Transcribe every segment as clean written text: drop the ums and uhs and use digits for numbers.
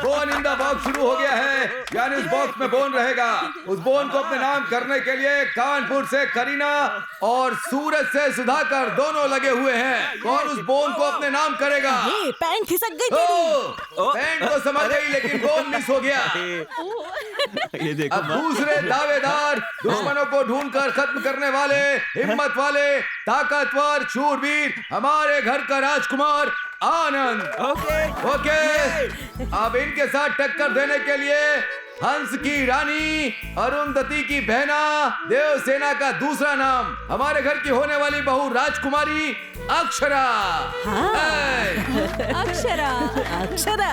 Bone in the box शुरू हो गया है, यानी उस बॉक्स में बोन रहेगा। उस बोन को अपने नाम करने के लिए कानपुर से करीना और सूरज से सुधाकर दोनों लगे हुए हैं। कौन उस बोन को अपने नाम करेगा? ये पैंट खिसक गई तेरी। पैंट तो समझ गई, लेकिन बोन मिस हो गया। ये देखो अब दूसरे दावेदार, दुश्मनों को ढूंढकर खत्म करने वाले, हिम्मत वाले, ताकतवर, शूरवीर, हमारे घर का राजकुमार आनंद। ओके। अब इनके साथ टक्कर देने के लिए हंस की रानी, अरुंधति की बहना, देवसेना का दूसरा नाम, हमारे घर की होने वाली बहू राजकुमारी अक्षरा। अक्षरा, अक्षरा।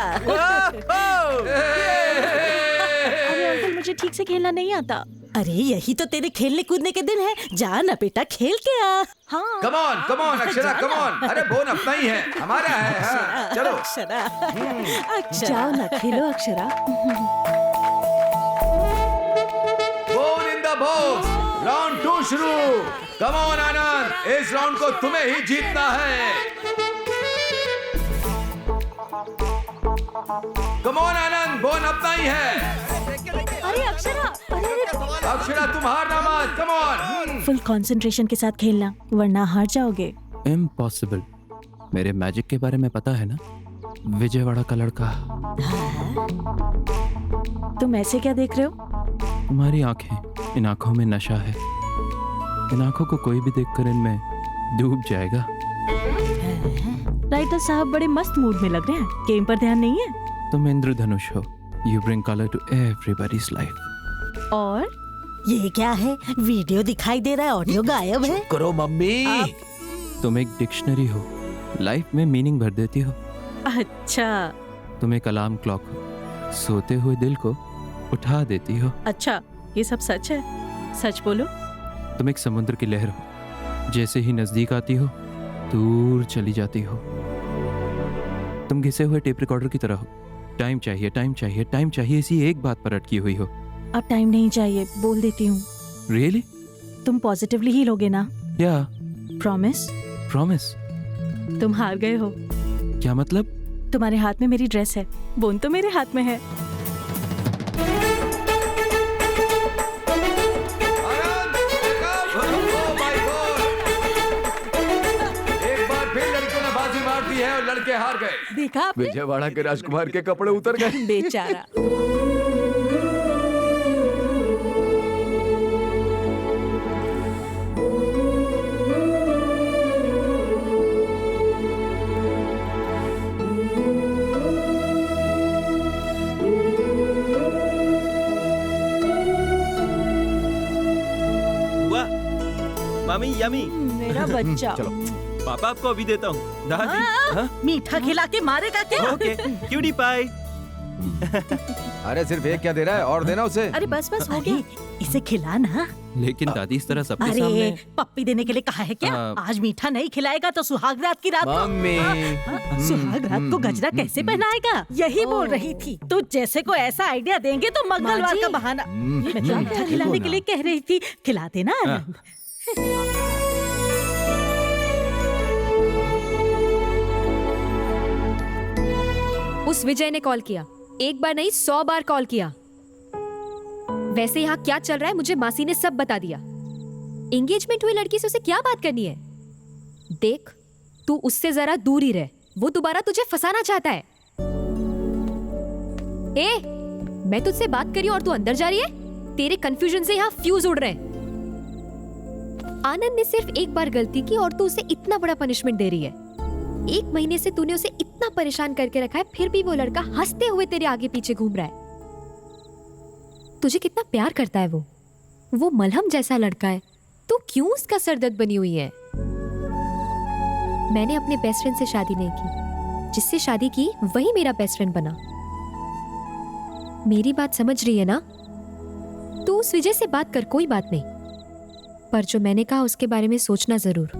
अरे अंकल, मुझे ठीक से खेलना नहीं आता। अरे यही तो तेरे खेलने कूदने के दिन है, जा ना बेटा खेल के आ। हाँ। Come on Akshara, come on. अरे बोन अपना ही है, हमारा है। हाँ, चलो अक्षरा, अक्षरा। जाओ ना खेलो Akshara. Bone in the box, round 2 शुरू। कम ऑन आनंद, इस राउंड को तुम्हें ही जीतना है। कम ऑन आनंद, बोन अपना ही है। अरे अक्षरा, अरे अक्षरा तुम हारना मत, कम ऑन। फुल कंसंट्रेशन के साथ खेलना, वरना हार जाओगे। इम्पॉसिबल। मेरे मैजिक के बारे में पता है ना, विजयवाड़ा का लड़का। तुम ऐसे क्या देख रहे हो? तुम्हारी आंखें, इन आंखों में नशा है। इन आंखों को कोई भी देखकर इनमें डूब जाएगा। राइटर साहब बड़े मस्त मूड में लग रहे हैं, गेम पर ध्यान नहीं है। तुम इंद्रधनुष हो, you bring colour to everybody's life. और ये क्या है? वीडियो दिखाई दे रहा है, ऑडियो गायब है। करो मम्मी। तुम एक डिक्शनरी हो, लाइफ में मीनिंग भर देती हो। अच्छा तुम एक अलार्म क्लॉक हो, सोते हुए दिल को उठा देती हो। अच्छा, ये सब सच है? सच बोलो। तुम एक समुद्र की लहर हो, जैसे ही नजदीक आती हो दूर चली जाती हो। तुम घिसे हुए टेप रिकॉर्डर की तरह हो, टाइम चाहिए, टाइम चाहिए, टाइम चाहिए, इसी एक बात पर अटकी हुई हो। अब टाइम नहीं चाहिए, बोल देती हूँ। रियली? तुम पॉजिटिवली ही लोगे ना? या प्रॉमिस? प्रॉमिस? तुम हार गए हो। क्या मतलब? तुम्हारे हाथ में मेरी ड्रेस है, बोन तो मेरे हाथ में है। आनंद, oh my God! एक बार फिर लड़कियों ने बाजी मार दी है और लड़के हार गए। देखा आपने? विजयवाड़ा के राजकुमार के कपड़े उतर गए। बेचारा। मामी यमी। मेरा बच्चा। चलो पापा आपको अभी देता हूँ। दादी। हाँ? मीठा खिला के मारेगा क्या? Okay, cutie pie. अरे सिर्फ एक क्या दे रहा है, और देना उसे। अरे बस बस हो गया। इसे खिला ना। लेकिन दादी इस तरह सबके सामने। अरे पप्पी देने के लिए कहा है क्या? आज मीठा नहीं खिलाएगा तो सुहाग रात की रात को। मम्मी। सुहाग रात को गजरा कैसे पहनाएगा? यही बोल रही थी। तो जैसे को ऐसा आइडिया देंगे तो मंगलवार का बहाना। मैं तो मीठा खिलाने के लिए कह रही थी, खिला देना आनंद। उस विजय ने कॉल किया, एक बार नहीं 100 बार कॉल किया। वैसे यहाँ क्या चल रहा है मुझे मासी ने सब बता दिया। एंगेजमेंट हुई लड़की से उसे क्या बात करनी है? देख, तू उससे जरा दूर ही रह, वो दोबारा तुझे फंसाना चाहता है। ए, मैं तुझसे बात कर रही हूँ और तू अंदर जा रही है? तेरे कंफ्यूजन से यहाँ फ्यूज उड़ रहे हैं। आनंद ने सिर्फ एक बार गलती की और तू उसे इतना बड़ा पनिशमेंट दे रही है। 1 महीने से तूने उसे इतना परेशान करके रखा है, फिर भी वो लड़का हंसते हुए तेरे आगे पीछे घूम रहा है। तुझे कितना प्यार करता है वो मलहम जैसा लड़का है। तू क्यों उसका सरदर्द बनी हुई है? मैंने अपने बेस्ट फ्रेंड से शादी नहीं की, जिससे शादी की वही मेरा बेस्ट फ्रेंड बना। मेरी बात समझ रही है ना? तू उस विजय से बात कर, कोई बात नहीं, पर जो मैंने कहा उसके बारे में सोचना जरूर।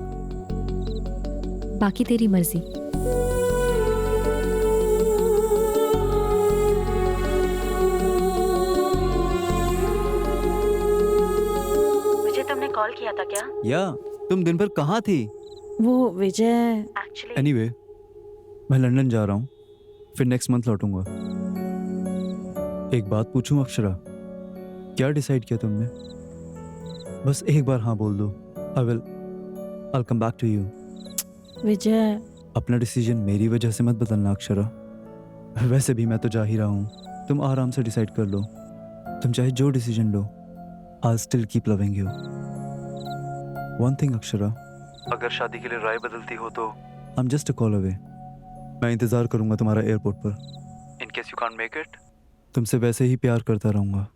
बाकी तेरी मर्जी। मुझे तुमने कॉल किया था क्या? या तुम दिन भर कहाँ थी? वो विजय एनीवे, मैं लंदन जा रहा हूँ, फिर नेक्स्ट मंथ लौटूंगा। एक बात पूछूं अक्षरा, क्या डिसाइड किया तुमने? बस एक बार हाँ बोल दो। I'll come back to you. विजय, अपना डिसीजन मेरी वजह से मत बदलना अक्षरा। वैसे भी मैं तो जा ही रहा हूँ, तुम आराम से डिसाइड कर लो। तुम चाहे जो decision low, I'll still keep loving you. One thing Akshara, अगर शादी के लिए राय बदलती हो तो I'm just a call away. मैं इंतजार करूंगा तुम्हारा एयरपोर्ट पर। In case you can't make it, तुमसे वैसे ही प्यार करता रहूंगा।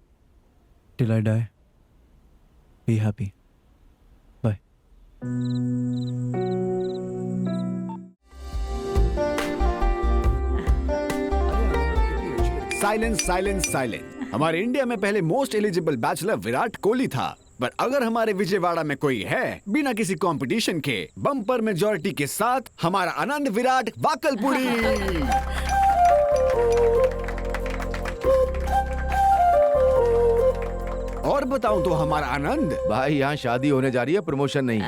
Till I die. Be happy. Bye. Silence silence silence. हमारे इंडिया में पहले most eligible bachelor Virat Kohli था, पर अगर हमारे विजयवाड़ा में कोई है बिना किसी कंपटीशन के बम्पर मेजॉरिटी के साथ, हमारा आनंद विराट वाकलपुरी। और बताऊं तो हमारा आनंद। भाई यहाँ शादी होने जा रही है, प्रमोशन नहीं।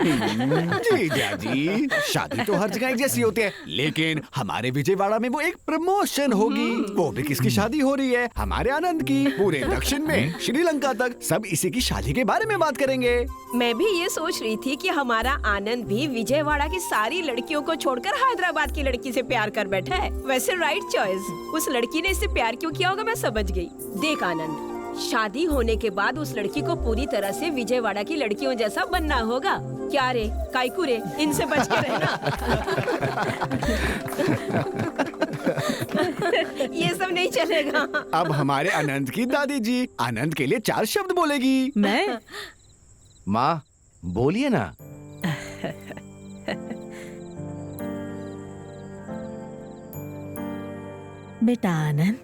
जीजा जी, शादी तो हर जगह एक जैसी होती है, लेकिन हमारे विजयवाड़ा में वो एक प्रमोशन होगी। वो भी किसकी शादी हो रही है? हमारे आनंद की। पूरे दक्षिण में श्रीलंका तक सब इसी की शादी के बारे में बात करेंगे। मैं भी ये सोच रही थी कि हमारा आनंद भी विजयवाड़ा की सारी लड़कियों को छोड़कर हैदराबाद की लड़की से प्यार कर बैठा है। वैसे राइट चॉइस। उस लड़की ने इससे प्यार क्यों किया होगा मैं समझ गई। देख आनंद, शादी होने के बाद उस लड़की को पूरी तरह से विजयवाड़ा की लड़कियों जैसा बनना होगा। क्या रे काइकू रे, इनसे बच के रहना। ये सब नहीं चलेगा। अब हमारे आनंद की दादी जी आनंद के लिए 4 शब्द बोलेगी। मैं माँ बोलिए ना। बेटा आनंद,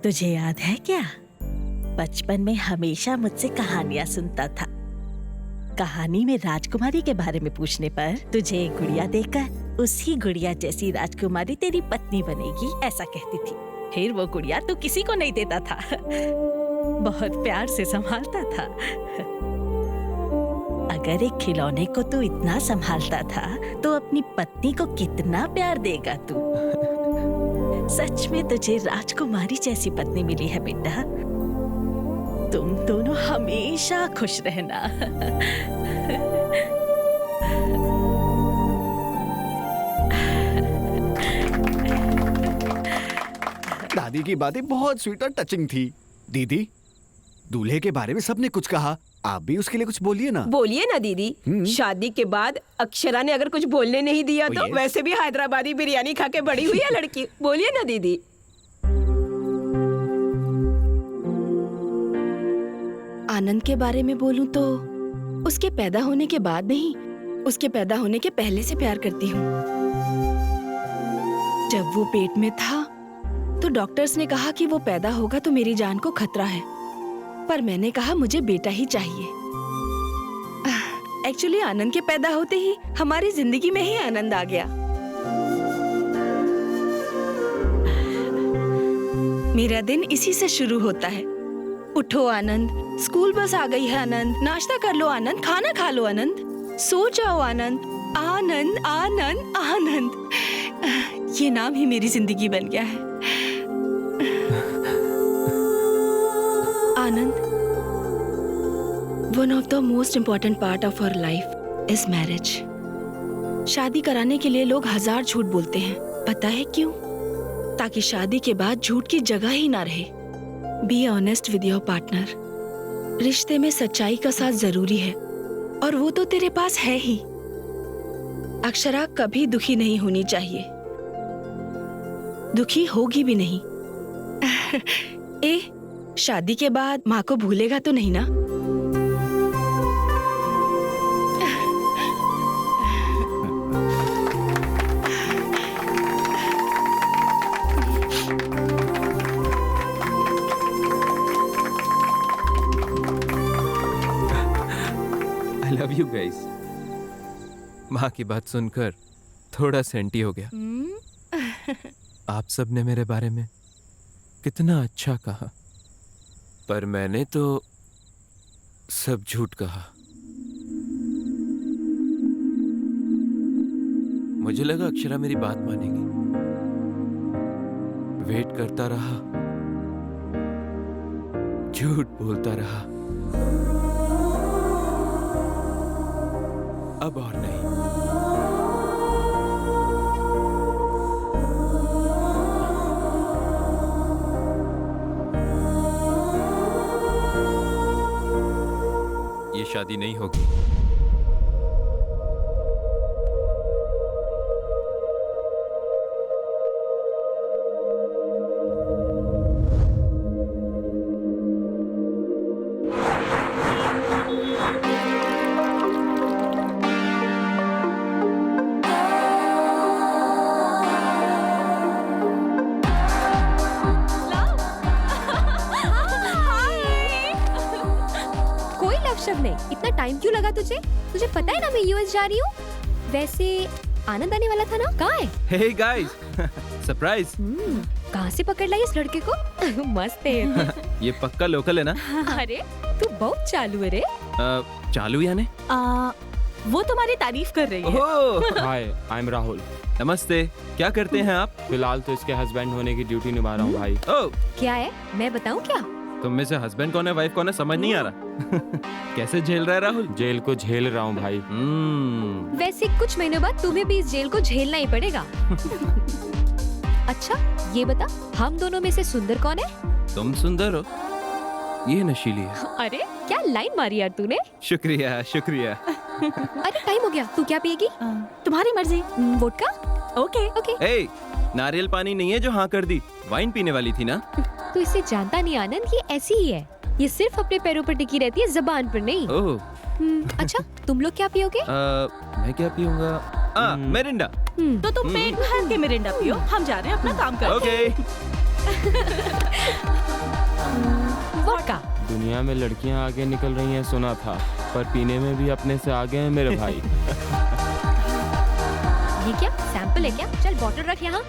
तुझे याद है क्या, बचपन में हमेशा मुझसे कहानियां सुनता था। कहानी में राजकुमारी के बारे में पूछने पर तुझे एक गुड़िया देकर उसी गुड़िया जैसी राजकुमारी तेरी पत्नी बनेगी, ऐसा कहती थी। फिर वो गुड़िया तू किसी को नहीं देता था, बहुत प्यार से संभालता था। अगर एक खिलौने को तू इतना संभालता था तो अपनी पत्नी को कितना प्यार देगा तू। सच में तुझे राजकुमारी जैसी पत्नी मिली है बेटा। तुम दोनों हमेशा खुश रहना। दादी की बातें बहुत स्वीट और टचिंग थी। दीदी, दूल्हे के बारे में सबने कुछ कहा, आप भी उसके लिए कुछ बोलिए ना। बोलिए ना दीदी। शादी के बाद अक्षरा ने अगर कुछ बोलने नहीं दिया तो yes. वैसे भी हैदराबादी बिरयानी खा के बड़ी हुई है लड़की। बोलिए ना दीदी। आनंद के बारे में बोलूं तो उसके पैदा होने के बाद नहीं, उसके पैदा होने के पहले से प्यार करती हूँ। जब वो पेट में था तो डॉक्टर्स ने कहा कि वो पैदा होगा तो मेरी जान को खतरा है, पर मैंने कहा मुझे बेटा ही चाहिए। एक्चुअली आनंद के पैदा होते ही हमारी जिंदगी में ही आनंद आ गया। मेरा दिन इसी से शुरू होता है। उठो आनंद, स्कूल बस आ गई है आनंद, नाश्ता कर लो आनंद, खाना खा लो आनंद, सो जाओ आनंद, आनंद आनंद आनंद। ये नाम ही मेरी जिंदगी बन गया है। Anand, one of the most important part of our life is marriage. शादी कराने के लिए लोग 1000 झूठ बोलते हैं, पता है क्यों? ताकि शादी के बाद झूठ की जगह ही ना रहे। Be honest with your partner. रिश्ते में सच्चाई का साथ जरूरी है और वो तो तेरे पास है ही। अक्षरा कभी दुखी नहीं होनी चाहिए, दुखी होगी भी नहीं। शादी के बाद माँ को भूलेगा तो नहीं ना? आई लव यू गाइस। माँ की बात सुनकर थोड़ा सेंटी हो गया। आप सब ने मेरे बारे में कितना अच्छा कहा, पर मैंने तो सब झूठ कहा। मुझे लगा अक्षरा मेरी बात मानेगी। वेट करता रहा, झूठ बोलता रहा, अब और नहीं। ये शादी नहीं होगी। कोई लव शब्द नहीं। इतना टाइम क्यों लगा तुझे? तुझे पता है ना मैं यूएस जा रही हूँ। वैसे आनंद आने वाला था ना, कहाँ है? Hey guys, surprise. कहाँ से पकड़ लाई इस लड़के को? मस्त है। ये पक्का लोकल है ना? अरे तू बहुत चालू है रे। चालू यानी? वो तुम्हारी तारीफ कर रही है। ओह, हाय, आई एम राहुल। नमस्ते। क्या करते हैं आप? फिलहाल तो इसके हस्बैंड होने की ड्यूटी निभा रहा हूँ भाई। ओह, क्या है मैं बताऊँ क्या? तुम में से हस्बैंड कौन है, वाइफ कौन है, समझ नहीं आ रहा। कैसे झेल रहा है राहुल? जेल को झेल रहा हूँ भाई। वैसे कुछ महीनों बाद तुम्हें भी इस जेल को झेलना ही पड़ेगा। अच्छा ये बता, हम दोनों में से सुंदर कौन है? तुम सुंदर हो, ये नशीली है। अरे क्या लाइन मारी यार तूने। शुक्रिया शुक्रिया। अरे टाइम हो गया, तू क्या पिएगी? तुम्हारी मर्जी। वोडका? ओके। ओके। ए, नारियल पानी नहीं है जो हाँ कर दी, वाइन पीने वाली थी ना? तू इसे जानता नहीं आनंद, ये ऐसी ही है। ये सिर्फ अपने पैरों पर टिकी रहती है, जबान पर नहीं। ओह, अच्छा तुम लोग क्या पियोगे? मैं क्या पीऊंगा? मिरिंडा। तो तुम पेट भर के मिरिंडा पियो, हम जा रहे हैं अपना काम करने। ओके। वोडका। दुनिया में लड़कियाँ आगे निकल रही हैं सुना था, पर पीने में भी अपने से आगे हैं मेरे भाई। ये क्या सैंपल है क्या? चल बॉटल रख यहाँ।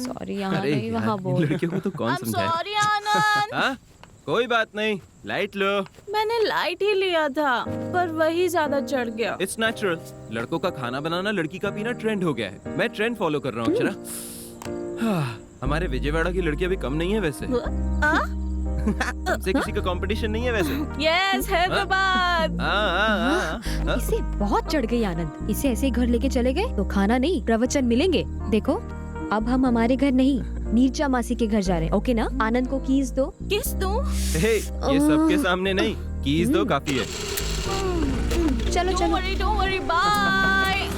सॉरी यहाँ अरे नहीं वहाँ यार, बोल। इन लड़कियों को तो कौन समझाए? सॉरी आनंद। हाँ? कोई बात नहीं, लाइट लो। मैंने लाइट ही लिया था, पर वही ज्यादा चढ़ गया। It's natural. लड़कों का खाना बनाना, लड़की का पीना ट्रेंड हो गया है। मैं ट्रेंड फॉलो कर रहा हूँ अक्षरा। हमारे विजयवाड़ा की लड़की अभी कम नहीं है वैसे। हमसे किसी का कंपटीशन नहीं है वैसे। यस, हैदराबाद। इसे बहुत चढ़ गई आनंद। इसे ऐसे ही घर लेके चले गए तो खाना नहीं प्रवचन मिलेंगे। देखो अब हम हमारे घर नहीं, नीरजा मासी के घर जा रहे हैं। ओके ना? आनंद को कीज दो। किस दूं? हे, ये सबके सामने नहीं, कीज दो काफी है। चलो चलो। Don't worry, bye.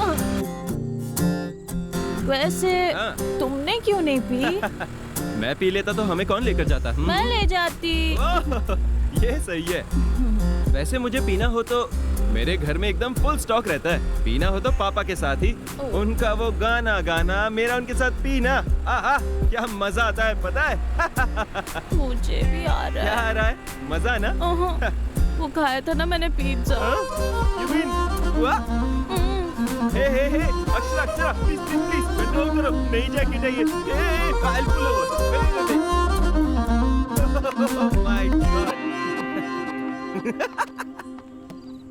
वैसे हाँ। तुमने क्यों नहीं पी? मैं पी लेता तो हमें कौन लेकर जाता? मैं ले जाती। ओह, ये सही है। वैसे मुझे पीना हो तो मेरे घर में एकदम फुल स्टॉक रहता है। पीना हो तो पापा के साथ ही, उनका वो गाना गाना, मेरा उनके साथ पीना। आहा, क्या मजा आता है पता है? मुझे भी आ रहा क्या है। आ रहा है? मजा ना? वो खाया था ना मैंने पिज्जा। You mean, हुआ? Hey Akshara Akshara, please please please control करो, नई जैकेट है ये। I'll pull over. Oh my God.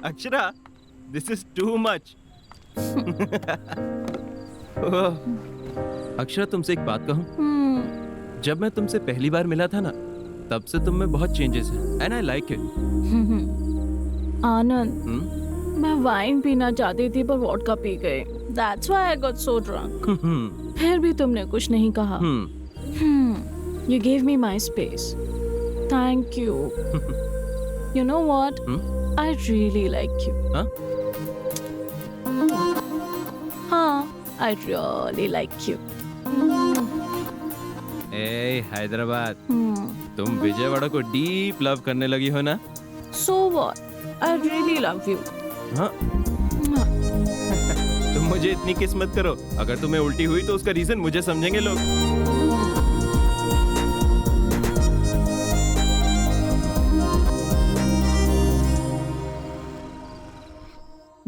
Akshara, this is too much. Akshara, तुमसे एक बात कहूँ? जब मैं तुमसे पहली बार मिला था ना, तब से तुम में बहुत चेंजेस हैं, and I like it. आनंद, मैं वाइन पीना चाहती थी पर वोडका पी गई। That's why I got so drunk. फिर भी तुमने कुछ नहीं कहा। You gave me my space. Thank you. You know what? I really like you. Huh? हाँ, I really like you. ए हैदराबाद, तुम विजयवाड़ा को डीप लव करने लगी हो ना? So what? I really love you. हाँ? तुम मुझे इतनी किस्मत करो, अगर तुम्हें उल्टी हुई तो उसका रीजन मुझे समझेंगे लोग।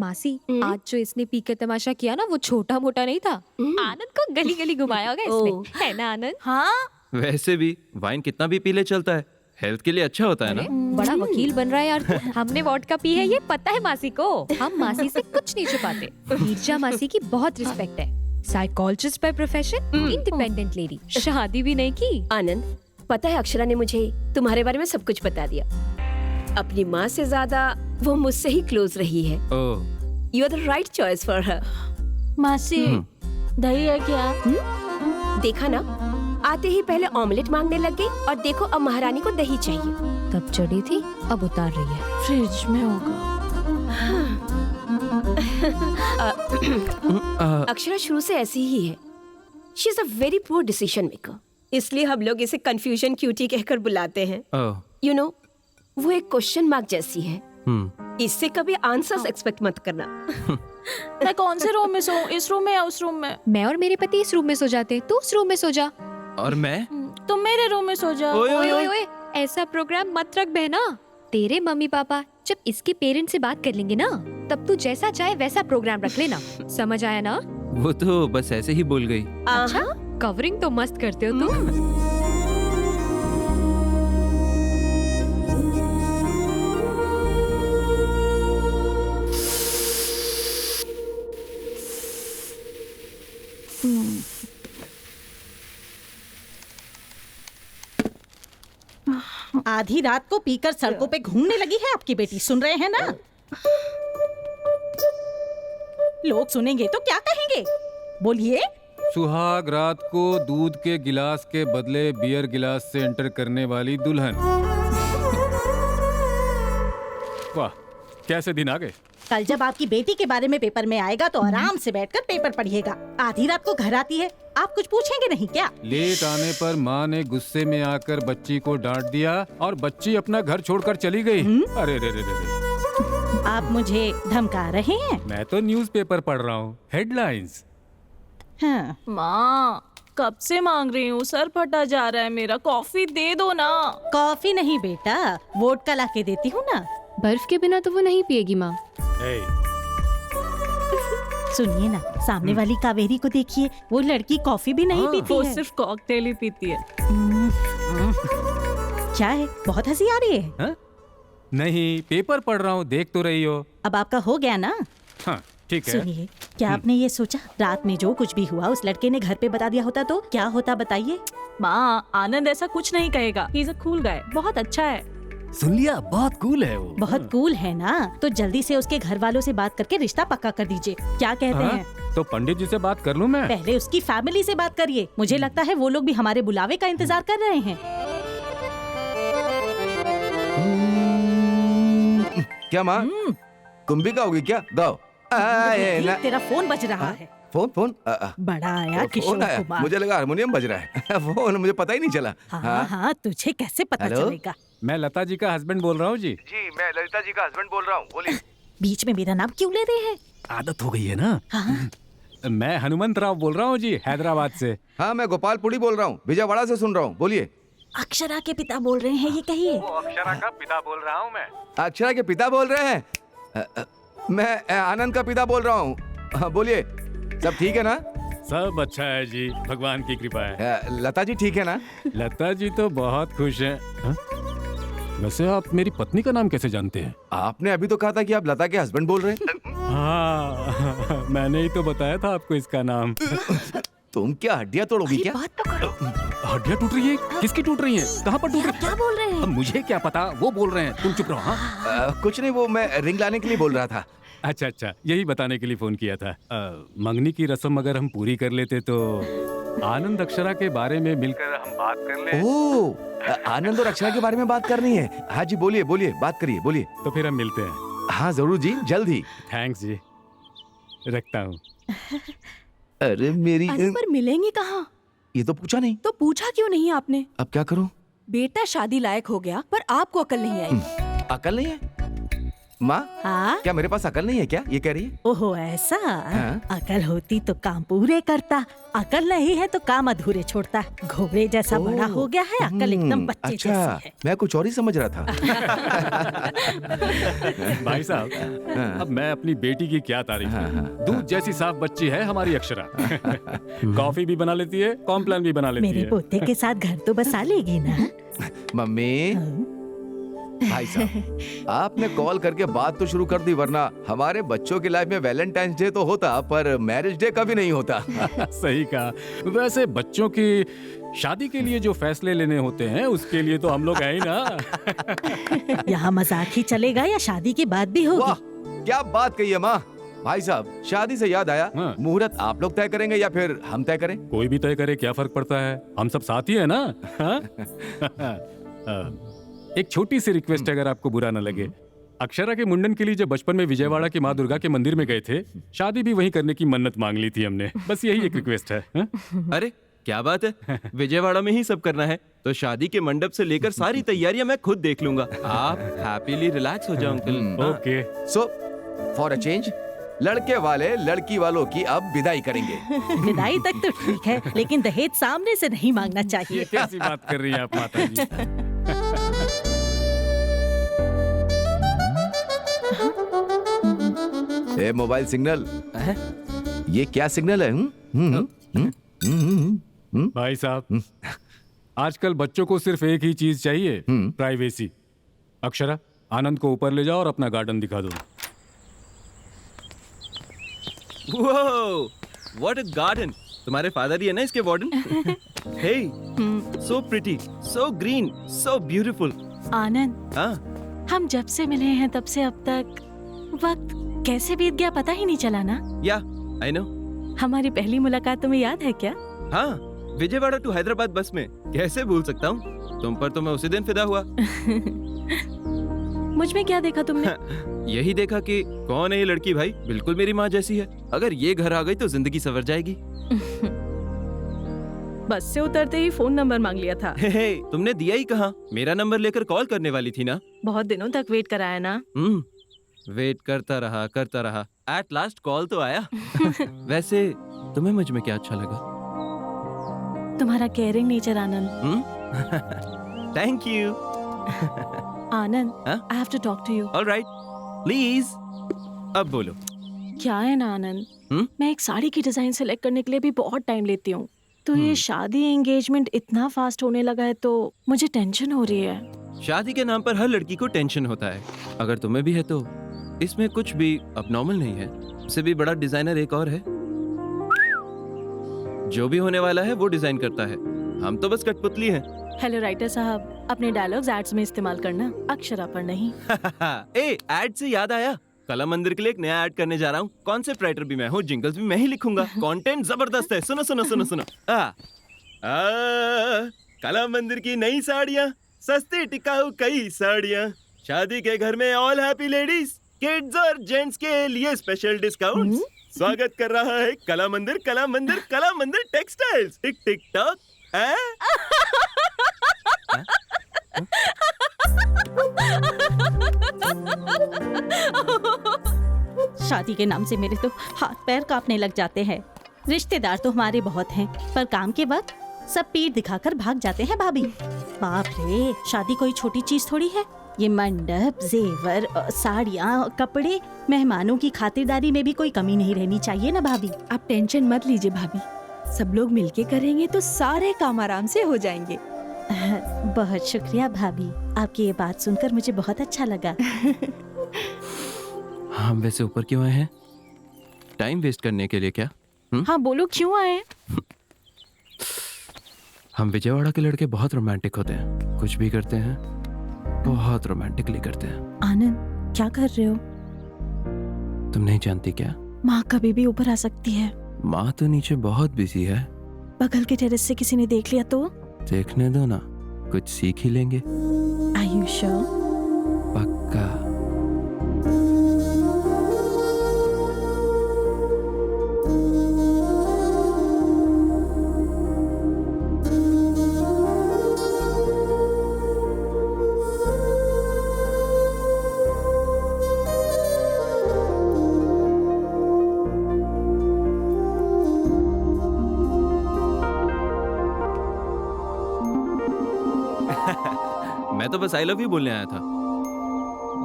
मासी आज जो इसने पी के तमाशा किया ना वो छोटा मोटा नहीं था। आनंद को गली गली घुमाया होगा इसने, है ना आनंद? हाँ वैसे भी वाइन कितना भी पी ले चलता है, हेल्थ के लिए अच्छा होता है ना। बड़ा वकील बन रहा है यार तू। हमने वोडका पी है ये पता है मासी को। हम मासी से कुछ नहीं छुपाते। नीरजा मासी की बहुत रिस्पेक्ट है। Psychologist by profession, independent lady, शादी भी नहीं की। आनंद, पता है अक्षरा ने मुझे तुम्हारे बारे में सब कुछ बता दिया। अपनी माँ से ज्यादा वो मुझसे ही क्लोज रही है। Oh you are the right choice for her. मासी दही है क्या? देखा ना, आते ही पहले ऑमलेट मांगने लग गई और देखो अब महारानी को दही चाहिए। तब चढ़ी थी अब उतार रही है। फ्रिज में होगा। अक्षरा शुरू से ऐसी ही है। She is a very poor decision maker, इसलिए हम लोग इसे कंफ्यूजन क्यूटी कहकर बुलाते हैं। ओह यू नो, वो एक क्वेश्चन मार्क जैसी है। इससे कभी आंसर्स एक्सपेक्ट मत करना। मैं कौन से रूम में सोऊं, इस रूम में या उस रूम में? मैं और मेरे पति इस रूम में सो जाते, तू उस रूम में सो जा। और मैं? तुम मेरे रूम में सो जाओ। ओए, ओए ओए ओए, ऐसा प्रोग्राम मत रख बहना। तेरे मम्मी पापा जब इसके पेरेंट्स से बात कर लेंगे ना, तब तू जैसा चाहे वैसा प्रोग्राम रख लेना। समझ आया ना? वो तो बस ऐसे ही बोल गई। अच्छा, कवरिंग तो मस्त करते हो तुम। आधी रात को पीकर सड़कों पे घूमने लगी है आपकी बेटी, सुन रहे हैं ना? लोग सुनेंगे तो क्या कहेंगे? बोलिए। सुहाग रात को दूध के गिलास के बदले बियर गिलास से एंटर करने वाली दुल्हन। वाह, कैसे दिन आ गए। कल जब आपकी बेटी के बारे में पेपर में आएगा तो आराम से बैठकर पेपर पढ़िएगा। आधी रात को घर आती है, आप कुछ पूछेंगे नहीं क्या? लेट आने पर माँ ने गुस्से में आकर बच्ची को डांट दिया और बच्ची अपना घर छोड़कर चली गई। अरे रे रे रे। आप मुझे धमका रहे हैं? मैं तो न्यूज़पेपर पढ़ रहा हूँ, हेडलाइंस। हाँ। माँ कब से मांग रही हूँ, सर फटा जा रहा है मेरा, कॉफी दे दो ना। कॉफी नहीं बेटा, वोडका ला के देती हूँ ना। बर्फ के बिना तो वो नहीं पिएगी माँ। सुनिए ना, सामने वाली कावेरी को देखिए, वो लड़की कॉफी भी नहीं पीती वो है। सिर्फ कॉकटेल ही पीती है। क्या है, बहुत हंसी आ रही है? हा? नहीं, पेपर पढ़ रहा हूँ, देख तो रही हो। अब आपका हो गया ना? हाँ, ठीक है। सुनिए, क्या आपने ये सोचा रात में जो कुछ भी हुआ उस लड़के ने घर पे बता दिया होता तो क्या होता, बताइए? माँ आनंद ऐसा कुछ नहीं कहेगा, he is a cool guy, बहुत अच्छा है। सुन लिया, बहुत कूल है वो। बहुत कूल है ना, तो जल्दी से उसके घर वालों से बात करके रिश्ता पक्का कर दीजिए। क्या कहते हाँ? हैं? तो पंडित जी से बात कर लूँ मैं? पहले उसकी फैमिली से बात करिए, मुझे लगता है वो लोग भी हमारे बुलावे का इंतजार कर रहे हैं। क्या माँ, कुंभिका होगी क्या? गाओ। तेरा फोन बज रहा है। फोन फोन बड़ा आया फोन किशोर आया, कुमार। मुझे लगा हारमोनियम बज रहा है। फोन मुझे पता ही नहीं चला। हाँ हाँ, तुझे कैसे पता हेलो? चलेगा? मैं लता जी का हस्बैंड बोल रहा हूँ जी। जी, मैं ललिता जी का हस्बैंड बोल रहा हूँ, बोलिए। बीच में मेरा नाम क्यों ले रहे हैं? आदत हो गई है ना। हाँ? मैं हनुमंत राव बोल रहा हूँ जी, हैदराबाद से। हाँ, मैं गोपालपुरी बोल रहा हूँ, विजयवाड़ा से सुन रहा हूँ, बोलिए। अक्षरा के पिता बोल रहे हैं, ये कहिए। अक्षरा का पिता बोल रहा हूँ मैं। अक्षरा के पिता बोल रहे हैं? मैं आनंद का पिता बोल रहा हूँ। हाँ, बोलिए। सब ठीक है ना? सब अच्छा है जी, भगवान की कृपा है। लता जी ठीक है ना? लता जी तो बहुत खुश हैं। हाँ? वैसे आप मेरी पत्नी का नाम कैसे जानते हैं? आपने अभी तो कहा था कि आप लता के हस्बैंड बोल रहे हैं। हाँ, मैंने ही तो बताया था आपको इसका नाम। तुम क्या हड्डियाँ तोड़ोगी क्या? बात तो करो। हड्डियाँ टूट रही है? किसकी टूट रही है? कहाँ पर टूट रही है? क्या बोल रहे हैं? अब मुझे क्या पता, वो बोल रहे हैं, तुम चुप रहो। हाँ? कुछ नहीं, वो मैं रिंग लाने के लिए बोल रहा था। अच्छा अच्छा, यही बताने के लिए फोन किया था। मंगनी की रस्म अगर हम पूरी कर लेते तो आनंद अक्षरा के बारे में मिलकर हम बात कर ले। ओह, आनंद और अक्षरा के बारे में बात करनी है। हाँ जी, बोलिए बोलिए, बात करिए, बोलिए। तो फिर हम मिलते हैं। हाँ जरूर जी, जल्द ही। थैंक्स जी, रखता हूँ। अरे मेरी, पर मिलेंगे कहाँ? ये तो पूछा नहीं। तो पूछा क्यों नहीं आपने? अब क्या करूं? बेटा शादी लायक हो गया पर आपको अकल नहीं आई। अकल नहीं है? माँ, हाँ? क्या मेरे पास अकल नहीं है क्या? ये कह रही है? ओहो ऐसा? हाँ? अकल होती तो काम पूरे करता, अकल नहीं है तो काम अधूरे छोड़ता। घोड़े जैसा बड़ा हो गया है, अकल एकदम बच्चे अच्छा, जैसी है। मैं कुछ और ही समझ रहा था। भाई साहब, अब मैं अपनी बेटी की क्या तारीफ करूं? दूध जैसी साफ बच्ची है हमारी अक्षरा। कॉफी भी बना लेती है, कॉम्प्लान भी बना लेती मेरे है। पोते के साथ घर तो बसा लेगी ना? मम्मी, भाई साहब, आपने कॉल करके बात तो शुरू कर दी, वरना हमारे बच्चों की लाइफ में वैलेंटाइंस डे तो होता पर मैरिज डे कभी नहीं होता। सही कहा। वैसे बच्चों की शादी के लिए जो फैसले लेने होते हैं उसके लिए तो हम लोग हैं ही ना। यहाँ मजाक ही चलेगा या शादी की बात भी वाह, होगी? क्या बात कही है माँ। भाई साहब, शादी से याद आया, मुहूर्त आप लोग तय करेंगे या फिर हम तय करें? कोई भी तय करे, क्या फर्क पड़ता है, हम सब साथ ही है ना। एक छोटी सी रिक्वेस्ट अगर आपको बुरा न लगे, अक्षरा के मुंडन के लिए जब बचपन में विजयवाड़ा की माँ दुर्गा के मंदिर में गए थे, शादी भी वहीं करने की मन्नत मांग ली थी हमने। बस यही एक रिक्वेस्ट है। अरे क्या बात है, विजयवाड़ा में ही सब करना है तो शादी के मंडप से लेकर सारी तैयारियां मैं खुद देख लूंगा। आप हैप्पीली रिलैक्स हो जाओ uncle. Okay. So for a change, लड़के वाले लड़की वालों की अब विदाई करेंगे। विदाई तक तो ठीक है, लेकिन दहेज सामने से नहीं मांगना चाहिए। ये कैसी बात कर रही हैं आप माता जी? ए मोबाइल सिग्नल, ये क्या सिग्नल है? भाई साहब, आजकल बच्चों को सिर्फ एक ही चीज चाहिए, प्राइवेसी। अक्षरा, आनंद को ऊपर ले जाओ और अपना गार्डन दिखा दो। What a garden! तुम्हारे फादर ही है ना इसके warden? Hey, so pretty, so green, so beautiful. Anand, हाँ? हम जब से मिले हैं तब से अब तक वक्त कैसे बीत गया पता ही नहीं चला ना। या, आई नो। हमारी पहली मुलाकात तुम्हें याद है क्या? हाँ, विजयवाड़ा टू हैदराबाद बस में। कैसे भूल सकता हूँ? तुम पर तो मैं उसी दिन फिदा हुआ। मुझ में क्या देखा तुमने? यही देखा कि कौन है ये लड़की भाई, बिल्कुल मेरी माँ जैसी है। अगर ये घर आ गई तो जिंदगी संवर जाएगी। बस से उतरते ही फोन नंबर मांग लिया था। हे, तुमने दिया ही कहाँ? मेरा नंबर लेकर कॉल करने वाली थी ना। बहुत दिनों तक वेट कराया ना। वेट करता रहा। एट लास्ट कॉल तो आया। वैसे तुम्हें मुझ में क्या अच्छा लगा? तुम्हारा caring nature Anand. Thank you. Anand, I have to talk to you. Alright, please. अब बोलो। क्या है ना आनंद, मैं एक साड़ी की डिजाइन सेलेक्ट करने के लिए भी बहुत टाइम लेती हूँ। तो ये शादी एंगेजमेंट इतना फास्ट होने लगा है तो मुझे टेंशन हो रही है। शादी के नाम पर हर लड़की को टेंशन होता है। अगर तुम्हें भी है तो इसमें कुछ भी अबनॉर्मल नहीं है। उससे भी बड़ा डिजाइनर एक और है। जो भी होने वाला है वो डिजाइन करता है, हम तो बस कठपुतली हैं। हेलो राइटर साहब, अपने डायलॉग्स एड्स में इस्तेमाल करना, अक्षरा पर नहीं। ए, एड से याद आया, कला मंदिर के लिए एक नया ऐड करने जा रहा हूँ। कॉन्सेप्ट राइटर भी मैं हूँ, जिंगल्स भी मैं ही लिखूंगा। कंटेंट जबरदस्त है, सुनो सुनो सुनो सुनो। कला मंदिर की नई साड़ियाँ, सस्ती टिकाऊ कई साड़ियाँ, शादी के घर में ऑल हैप्पी लेडीज, किड्स और जेंट्स के लिए स्पेशल डिस्काउंट। स्वागत कर रहा है कला मंदिर, कला मंदिर, कला मंदिर टेक्सटाइल्स। टिक टिक टॉक। शादी के नाम से मेरे तो हाथ पैर कांपने लग जाते हैं। रिश्तेदार तो हमारे बहुत हैं, पर काम के वक्त सब पीठ दिखाकर भाग जाते हैं भाभी। बाप रे, शादी कोई छोटी चीज थोड़ी है। ये मंडप, जेवर, साड़ियाँ, कपड़े, मेहमानों की खातिरदारी में भी कोई कमी नहीं रहनी चाहिए ना भाभी। आप टेंशन मत लीजिए भाभी, सब लोग मिलके करेंगे तो सारे काम आराम से हो जाएंगे। बहुत शुक्रिया भाभी, आपकी ये बात सुनकर मुझे बहुत अच्छा लगा। हम वैसे ऊपर क्यों आए हैं? टाइम वेस्ट करने के लिए क्या? हाँ बोलो, क्यों आए? हम विजयवाड़ा के लड़के बहुत रोमांटिक होते हैं, कुछ भी करते हैं बहुत रोमांटिकली करते हैं। आनंद, क्या कर रहे हो? तुम नहीं जानती क्या? माँ कभी भी ऊपर आ सकती है। माँ तो नीचे बहुत बिजी है। बगल के टेरेस से किसी ने देख लिया तो? देखने दो ना, कुछ सीख ही लेंगे। Are you sure? पक्का। तो बस आई लव यू बोलने आया था।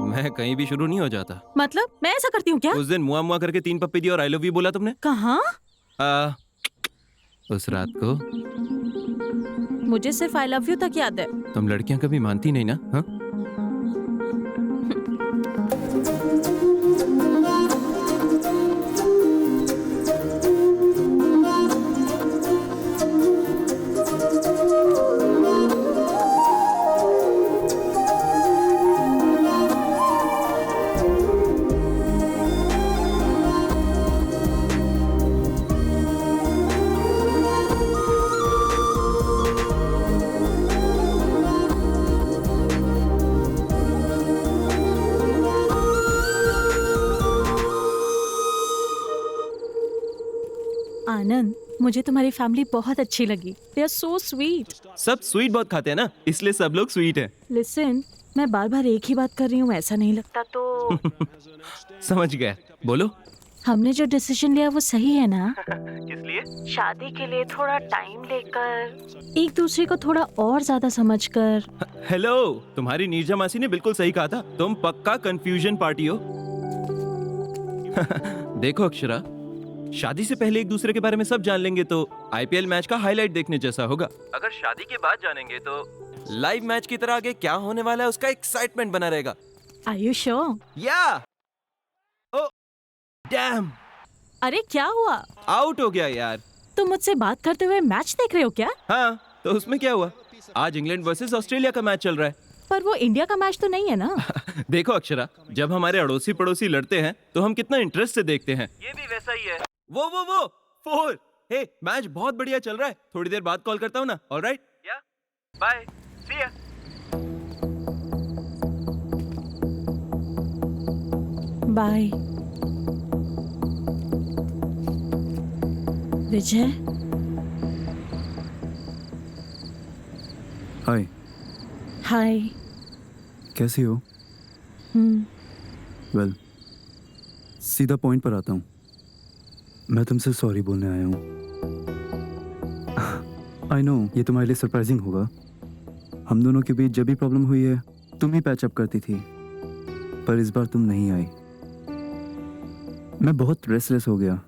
मैं कहीं भी शुरू नहीं हो जाता। मतलब मैं ऐसा करती हूँ क्या? उस दिन मुआ मुआ करके 3 पप्पी दी और आई लव यू बोला तुमने। कहाँ? उस रात को। मुझे सिर्फ आई लव यू तक याद है। तुम लड़कियां कभी मानती नहीं ना? हाँ? आनंद, मुझे तुम्हारी फैमिली बहुत अच्छी लगी। They are so sweet. सब स्वीट बहुत खाते हैं ना, इसलिए सब लोग स्वीट हैं। लिसन, मैं बार बार एक ही बात कर रही हूँ, ऐसा नहीं लगता तो? समझ गया, बोलो। हमने जो डिसीजन लिया वो सही है ना? किस लिए? शादी के लिए थोड़ा टाइम लेकर, एक दूसरे को थोड़ा और ज्यादा समझकर। हेलो, तुम्हारी नीरजा मासी ने बिल्कुल सही कहा था, तुम पक्का कंफ्यूजन पार्टी हो। देखो अक्षरा, शादी से पहले एक दूसरे के बारे में सब जान लेंगे तो आईपीएल मैच का हाईलाइट देखने जैसा होगा। अगर शादी के बाद जानेंगे तो लाइव मैच की तरह आगे क्या होने वाला है उसका एक्साइटमेंट बना रहेगा। Are you sure? या ओ डैम, अरे क्या हुआ? आउट हो गया यार। तुम मुझसे बात करते हुए मैच देख रहे हो क्या? हाँ, तो उसमें क्या हुआ? आज इंग्लैंड वर्सेस ऑस्ट्रेलिया का मैच चल रहा है। पर वो इंडिया का मैच तो नहीं है ना? देखो अक्षरा, जब हमारे अड़ोसी पड़ोसी लड़ते हैं तो हम कितना इंटरेस्ट से देखते हैं। ये भी वैसा ही है। वो 4। हे, मैच बहुत बढ़िया चल रहा है, थोड़ी देर बाद कॉल करता हूँ ना। ऑलराइट, या बाय, सी या। बाय विजय। हाय। हाय। कैसी हो? वेल, सीधा पॉइंट पर आता हूँ। मैं तुमसे सॉरी बोलने आया हूँ। आई नो ये तुम्हारे लिए सरप्राइजिंग होगा। हम दोनों के बीच जब भी प्रॉब्लम हुई है तुम ही पैचअप करती थी, पर इस बार तुम नहीं आई। मैं बहुत रेस्टलेस हो गया।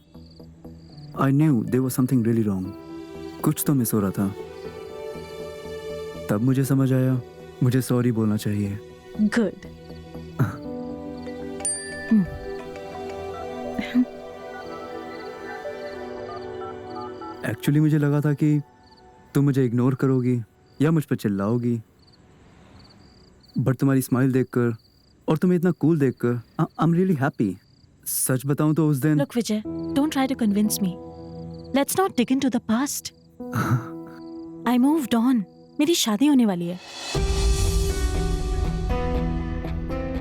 I knew there was something really wrong. कुछ तो मिस हो रहा था। तब मुझे समझ आया मुझे सॉरी बोलना चाहिए। गुड। एक्चुअली मुझे लगा था कि तुम मुझे इग्नोर करोगी या मुझ पर चिल्लाओगी, बट तुम्हारी स्माइल देखकर और तुम्हें इतना कूल देखकर आई एम रियली हैप्पी। सच बताऊं तो उस दिन Look Vijay, don't try to convince me. Let's not dig into the past. I moved on. मेरी शादी होने वाली है।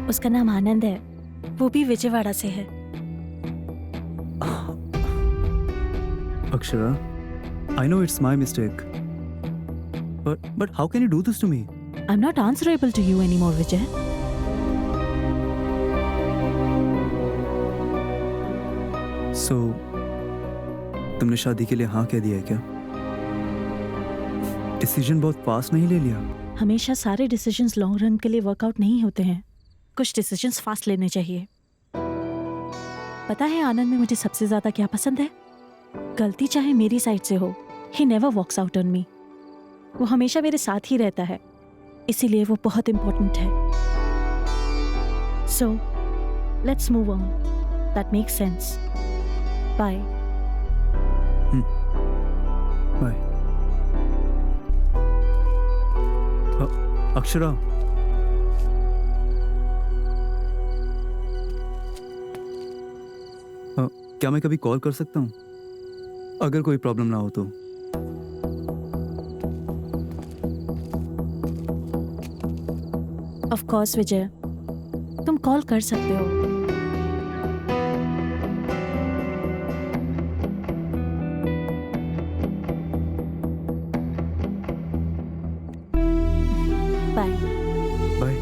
उसका नाम आनंद है, वो भी विजयवाड़ा से है। Akshara, I know it's my mistake. But how can you do this to me? I'm not answerable to you anymore, Vijay. So, तुमने शादी के लिए हाँ कह दिया है क्या? डिसीजन बहुत फास्ट नहीं ले लिया? हमेशा सारे डिसीजंस लॉन्ग रन के लिए वर्कआउट नहीं होते हैं। कुछ डिसीजंस फास्ट लेने चाहिए। पता है आनंद में मुझे सबसे ज्यादा क्या पसंद है? गलती चाहे मेरी साइड से हो, he never walks out on me. वो हमेशा मेरे साथ ही रहता है, इसीलिए वो बहुत इम्पोर्टेंट है। So, let's move on. That makes sense. Bye. Bye. Akshara, क्या मैं कभी कॉल कर सकता हूँ अगर कोई प्रॉब्लम ना हो तो? Of course, विजय, तुम कॉल कर सकते हो। बाय। बाय।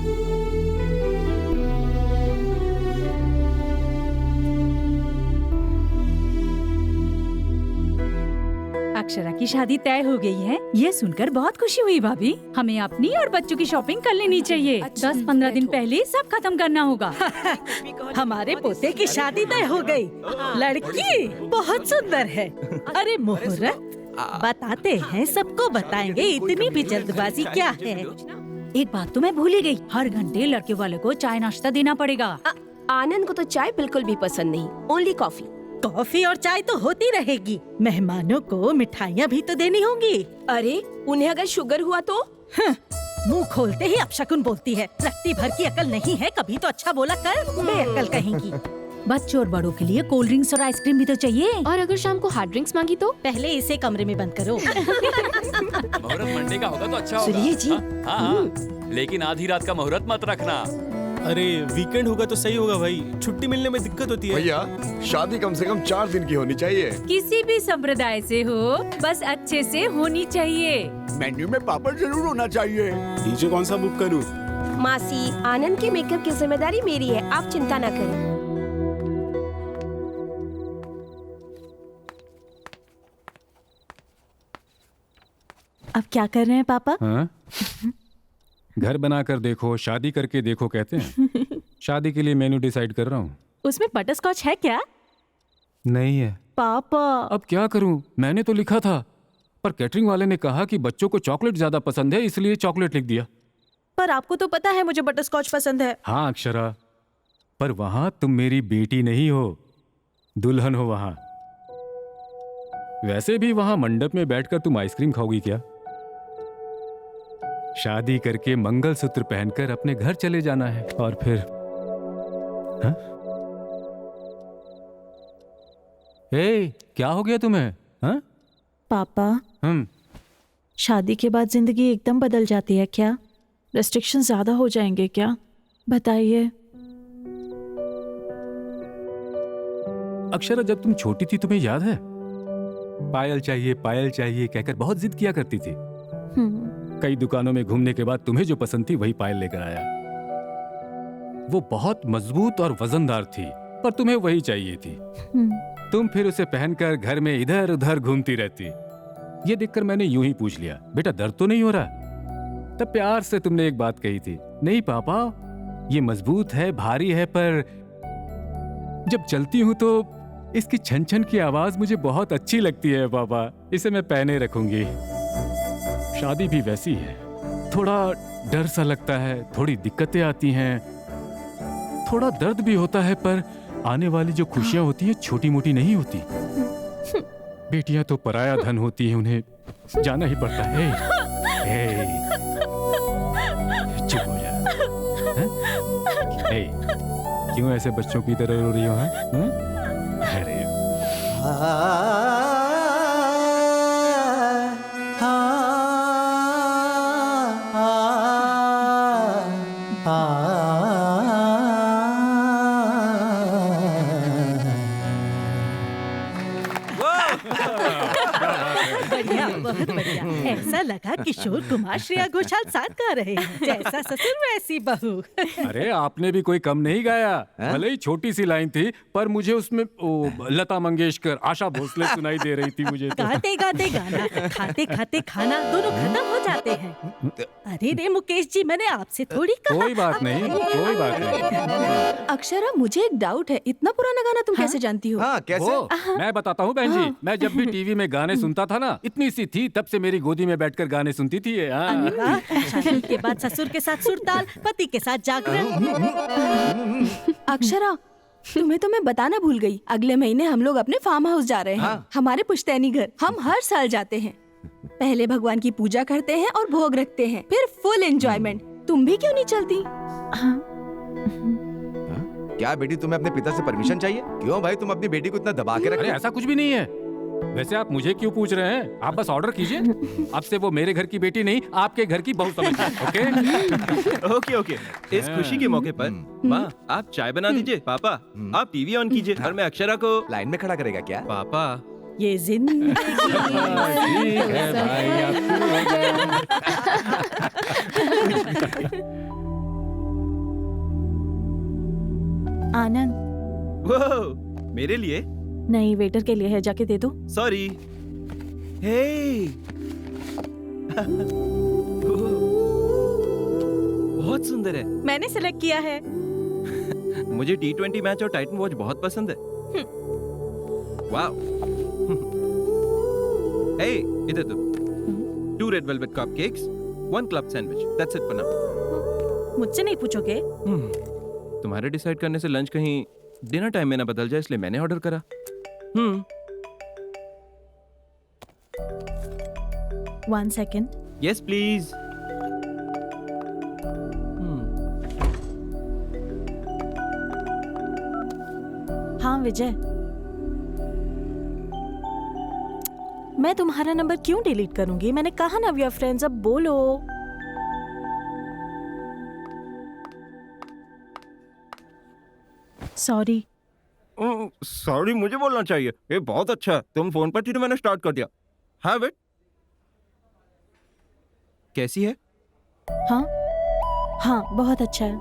अक्षरा की शादी तय हो गई है, ये सुनकर बहुत खुशी हुई भाभी। हमें अपनी और बच्चों की शॉपिंग कर लेनी चाहिए। 10-15 दिन पहले सब खत्म करना होगा। हमारे पोते की शादी तय हो गई। लड़की बहुत सुंदर है। अरे मुहूर्त बताते हैं, सबको बताएंगे, इतनी भी जल्दबाजी क्या है। एक बात तो मैं भूल ही गई, हर घंटे लड़के वाले को चाय नाश्ता देना पड़ेगा। आनंद को तो चाय बिल्कुल भी पसंद नहीं, ओनली कॉफी। कॉफी और चाय तो होती रहेगी, मेहमानों को मिठाइयाँ भी तो देनी होंगी। अरे उन्हें अगर शुगर हुआ तो? मुंह खोलते ही अपशकुन बोलती है। रत्ती भर की अकल नहीं है, कभी तो अच्छा बोला कर, बेअकल कहेंगी। बच्चों और बड़ों के लिए कोल्ड ड्रिंक्स और आइसक्रीम भी तो चाहिए। और अगर शाम को हार्ड ड्रिंक्स मांगी तो? पहले इसे कमरे में बंद करो। मुहूर्त मंडे का होगा तो अच्छा होगा। सुनिए जी। हाँ, लेकिन आधी रात का मुहूर्त मत रखना। अरे वीकेंड होगा तो सही होगा भाई, छुट्टी मिलने में दिक्कत होती है। भैया शादी कम से कम 4 दिन की होनी चाहिए। किसी भी संप्रदाय से हो, बस अच्छे से होनी चाहिए। मेन्यू में पापड़ जरूर होना चाहिए। डीजे कौन सा बुक करूं? मासी, आनंद की मेकअप की जिम्मेदारी मेरी है, आप चिंता न करें। अब क्या कर रहे हैं पापा? हाँ? घर बनाकर देखो, शादी करके देखो कहते हैं। शादी के लिए मेन्यू डिसाइड कर रहा हूँ। उसमें बटरस्कॉच है क्या? नहीं है। पापा अब क्या करूँ, मैंने तो लिखा था, पर कैटरिंग वाले ने कहा कि बच्चों को चॉकलेट ज्यादा पसंद है, इसलिए चॉकलेट लिख दिया। पर आपको तो पता है मुझे बटरस्कॉच पसंद है। हाँ अक्षरा, पर वहां तुम मेरी बेटी नहीं हो, दुल्हन हो वहां। वैसे भी वहां मंडप में बैठकर तुम आइसक्रीम खाओगी क्या? शादी करके मंगलसूत्र पहनकर अपने घर चले जाना है और फिर हाँ? ए, क्या हो गया तुम्हें? हाँ? पापा शादी के बाद जिंदगी एकदम बदल जाती है क्या? रेस्ट्रिक्शन ज्यादा हो जाएंगे क्या? बताइए। अक्षरा, जब तुम छोटी थी तुम्हें याद है, पायल चाहिए कहकर बहुत जिद किया करती थी। कई दुकानों में घूमने के बाद तुम्हें जो पसंद थी वही पायल लेकर आया। वो बहुत मजबूत और वजनदार थी, पर तुम्हें वही चाहिए थी। तुम फिर उसे पहनकर घर में इधर उधर घूमती रहती। ये देखकर मैंने यूं ही पूछ लिया, बेटा दर्द तो नहीं हो रहा? तब प्यार से तुमने एक बात कही थी, नहीं पापा ये मजबूत है, भारी है, पर जब चलती हूं तो इसकी छन छन की आवाज मुझे बहुत अच्छी लगती है पापा, इसे मैं पहने रखूंगी। शादी भी वैसी है, थोड़ा डर सा लगता है, थोड़ी दिक्कतें आती हैं, थोड़ा दर्द भी होता है, पर आने वाली जो खुशियां होती हैं छोटी मोटी नहीं होती। बेटियां तो पराया धन होती हैं, उन्हें जाना ही पड़ता है। चुप हो जा। क्यों ऐसे बच्चों की तरह रो रही हो? अरे बहुत बढ़िया। ऐसा लगा किशोर कुमार श्रेया घोषाल साथ गा रहे हैं, जैसा ससुर वैसी बहू। अरे आपने भी कोई कम नहीं गाया, भले ही छोटी सी लाइन थी, पर मुझे उसमें लता मंगेशकर, आशा भोसले सुनाई दे रही थी मुझे तो। गाते गाते गाना, खाते खाते खाना, दोनों खत्म हो जाते हैं। अरे रे मुकेश जी, मैंने आपसे थोड़ी कहा। कोई बात नहीं, कोई बात नहीं। अक्षरा, मुझे एक डाउट है, इतना पुराना गाना तुम कैसे जानती हो? हाँ, कैसे? मैं बताता हूँ बहन जी, मैं जब भी टीवी में गाने सुनता था ना, इतनी सी थी तब से मेरी गोदी में बैठकर गाने सुनती थी। शादी के बाद ससुर के साथ सुरताल, पति के साथ जागरण। अक्षरा, तुम्हें तो मैं बताना भूल गई, अगले महीने हम लोग अपने फार्म हाउस जा रहे हैं। हमारे पुश्तैनी घर। हम हर साल जाते हैं। पहले भगवान की पूजा करते हैं और भोग रखते हैं, फिर फुल एंजॉयमेंट। तुम भी क्यों नहीं चलती? क्या बेटी, तुम्हें अपने पिता से परमिशन चाहिए? क्यों भाई, तुम अपनी बेटी को इतना दबा के रख रहे हो? ऐसा कुछ भी नहीं है। वैसे आप मुझे क्यों पूछ रहे हैं? आप बस ऑर्डर कीजिए। अब से वो मेरे घर की बेटी नहीं, आपके घर की बहू समझिए। Okay okay. इस खुशी के मौके पर माँ आप चाय बना दीजिए, पापा आप टीवी ऑन कीजिए और मैं अक्षरा को लाइन में खड़ा करेगा क्या? पापा ये जिंदगी है भाई, आनंद, वो मेरे लिए नहीं वेटर के लिए है, जाके दे दो। सॉरी। हे बहुत सुंदर है। मैंने सिलेक्ट किया है। मुझे T20 मैच और टाइटन वॉच बहुत पसंद है। वाओ। हे इधर तो 2 red velvet cupcakes, 1 club sandwich, that's it for now. मुझसे नहीं पूछोगे? तुम्हारे डिसाइड करने से लंच कहीं डिनर टाइम में ना बदल जाए, इसलिए मैंने ऑर्डर करा। 1 second. Yes please. हाँ विजय, मैं तुम्हारा नंबर क्यों डिलीट करूंगी? मैंने कहा ना वी आर फ्रेंड्स, अब बोलो। सॉरी। सॉरी मुझे बोलना चाहिए। ये बहुत अच्छा है, तुम फोन पर थी तो मैंने स्टार्ट कर दिया। हाँ बेट, कैसी है? हाँ हाँ, बहुत अच्छा है।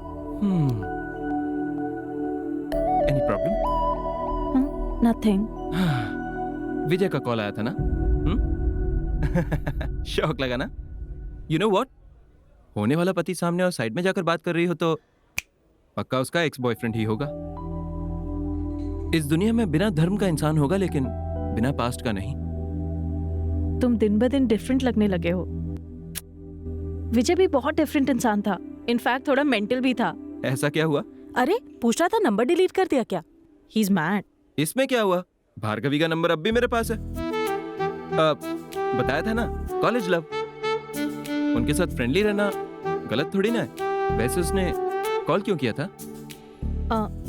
Any problem? नथिंग। विजय का कॉल आया था ना? शौक लगा ना? यू नो व्हाट, होने वाला पति सामने और साइड में जाकर बात कर रही हो तो पक्का उसका एक्स बॉयफ्रेंड ही होगा। इस दुनिया में बिना धर्म का इंसान होगा, लेकिन बिना पास्ट का नहीं। तुम दिन ब दिन डिफरेंट लगने लगे हो। विजय भी बहुत डिफरेंट इंसान था, इनफैक्ट थोड़ा मेंटल भी था। ऐसा क्या हुआ? अरे पूछ रहा था नंबर डिलीट कर दिया क्या? He is mad. इसमें क्या हुआ? भार्गवी का नंबर अब भी मेरे पास है। बताया था ना, कॉलेज लव। उनके साथ फ्रेंडली रहना गलत थोड़ी ना है। वैसे उसने कॉल क्यों किया था?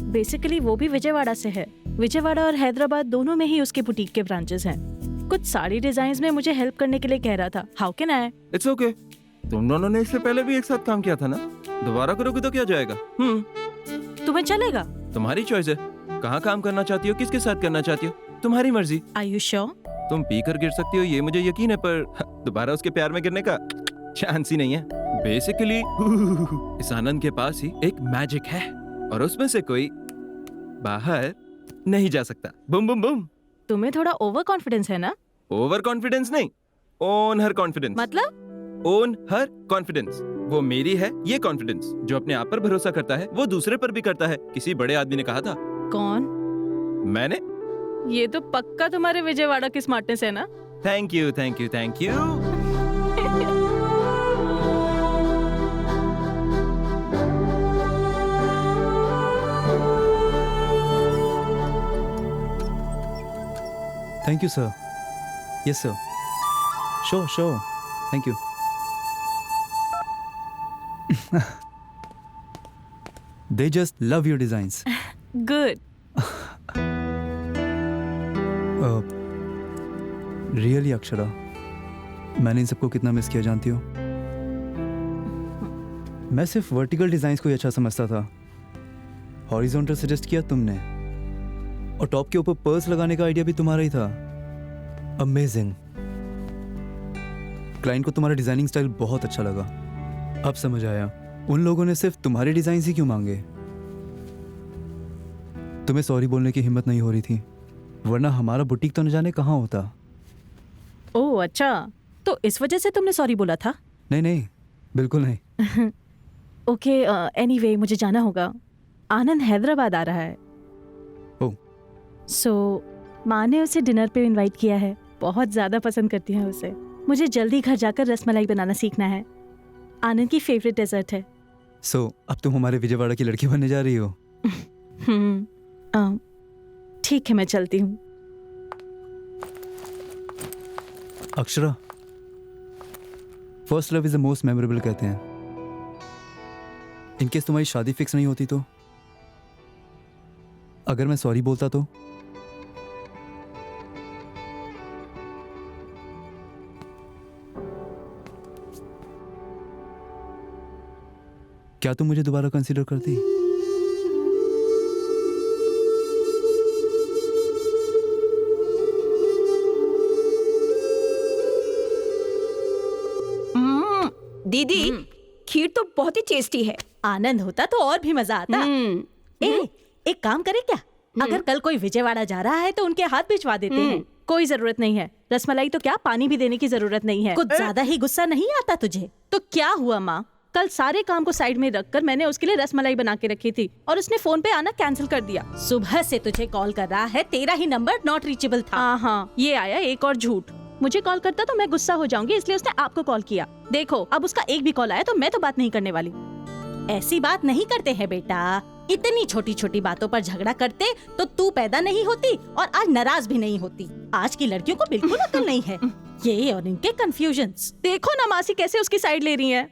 बेसिकली वो भी विजयवाड़ा से है। विजयवाड़ा और हैदराबाद दोनों में ही उसके बुटीक के ब्रांचेस हैं। कुछ साड़ी डिजाइन्स में मुझे हेल्प करने के लिए कह रहा था। How can I? It's okay. तुम दोनों ने इससे पहले भी एक साथ काम किया था ना, दोबारा करोगे तो क्या जाएगा? तुम्हें चलेगा? तुम्हारी चॉइस है, कहाँ काम करना चाहती हो, किसके साथ करना चाहती हो, तुम्हारी मर्जी। Are you sure? तुम पी कर गिर सकती हो ये मुझे यकीन है, पर दोबारा उसके प्यार में गिरने का चांस ही नहीं है। बेसिकली इस आनंद के पास ही एक मैजिक है और उसमें से कोई बाहर नहीं जा सकता। बुम बुम बुम। तुम्हें थोड़ा ओवर कॉन्फिडेंस है ना? ओवर कॉन्फिडेंस नहीं, ओन हर कॉन्फिडेंस। मतलब? ओन हर कॉन्फिडेंस। वो मेरी है ये कॉन्फिडेंस। जो अपने आप पर भरोसा करता है वो दूसरे पर भी करता है। किसी बड़े आदमी ने कहा था। कौन? मैंने। ये तो पक्का तुम्हारे विजयवाड़ा की स्मार्टनेस है ना? Thank you thank you thank you. Thank you, sir. Yes, sir. Sure, sure. Thank you. They just love your designs. Good. Really, Akshara, मैंने इन सबको कितना मिस किया जानती हो? मैं सिर्फ वर्टिकल डिजाइन्स को ही अच्छा समझता था। हॉरिजॉन्टल सजेस्ट किया तुमने, और टॉप के ऊपर पर्ल्स लगाने का आइडिया भी तुम्हारा ही था। अमेजिंग। क्लाइंट को तुम्हारा डिजाइनिंग स्टाइल बहुत अच्छा लगा। अब समझ आया उन लोगों ने सिर्फ तुम्हारे डिजाइन ही क्यों मांगे। तुम्हें सॉरी बोलने की हिम्मत नहीं हो रही थी, वरना हमारा बुटीक तो न जाने कहाँ होता। ओह अच्छा, तो इस वजह से तुमने सॉरी बोला था? नहीं नहीं, बिल्कुल नहीं। ओके, एनीवे मुझे जाना होगा। आनंद हैदराबाद आ रहा है। सो माँ ने उसे डिनर पे इनवाइट किया है। बहुत ज़्यादा पसंद करती है उसे। मुझे जल्दी घर जाकर रसमलाई बनाना सीखना है। आनंद की फेवरेट डेजर्ट है। सो अब तुम हमारे विजयवाड़ा की लड़की बनने जा रही हो? ठीक है, मैं चलती हूँ। Akshara, first love is the most memorable कहते हैं। इनकेस तुम्हारी शादी फिक्स नहीं होती तो? अगर मैं सॉरी बोलता तो? क्या तुम मुझे दोबारा कंसीडर करती? दीदी, खीर तो बहुत ही टेस्टी है। आनंद होता तो और भी मजा आता। एक काम करे क्या? अगर कल कोई विजयवाड़ा जा रहा है तो उनके हाथ भिजवा देते हैं। कोई जरूरत नहीं है। रसमलाई तो क्या, पानी भी देने की जरूरत नहीं है। कुछ ज्यादा ही गुस्सा नहीं आता तुझे? तो क्या हुआ माँ, कल सारे काम को साइड में रखकर मैंने उसके लिए रसमलाई बना के रखी थी और उसने फोन पे आना कैंसिल कर दिया। सुबह से तुझे कॉल कर रहा है, तेरा ही नंबर नॉट रीचेबल था। हाँ, ये आया एक और झूठ। मुझे कॉल करता तो मैं गुस्सा हो जाऊंगी, इसलिए उसने आपको कॉल किया। देखो अब उसका एक भी कॉल आया तो मैं तो बात नहीं करने वाली। ऐसी बात नहीं करते हैं बेटा, इतनी छोटी छोटी बातों पर झगड़ा करते तो तू पैदा नहीं होती और आज नाराज भी नहीं होती। आज की लड़कियों को बिल्कुल अकल नहीं है। ये और इनके कंफ्यूजन्स। देखो ना मासी कैसे उसकी साइड ले रही है।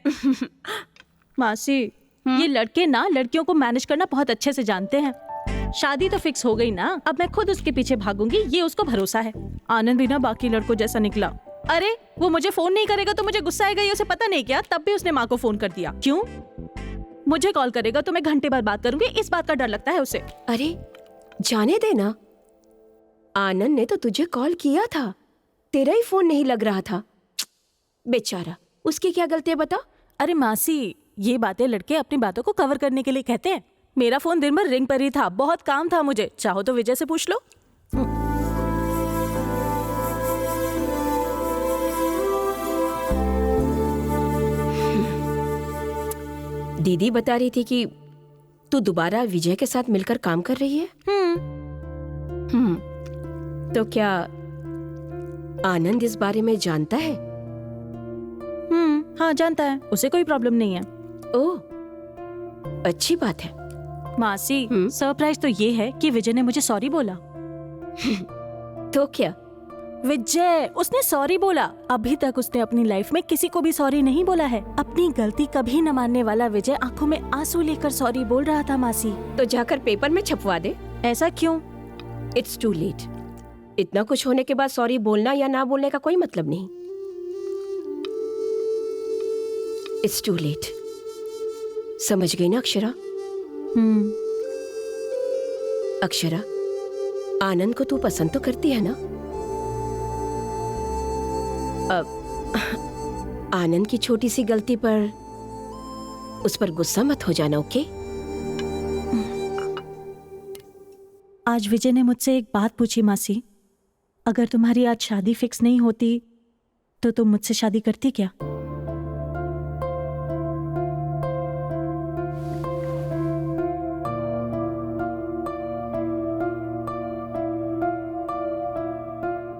मासी, ये लड़के ना लड़कियों को मैनेज करना बहुत अच्छे से जानते हैं। शादी तो फिक्स हो गई ना, अब मैं खुद उसके पीछे भागूंगी, ये उसको भरोसा है। आनंद भी ना बाकी लड़कों जैसा निकला। अरे वो मुझे फोन नहीं करेगा तो मुझे गुस्सा आएगा, ये उसे पता नहीं क्या, तब भी उसने माँ को फोन कर दिया। क्यों? मुझे कॉल करेगा तो मैं घंटे बाद बात करूंगी, इस बात का डर लगता है उसे। अरे जाने देना, आनंद ने तो तुझे कॉल किया था, तेरा ही फोन नहीं लग रहा था। बेचारा, उसकी क्या गलती है बता? अरे मासी, ये बातें लड़के अपनी बातों को कवर करने के लिए कहते हैं। मेरा फोन दिन भर रिंग पर ही था, बहुत काम था मुझे। चाहो तो विजय से पूछ लो। दीदी बता रही थी कि तू दोबारा विजय के साथ मिलकर काम कर रही है। तो क्या आनंद इस बारे में जानता है? हाँ जानता है, उसे कोई प्रॉब्लम नहीं है। ओह, अच्छी बात है। मासी, सरप्राइज तो ये है कि विजय ने मुझे सॉरी बोला। तो क्या? विजय, उसने सॉरी बोला। अभी तक उसने अपनी लाइफ में किसी को भी सॉरी नहीं बोला है। अपनी गलती कभी न मानने वाला विजय आंखों में आंसू लेकर सॉरी बोल रहा था। मासी, तो जाकर पेपर में छपवा दे। ऐसा क्यों? It's too late. इतना कुछ होने के बाद सॉरी बोलना या ना बोलने का कोई मतलब नहीं। It's too late. समझ गई ना अक्षरा? अक्षरा, आनंद को तू पसंद तो करती है ना? अब आनंद की छोटी सी गलती पर उस पर गुस्सा मत हो जाना, ओके? आज विजय ने मुझसे एक बात पूछी मासी, अगर तुम्हारी आज शादी फिक्स नहीं होती तो तुम मुझसे शादी करती क्या?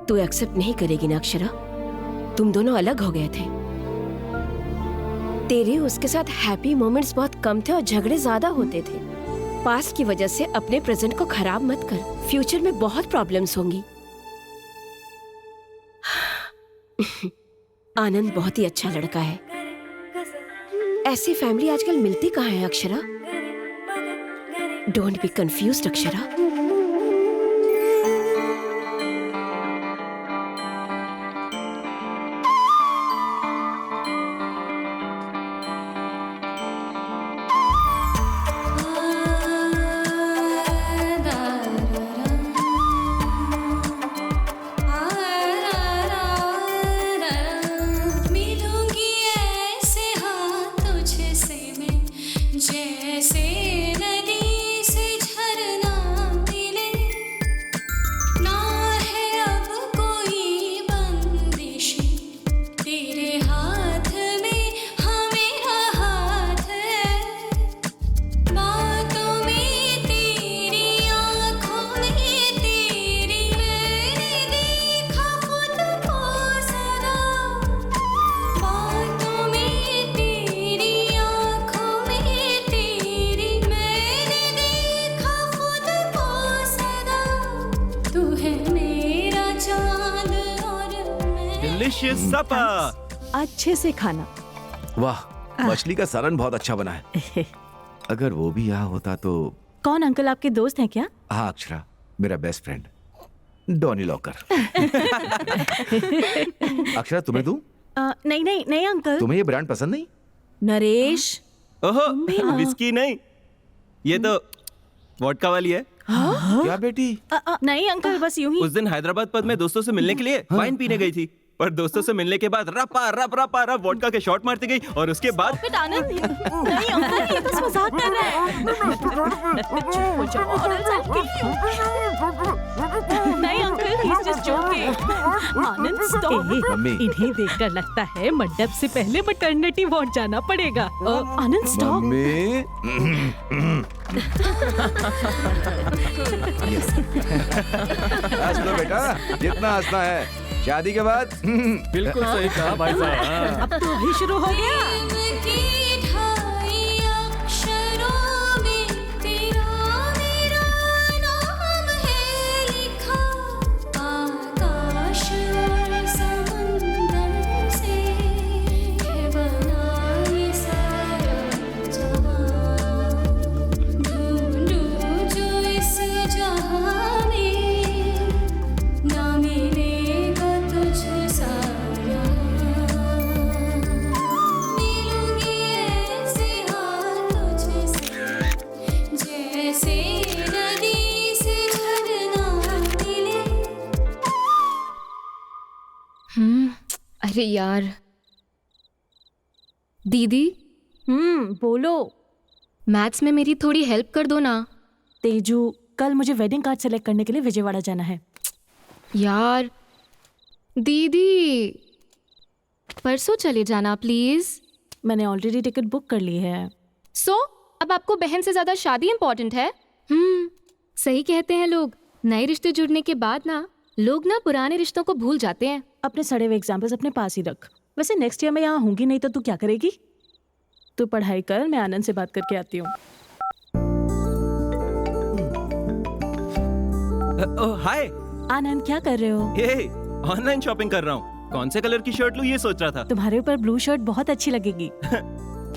तू एक्सेप्ट नहीं करेगी ना अक्षरा? तुम दोनों अलग हो गए थे। तेरे उसके साथ हैप्पी मोमेंट्स बहुत कम थे और झगड़े ज्यादा होते थे। पास्ट की वजह से अपने प्रेजेंट को खराब मत कर, फ्यूचर में बहुत प्रॉब्लम्स होंगी। आनंद बहुत ही अच्छा लड़का है। ऐसी फैमिली आजकल मिलती कहाँ है Akshara? Don't be confused Akshara. अच्छे से खाना। वाह, मछली का सालन बहुत अच्छा बना है। अगर वो भी यहाँ होता तो। कौन अंकल, आपके दोस्त हैं क्या? हाँ अक्षरा, मेरा best friend Donny locker. Akshara, तुम्हें दूं? नहीं नहीं नहीं अंकल। तुम्हें ये ब्रांड पसंद नहीं? नरेश, ओहो, विस्की नहीं, ये तो वोडका वाली है। क्या बेटी? नहीं अंकल, बस यूं ही। उस दिन हैदराबाद पब में दोस्तों से मिलने के लिए वाइन पीने गई थी, पर दोस्तों से मिलने के बाद रपा रप रपा रप वोडका के शॉट मारती गई और उसके बाद आनंद, नहीं अंकल, ये बस मजाक कर रहा है। नहीं अंकल, just joking. आनंद stop. मम्मी। इन्हें देखकर लगता है मंडप से पहले मैटरनिटी वार्ड जाना पड़ेगा। आनंद stop. मम्मी हंस लो बेटा, जितना हंसना है। शादी के बाद बिल्कुल सही कहा भाई साहब। अब तो अभी शुरू हो गया। अरे यार दीदी, बोलो। मैथ्स में मेरी थोड़ी हेल्प कर दो ना। तेजू, कल मुझे वेडिंग कार्ड सेलेक्ट करने के लिए विजयवाड़ा जाना है। यार दीदी, परसों चले जाना प्लीज। मैंने ऑलरेडी टिकट बुक कर ली है। सो अब आपको बहन से ज्यादा शादी इम्पोर्टेंट है? सही कहते हैं लोग, नए रिश्ते जुड़ने के बाद ना लोग ना पुराने रिश्तों को भूल जाते हैं। अपने सड़े हुए एग्जाम्पल्स अपने पास ही रख। वैसे नेक्स्ट ईयर मैं यहाँ होंगी नहीं तो तू क्या करेगी? तू पढ़ाई कर, मैं आनंद से बात करके आती हूँ। हाय आनंद, क्या कर रहे हो? ये ऑनलाइन शॉपिंग कर रहा हूँ। कौन से कलर की शर्ट लूँ ये सोच रहा था। तुम्हारे ऊपर ब्लू शर्ट बहुत अच्छी लगेगी।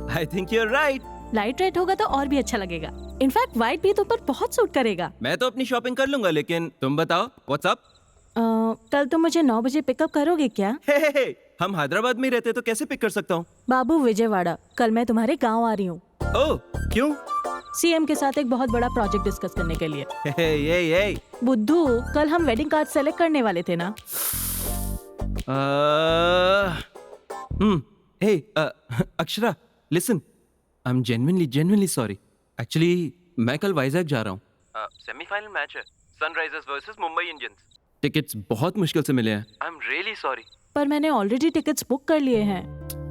I think you are right. Light red होगा तो और भी अच्छा लगेगा। इनफैक्ट व्हाइट भी तुम पर बहुत सूट करेगा। मैं तो अपनी शॉपिंग कर लूंगा, लेकिन तुम बताओ व्हाट्स अप। कल तुम मुझे 9 बजे पिकअप करोगे क्या? हे, हम हैदराबाद में रहते तो कैसे पिक कर सकता हूँ? बाबू विजयवाड़ा, कल मैं तुम्हारे गांव आ रही हूँ। ओह, क्यों? सीएम के साथ एक बहुत बड़ा प्रोजेक्ट डिस्कस करने के लिए। ये बुद्धू, कल हम वेडिंग कार्ड सेलेक्ट करने वाले थे ना? Hey Akshara, listen, I am genuinely sorry. Actually मैं कल वाइजैक जा रहा हूँ। सेमीफाइनल मैच है, Sunrisers versus Mumbai Indians. Tickets बहुत मुश्किल से मिले हैं। I am really sorry. पर मैंने ऑलरेडी टिकट्स बुक कर लिए हैं।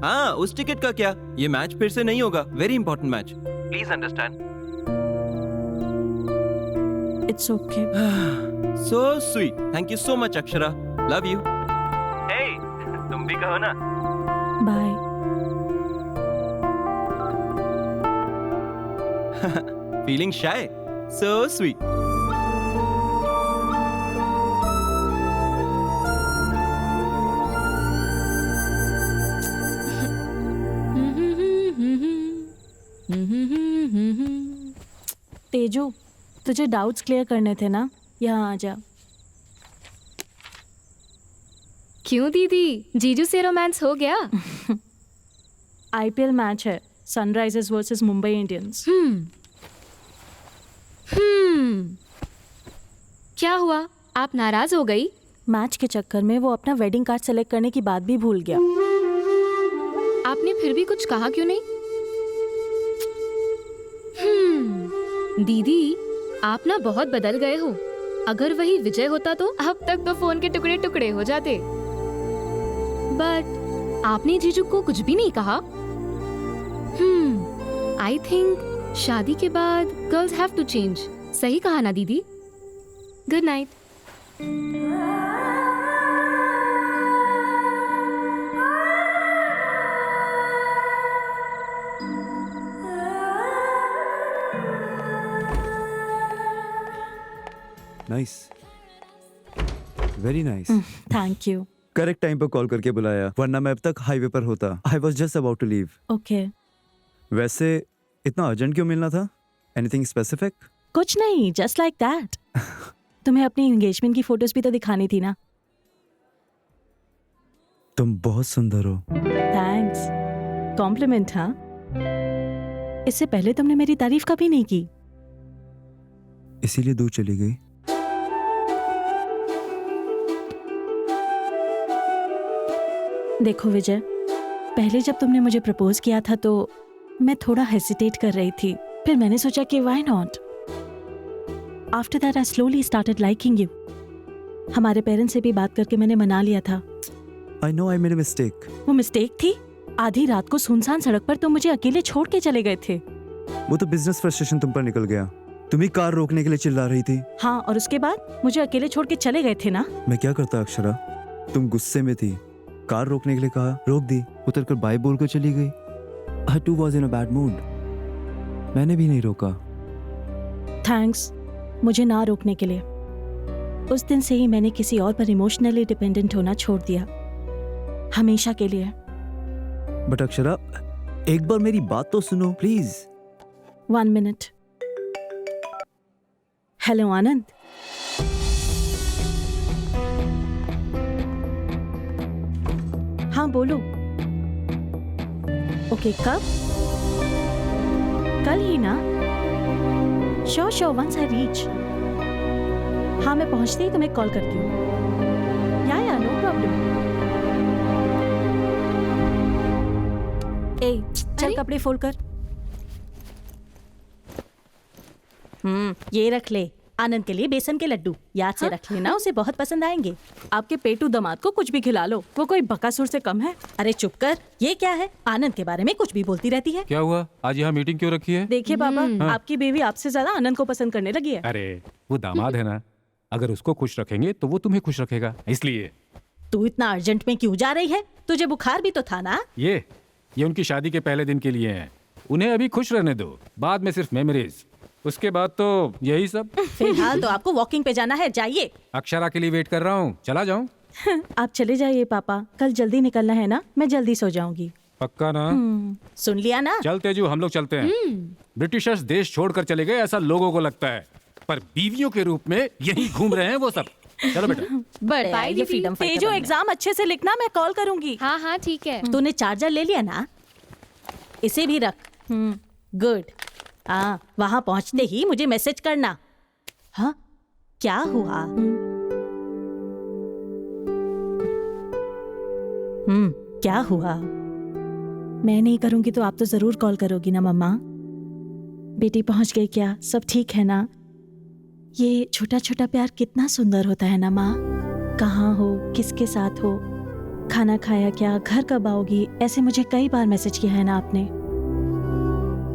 हाँ, उस टिकट का क्या? ये मैच फिर से नहीं होगा। Very important match, please understand. It's okay. So sweet, thank you so much Akshara, love you. Hey, तुम भी कहो ना। Bye. Feeling shy? So sweet. Teju, तुझे डाउट्स क्लियर करने थे ना? यहाँ आ जा। क्यों दीदी, जीजू से रोमांस हो गया? आईपीएल मैच है, सनराइजर्स वर्सेस मुंबई इंडियंस। क्या हुआ, आप नाराज हो गई? मैच के चक्कर में वो अपना वेडिंग कार्ड सेलेक्ट करने की बात भी भूल गया। आपने फिर भी कुछ कहा क्यों नहीं? दीदी, आप ना बहुत बदल गए हो। अगर वही विजय होता तो अब तक तो फोन के टुकड़े टुकड़े हो जाते। बट आपने जीजू को कुछ भी नहीं कहा। आई थिंक शादी के बाद गर्ल्स हैव टू चेंज। सही कहा ना दीदी? Good night. Nice, very nice. Thank you. Correct time पर कॉल करके बुलाया, वरना मैं अब तक हाईवे पर होता। I was just about to leave. Okay. वैसे इतना अर्जेंट क्यों मिलना था? Anything specific? कुछ नहीं, जस्ट लाइक दैट। तुम्हें अपनी एंगेजमेंट की फोटोज भी तो दिखानी थी ना। तुम बहुत सुंदर हो। थैंक्स। कॉम्प्लीमेंट? हाँ, इससे पहले तुमने मेरी तारीफ कभी नहीं की। इसीलिए दूर चली गई। देखो विजय, पहले जब तुमने मुझे प्रपोज किया था तो मैं थोड़ा हेसिटेट कर रही थी। फिर मैंने सोचा कि why not. After that I slowly started liking you. हमारे पेरेंट्स से भी बात करके मैंने मना लिया था। I know I made a mistake. वो मिस्टेक थी? आधी रात को सुनसान सड़क पर तुम मुझे अकेले छोड़ के चले गए थे। वो तो बिजनेस फ्रस्ट्रेशन तुम पर निकल गया। तुम ही कार रोकने के लिए चिल्ला रही थी। हाँ, और उसके बाद मुझे अकेले छोड़ के चले गए थे ना। मैं क्या करता अक्षरा, तुम गुस्से में थी, कार रोकने के लिए कहा, रोक दी, उतर कर बाय बोल कर चली गई। I too was in a bad mood, मैंने भी नहीं रोका। थैंक्स मुझे ना रोकने के लिए। उस दिन से ही मैंने किसी और पर इमोशनली डिपेंडेंट होना छोड़ दिया, हमेशा के लिए। बट अक्षरा, एक बार मेरी बात तो सुनो प्लीज। 1 मिनट। हेलो आनंद। हाँ बोलो। ओके, कब? कल ही ना? Sure sure, once I reach. हाँ, मैं पहुंचते ही तुम्हें कॉल करती हूँ। या नो प्रॉब्लम। ए, चल कपड़े फोल्ड कर। ये रख ले, आनंद के लिए बेसन के लड्डू। याद से रख लेना, उसे बहुत पसंद आएंगे। आपके पेटू दामाद को कुछ भी खिला लो, वो कोई बकासुर से कम है। अरे चुप कर, ये क्या है? आनंद के बारे में कुछ भी बोलती रहती है। क्या हुआ, आज यहाँ मीटिंग क्यों रखी है? देखिए पापा, आपकी बेबी आपसे ज्यादा आनंद को पसंद करने लगी है। अरे वो दामाद है ना, अगर उसको खुश रखेंगे तो वो तुम्हें खुश रखेगा, इसलिए। तू इतना अर्जेंट में क्यों जा रही है? तुझे बुखार भी तो था ना? ये उनकी शादी के पहले दिन के लिए है, उन्हें अभी खुश रहने दो, बाद में सिर्फ मेमोरीज, उसके बाद तो यही सब। फिलहाल तो आपको वॉकिंग पे जाना है, जाइए। अक्षरा के लिए वेट कर रहा हूँ, चला जाऊँ? आप चले जाइए पापा, कल जल्दी निकलना है ना, मैं जल्दी सो जाऊंगी। पक्का ना? सुन लिया ना? चल तेजू, हम लोग चलते हैं। ब्रिटिशर्स देश छोड़कर चले गए ऐसा लोगों को लगता है, पर बीवियों के रूप में यही घूम रहे हैं वो सब। चलो बेटा। बड़े ये फ्रीडम फाइटर। तेजू, एग्जाम अच्छे से लिखना, मैं कॉल करूंगी। हाँ हाँ ठीक है। तूने चार्जर ले लिया ना? इसे भी रख। गुड। हाँ, वहां पहुंचते ही मुझे मैसेज करना। हाँ, क्या हुआ? क्या हुआ? मैं नहीं करूंगी तो आप तो जरूर कॉल करोगी ना मम्मा? बेटी पहुंच गई क्या? सब ठीक है ना? ये छोटा छोटा प्यार कितना सुंदर होता है ना माँ। कहाँ हो, किसके साथ हो, खाना खाया क्या, घर कब आओगी, ऐसे मुझे कई बार मैसेज किया है ना आपने,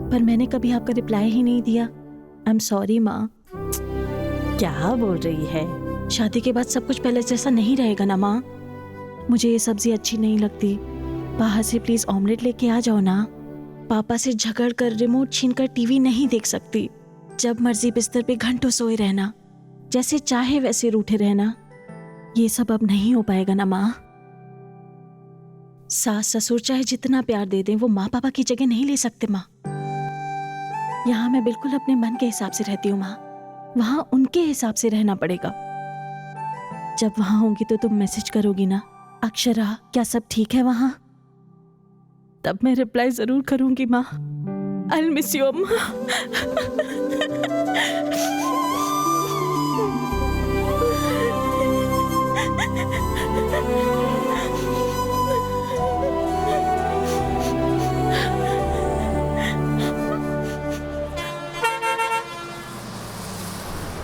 पर मैंने कभी आपका रिप्लाई ही नहीं दिया। आई एम सॉरी माँ। क्या बोल रही है? शादी के बाद सब कुछ पहले जैसा नहीं रहेगा ना माँ? मुझे ये सब्जी अच्छी नहीं लगती, बाहर से प्लीज ऑमलेट लेके आ जाओ ना। पापा से झगड़ कर रिमोट छीनकर टीवी नहीं देख सकती, जब मर्जी बिस्तर पे घंटों सोए रहना, जैसे चाहे वैसे रूठे रहना। ये सब अब नहीं हो पाएगा ना माँ? सास ससुर चाहे जितना प्यार दे दें, वो माँ पापा की जगह नहीं ले सकते माँ। यहाँ मैं बिल्कुल अपने मन के हिसाब से रहती हूँ माँ, वहां उनके हिसाब से रहना पड़ेगा। जब वहां होंगी तो तुम मैसेज करोगी ना, अक्षरा क्या सब ठीक है वहां? तब मैं रिप्लाई जरूर करूंगी माँ। आई विल मिस यू अम्मा।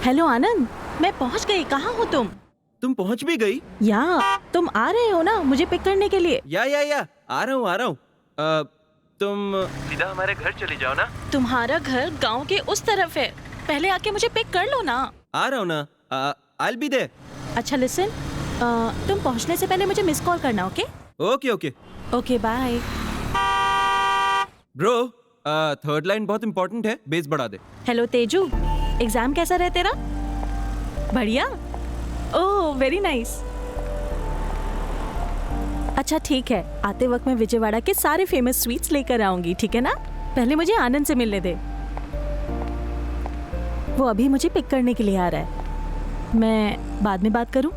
हेलो आनंद, मैं पहुंच गई। कहाँ हो तुम? तुम पहुंच भी गई? या तुम आ रहे हो ना मुझे पिक करने के लिए? या आ रहा हूँ। तुम सीधा हमारे घर चली जाओ ना। तुम्हारा घर गांव के उस तरफ है, पहले आके मुझे पिक कर लो ना। आ रहा हूँ ना, आई विल बी देयर। अच्छा लिसन, तुम पहुंचने से पहले मुझे मिस कॉल करना। Okay okay okay bye. Bro, third line बहुत इंपॉर्टेंट है, बेस बढ़ा दे। हेलो तेजू, एग्जाम कैसा रहा तेरा? बढ़िया? Oh very nice. अच्छा ठीक है, आते वक्त मैं विजयवाड़ा के सारे फेमस स्वीट्स लेकर आऊंगी, ठीक है ना? पहले मुझे आनंद से मिलने दे, वो अभी मुझे पिक करने के लिए आ रहा है। मैं बाद में बात करूं?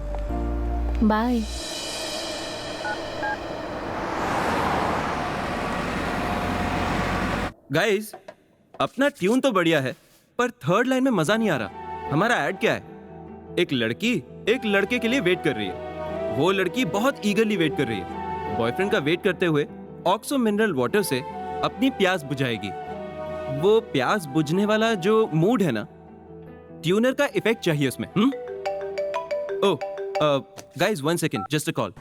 बाय। गाइस, अपना ट्यून तो बढ़िया है, पर थर्ड लाइन में मजा नहीं आ रहा। हमारा ऐड क्या है? एक लड़की एक लड़के के लिए वेट कर रही है, वो लड़की बहुत ईगरली वेट कर रही है। बॉयफ्रेंड का वेट करते हुए ऑक्सो मिनरल वाटर से अपनी प्यास बुझाएगी। वो प्यास बुझने वाला जो मूड है ना, ट्यूनर का इफेक्ट चाहिए उसमें। ओह guys 1 second, just a call.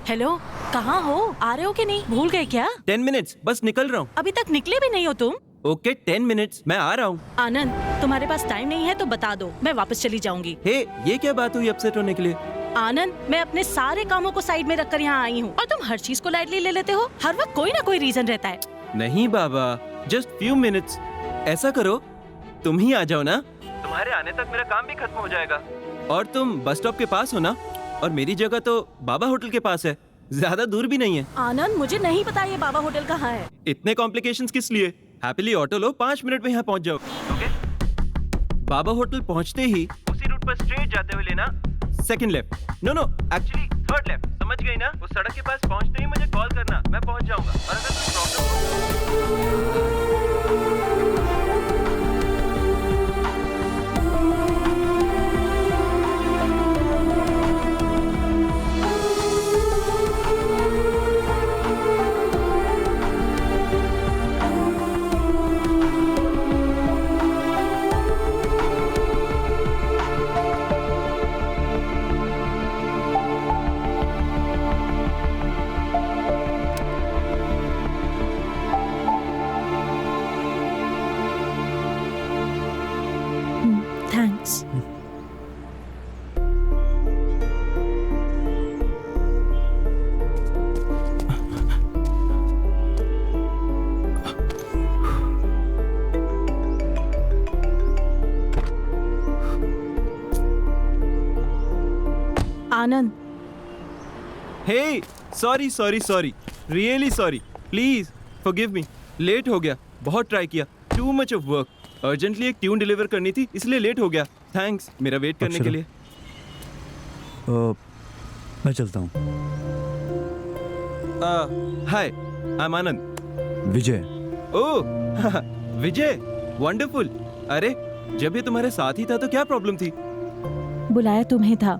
Hello, कहाँ हो? आ रहे हो कि नहीं? भूल गए क्या? 10 मिनट्स, बस निकल रहा हूँ। अभी तक निकले भी नहीं हो तुम? ओके 10 मिनट्स, मैं आ रहा हूँ। आनंद, तुम्हारे पास टाइम नहीं है तो बता दो, मैं वापस चली जाऊंगी। हे, ये क्या बात हुई अपसेट होने के लिए? आनंद, मैं अपने सारे कामों को साइड में रखकर यहाँ आई हूँ और तुम हर चीज को लाइटली ले लेते हो। हर वक्त कोई ना कोई रीजन रहता है। नहीं बाबा, जस्ट फ्यू मिनट्स। ऐसा करो, तुम ही आ जाओ ना, तुम्हारे आने तक मेरा काम भी खत्म हो जाएगा। और तुम बस स्टॉप के पास हो ना, और मेरी जगह तो बाबा होटल के पास है, ज्यादा दूर भी नहीं है। आनंद, मुझे नहीं पता ये बाबा होटल कहाँ है। इतने कॉम्प्लिकेशंस किस लिए? हैप्पीली ऑटो लो, 5 मिनट में यहाँ पहुँच जाओ। ओके? बाबा होटल पहुँचते ही उसी रूट पर स्ट्रेट जाते हुए लेना second left. No actually third left. समझ गई ना? उस सड़क के पास पहुँचते ही मुझे कॉल करना, मैं पहुँच जाऊंगा। और अगर कोई problem thanks. Anand, hey, sorry, really sorry, please forgive me. Late हो गया, बहुत ट्राई किया, too much of work. Urgently एक ट्यून डिलीवर करनी थी, इसलिए लेट हो गया। थैंक्स मेरा वेट करने के लिए। मैं चलता हूँ। Hi, I am Anand. Vijay. Oh Vijay, wonderful. अरे जब ये तुम्हारे साथ ही था तो क्या प्रॉब्लम थी? बुलाया तुम्हें था,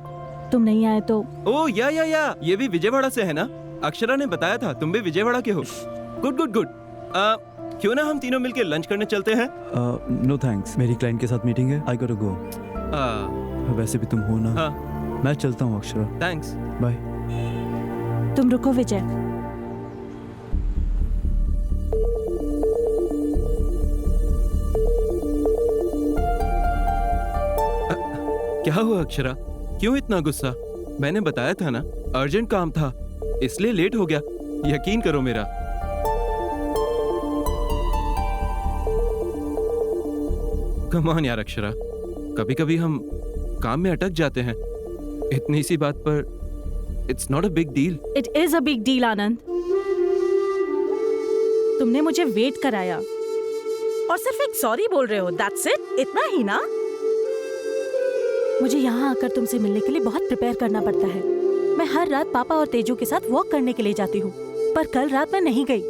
तुम नहीं आए तो। ओह या ये भी विजयवाड़ा से है ना? अक्षरा ने बताया था तुम भी विजयवाड़ा के हो। गुड। क्यों ना हम तीनों मिलके लंच करने चलते हैं? नो थैंक्स, मेरी क्लाइंट के साथ मीटिंग है, आई गॉट टू गो। वैसे भी तुम हो ना। हाँ। मैं चलता हूँ अक्षरा। थैंक्स। बाय। तुम रुको विजय। क्या हुआ अक्षरा, क्यों इतना गुस्सा? मैंने बताया था ना, अर्जेंट काम था, इसलिए लेट हो गया। यकीन करो मेरा। कम ऑन यार अक्षरा, कभी कभी हम काम में अटक जाते हैं। इतनी सी बात पर it's not a big deal. It is a big deal Anand. तुमने मुझे वेट कराया और सिर्फ एक सॉरी बोल रहे हो, दैट्स इट? इतना ही ना? मुझे यहाँ आकर तुमसे मिलने के लिए बहुत प्रिपेयर करना पड़ता है। मैं हर रात पापा और तेजू के साथ वॉक करने के लिए जाती हूँ, पर कल रात मैं नहीं गई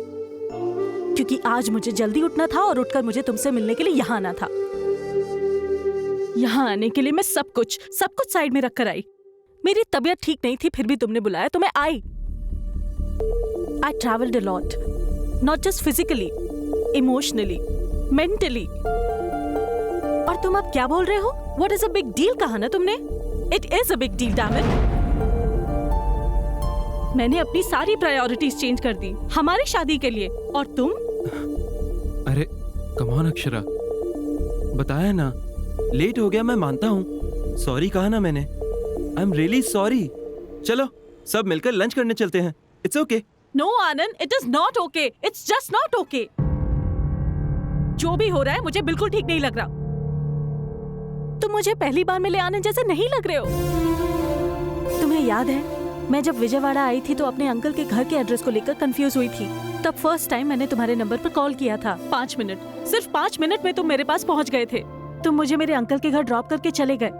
क्योंकि आज मुझे जल्दी उठना था और उठकर मुझे तुमसे मिलने के लिए यहाँ आना था। यहाँ आने के लिए मैं सब कुछ साइड में रखकर आई। मेरी तबीयत ठीक नहीं थी, फिर भी तुमने बुलाया तो मैं आई। I travelled a lot, not just physically, emotionally, mentally. और तुम अब क्या बोल रहे हो? What is a big deal कहा ना तुमने? It is a big deal, damn it. मैंने अपनी सारी प्रायोरिटीज चेंज कर दी हमारी शादी के लिए, और तुम? अरे कम ऑन अक्षरा, बताया ना, लेट हो गया, मैं मानता हूँ। सॉरी कहा ना मैंने। I am really sorry. चलो सब मिलकर लंच करने चलते हैं। It's okay. No Anand, it is not okay, it's just not okay. जो भी हो रहा है मुझे बिल्कुल ठीक नहीं लग रहा। तुम मुझे पहली बार मिले आनंद जैसे नहीं लग रहे हो। तुम्हें याद है मैं जब विजयवाड़ा आई थी तो अपने अंकल के घर के एड्रेस को लेकर कंफ्यूज हुई थी। तब फर्स्ट टाइम मैंने तुम्हारे नंबर पर कॉल किया था। 5 मिनट, सिर्फ 5 मिनट में तुम मेरे पास पहुंच गए थे। तुम मुझे मेरे अंकल के घर ड्रॉप करके चले गए।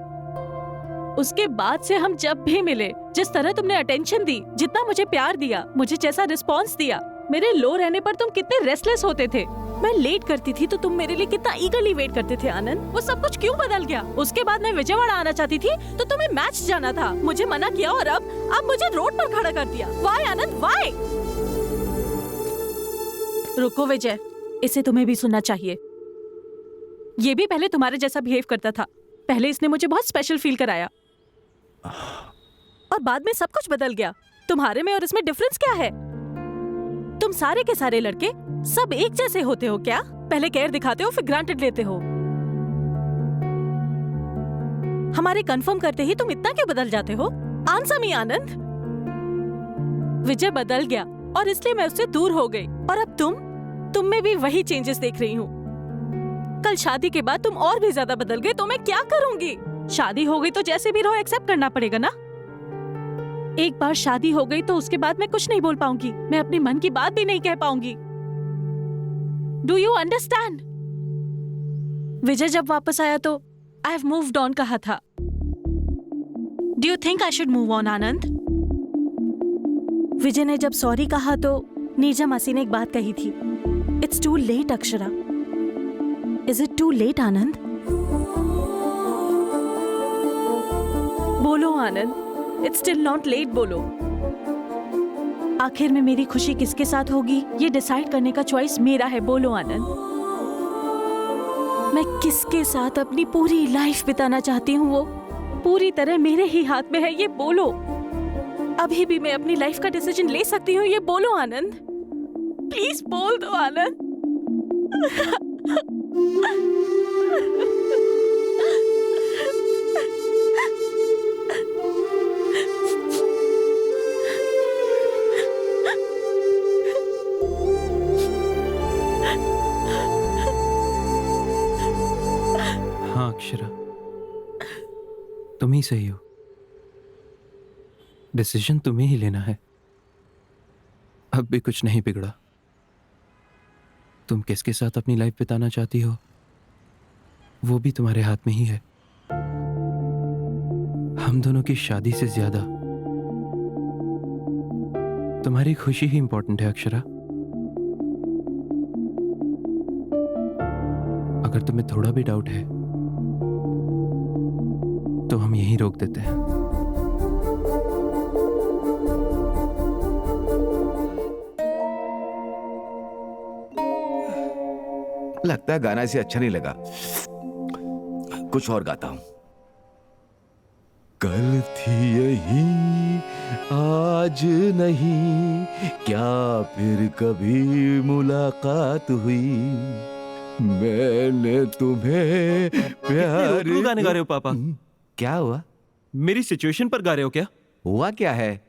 उसके बाद से हम जब भी मिले, जिस तरह तुमने अटेंशन दी, जितना मुझे प्यार दिया, मुझे जैसा रिस्पॉन्स दिया, मेरे लो रहने पर तुम कितने रेस्टलेस होते थे। मैं लेट करती थी तो तुम मेरे लिए कितना ईगरली वेट करते थे आनंद। वो सब कुछ क्यों बदल गया? उसके बाद मैं विजयवाड़ा आना चाहती थी तो तुम्हें मैच जाना था, मुझे मना किया और अब मुझे रोड पर खड़ा कर दिया। वाई आनंद, वाई? रुको विजय, इसे तुम्हें भी सुनना चाहिए। ये भी पहले तुम्हारे जैसा बिहेव करता था। पहले इसने मुझे बहुत स्पेशल फील कराया। और बाद में सब कुछ बदल गया। तुम्हारे में और इसमें डिफरेंस क्या है? तुम सारे के सारे लड़के सब एक जैसे होते हो क्या? पहले केयर दिखाते हो फिर ग्रांटेड लेते हो। हमारे कंफर्म करते ही तुम इतना क्यों बदल जाते हो? आंसर मी आनंद। विजय बदल गया और इसलिए मैं उससे दूर हो गई, और अब तुम में भी वही चेंजेस देख रही हूँ। कल शादी के बाद तुम और भी ज्यादा बदल गए तो मैं क्या करूंगी? शादी हो गई तो जैसे भी रहो एक्सेप्ट करना पड़ेगा ना। एक बार शादी हो गई तो उसके बाद मैं कुछ नहीं बोल पाऊंगी, मैं अपने मन की बात भी नहीं कह पाऊंगी। Do you understand? विजय जब वापस आया तो आई हैव मूव्ड ऑन कहा था। Do you think I should move on Anand? Vijay ने जब सॉरी कहा तो नीरजा मासी ने एक बात कही थी, it's too late Akshara. Is it too late Anand? बोलो Anand, it's still not late. बोलो आखिर में मेरी खुशी किसके साथ होगी ये डिसाइड करने का चॉइस मेरा है। बोलो आनंद, मैं किसके साथ अपनी पूरी लाइफ बिताना चाहती हूँ वो पूरी तरह मेरे ही हाथ में है। ये बोलो, अभी भी मैं अपनी लाइफ का डिसीजन ले सकती हूँ। ये बोलो आनंद, प्लीज बोल दो आनंद। हाँ अक्षरा, तुम ही सही हो। डिसीजन तुम्हें ही लेना है। अब भी कुछ नहीं बिगड़ा। तुम किसके साथ अपनी लाइफ बिताना चाहती हो वो भी तुम्हारे हाथ में ही है। हम दोनों की शादी से ज्यादा तुम्हारी खुशी ही इंपॉर्टेंट है अक्षरा। अगर तुम्हें थोड़ा भी डाउट है तो हम यहीं रोक देते हैं। लगता है गाना इसे अच्छा नहीं लगा, कुछ और गाता हूं। कल थी यही आज नहीं, क्या फिर कभी मुलाकात हुई, मैंने तुम्हें प्यार। रोक गाने गा रहे हो पापा? क्या हुआ? मेरी सिचुएशन पर गा रहे हो क्या? हुआ क्या है?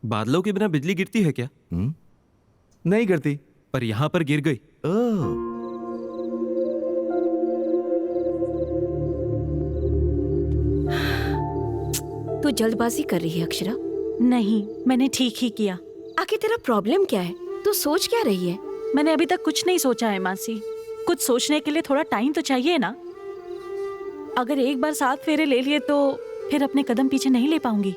बादलों के बिना बिजली गिरती है क्या? नहीं गिरती, पर यहां पर गिर गई। ओह, तू जल्दबाजी कर रही है अक्षरा। नहीं, मैंने ठीक ही किया। आखिर तेरा प्रॉब्लम क्या है? तू सोच क्या रही है? मैंने अभी तक कुछ नहीं सोचा है मासी। कुछ सोचने के लिए थोड़ा टाइम तो चाहिए ना। अगर एक बार 7 फेरे ले लिए तो फिर अपने कदम पीछे नहीं ले पाऊंगी।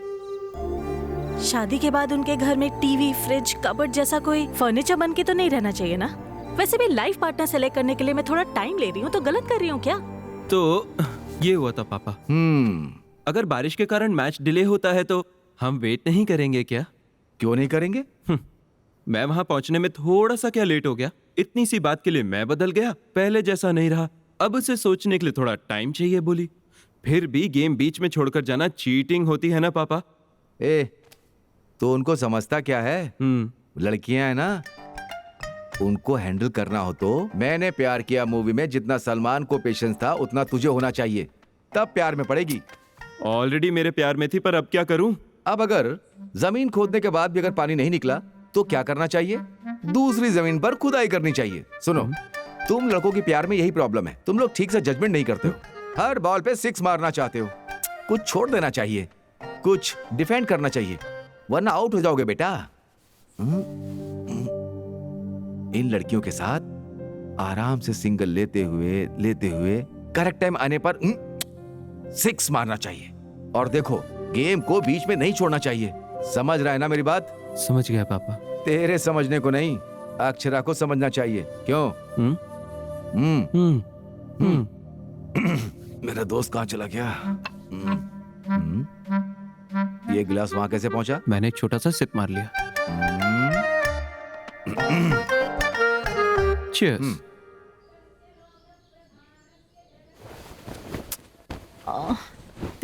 शादी के बाद उनके घर में टीवी, फ्रिज, कबर्ड जैसा कोई फर्नीचर बन के तो नहीं रहना चाहिए ना। वैसे भी लाइफ पार्टनर सेलेक्ट करने के लिए मैं थोड़ा टाइम ले रही हूँ, तो गलत कर रही हूँ क्या? तो ये हुआ था पापा। अगर बारिश के कारण मैच डिले होता है तो हम वेट नहीं करेंगे क्या? क्यों नहीं करेंगे? मैं वहां पहुंचने में थोड़ा सा क्या लेट हो गया, इतनी सी बात के लिए मैं बदल गया, पहले जैसा नहीं रहा। अब उसे सोचने के लिए थोड़ा टाइम चाहिए बोली। फिर भी गेम बीच में छोड़कर जाना चीटिंग होती है ना पापा? तो उनको समझता क्या है? लड़कियां है ना, उनको हैंडल करना हो तो मैंने प्यार किया मूवी में जितना सलमान को पेशेंस था उतना तुझे होना चाहिए, तब प्यार में पड़ेगी। ऑलरेडी मेरे प्यार में थी, पर अब क्या करूं? अब अगर जमीन खोदने के बाद भी अगर पानी नहीं निकला तो क्या करना चाहिए? दूसरी जमीन पर खुदाई करनी चाहिए। सुनो, तुम लड़कों की प्यार में यही प्रॉब्लम है, तुम लोग ठीक से जजमेंट नहीं करते हो। हर बॉल पे 6 मारना चाहते हो। कुछ छोड़ देना चाहिए, कुछ डिफेंड करना चाहिए, वरना आउट हो जाओगे बेटा। इन लड़कियों के साथ आराम से सिंगल लेते हुए करेक्ट टाइम आने पर 6 मारना चाहिए। और देखो, गेम को बीच में नहीं छोड़ना चाहिए। समझ रहा है ना मेरी बात? समझ गया पापा। तेरे समझने को नहीं, अक्षरा को समझना चाहिए। क्यों? मेरा दोस्त कहाँ चला गया? ये गिलास वहां कैसे पहुंचा? मैंने एक छोटा सा सिप मार लिया। Cheers.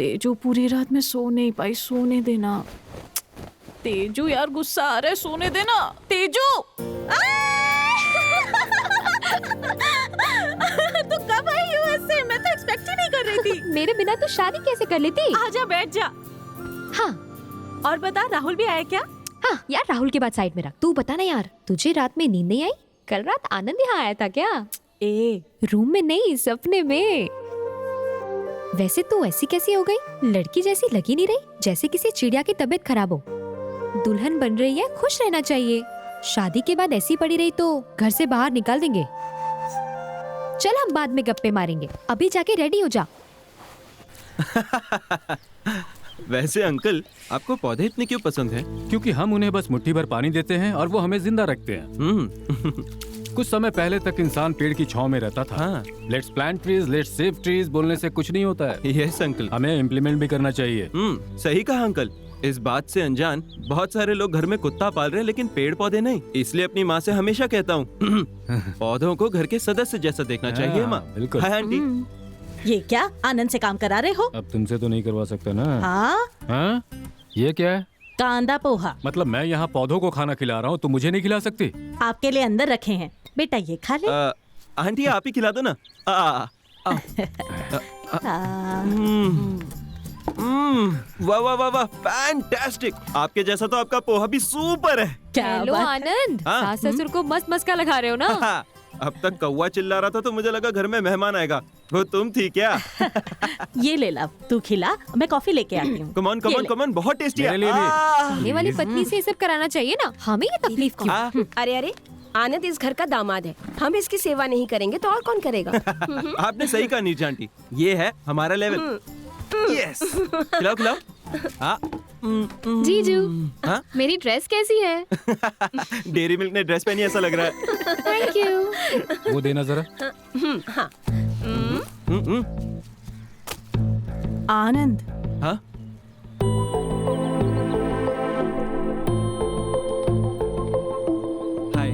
तेजू पूरी रात में सो नहीं पाई, सोने देना। तेजू यार गुस्सा आ रहा है, सोने देना तेजू। तू कब आई यूएसए? मैं तो एक्सपेक्ट ही नहीं कर रही थी। मेरे बिना तो शादी कैसे कर लेती? आजा बैठ जा। हाँ और बता, राहुल भी आया क्या? हाँ यार, राहुल के बाद साइड में रख। तू बता ना यार, तुझे रात में नींद नहीं आई? कल रात आनंद यहाँ आया था क्या? रूम में नहीं, सपने में। वैसे तू ऐसी कैसी हो गई? लड़की जैसी लगी नहीं रही, जैसे किसी चिड़िया की तबीयत खराब हो। दुल्हन बन रही है, खुश रहना चाहिए। शादी के बाद ऐसी पड़ी रही तो घर से बाहर निकाल देंगे। चल हम बाद में गप्पे मारेंगे, अभी जाके रेडी हो जा। वैसे अंकल, आपको पौधे इतने क्यों पसंद हैं? क्योंकि हम उन्हें बस मुट्ठी भर पानी देते हैं और वो हमें जिंदा रखते हैं। कुछ समय पहले तक इंसान पेड़ की छांव में रहता था। Let's plant trees, let's save trees बोलने से कुछ नहीं होता है। यस अंकल, हमें इम्प्लीमेंट भी करना चाहिए। सही कहा अंकल। इस बात से अनजान बहुत सारे लोग घर में कुत्ता पाल रहे हैं, लेकिन पेड़ पौधे नहीं। इसलिए अपनी माँ से हमेशा कहता हूँ पौधों को घर के सदस्य जैसा देखना चाहिए। माँ बिल्कुल। Hi aunty. ये क्या आनंद से काम करा रहे हो? अब तुमसे तो नहीं करवा सकता ना। हाँ? ये क्या है? कांदा पोहा। मतलब मैं यहाँ पौधों को खाना खिला रहा हूँ, तो मुझे नहीं खिला सकती? आपके लिए अंदर रखे हैं, बेटा ये खा ले। आंटी आप ही खिला दो ना। वाह वाह वाह वाह, फैंटास्टिक। आपके जैसा तो आपका पोहा भी सुपर है। हेलो आनंद, हाँ? सास ससुर को मस्त मस्का लगा रहे हो ना? अब तक कौवा चिल्ला रहा था तो मुझे लगा घर में मेहमान आएगा। वो तुम थी क्या? ये ले ला, तू खिला, मैं कॉफी लेके आती हूँ। Come on come on come on, बहुत टेस्टी है। पहले वाली पत्नी से ये सब कराना चाहिए ना, हमें ये तकलीफ क्यों? अरे अरे, आनंद इस घर का दामाद है, हम इसकी सेवा नहीं करेंगे तो और कौन करेगा? आपने सही कहा नीरजा आंटी, ये है हमारा लेवल। यस, खिलाओ खिलाओ। हाँ जीजू, मेरी ड्रेस कैसी है? डेयरी मिल्क ने ड्रेस पहनी ऐसा लग रहा है। Thank you. वो देना जरा। हाँ। आनंद। हाँ? हाय।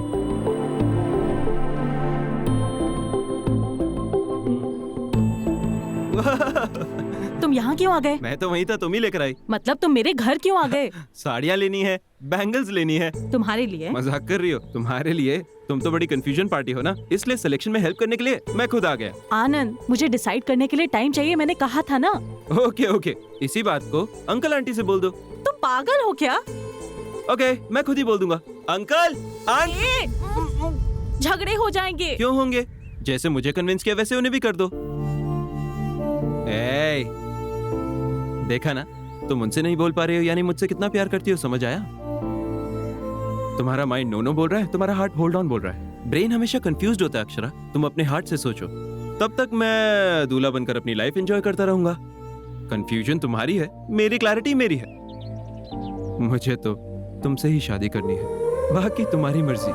तुम यहाँ क्यों आ गए? मैं तो वहीं था, तुम ही लेकर आई। मतलब तुम मेरे घर क्यों आ गए? साड़ियाँ लेनी है, बैंगल्स लेनी है। तुम्हारे लिए? मजाक कर रही हो? तुम्हारे लिए? तुम तो बड़ी कंफ्यूजन पार्टी हो ना, इसलिए सिलेक्शन में हेल्प करने के लिए मैं खुद आ गया। आनंद, मुझे डिसाइड करने के लिए टाइम चाहिए, मैंने कहा था ना। ओके ओके, इसी बात को अंकल आंटी से बोल दो। तुम पागल हो क्या? ओके, मैं खुद ही बोल दूंगा। Uncle aunty. झगड़े हो जाएंगे। क्यों होंगे? जैसे मुझे कन्विंस किया वैसे उन्हें भी कर दो। देखा ना, तुम उनसे नहीं बोल पा रहे हो, यानी मुझसे कितना प्यार करती हो, समझ आया? तुम्हारा माइंड नो नो बोल रहा है, तुम्हारा हार्ट होल्ड ऑन बोल रहा है। ब्रेन हमेशा कंफ्यूज्ड होता है अक्षरा, तुम अपने हार्ट से सोचो। तब तक मैं दूल्हा बनकर अपनी लाइफ एंजॉय करता रहूंगा। कंफ्यूजन तुम्हारी है, मेरी क्लैरिटी मेरी है। मुझे तो तुमसे ही शादी करनी है, बाकी तुम्हारी मर्जी।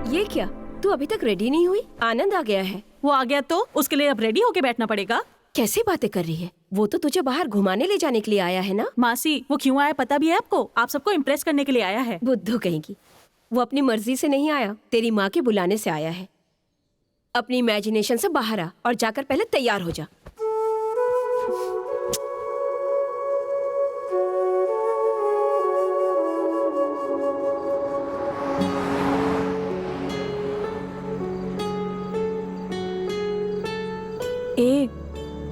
ये क्या, तू अभी तक रेडी नहीं हुई? आनंद आ गया है। वो आ गया तो उसके लिए अब रेडी होके बैठना पड़ेगा? कैसी बातें कर रही है? वो तो तुझे बाहर घुमाने ले जाने के लिए आया है ना? मासी, वो क्यों आया पता भी है आपको? आप सबको इम्प्रेस करने के लिए आया है। बुद्धू कहेगी। वो अपनी मर्जी से नहीं आया, तेरी माँ के बुलाने से आया है। अपनी इमेजिनेशन से बाहर आ और जाकर पहले तैयार हो जा।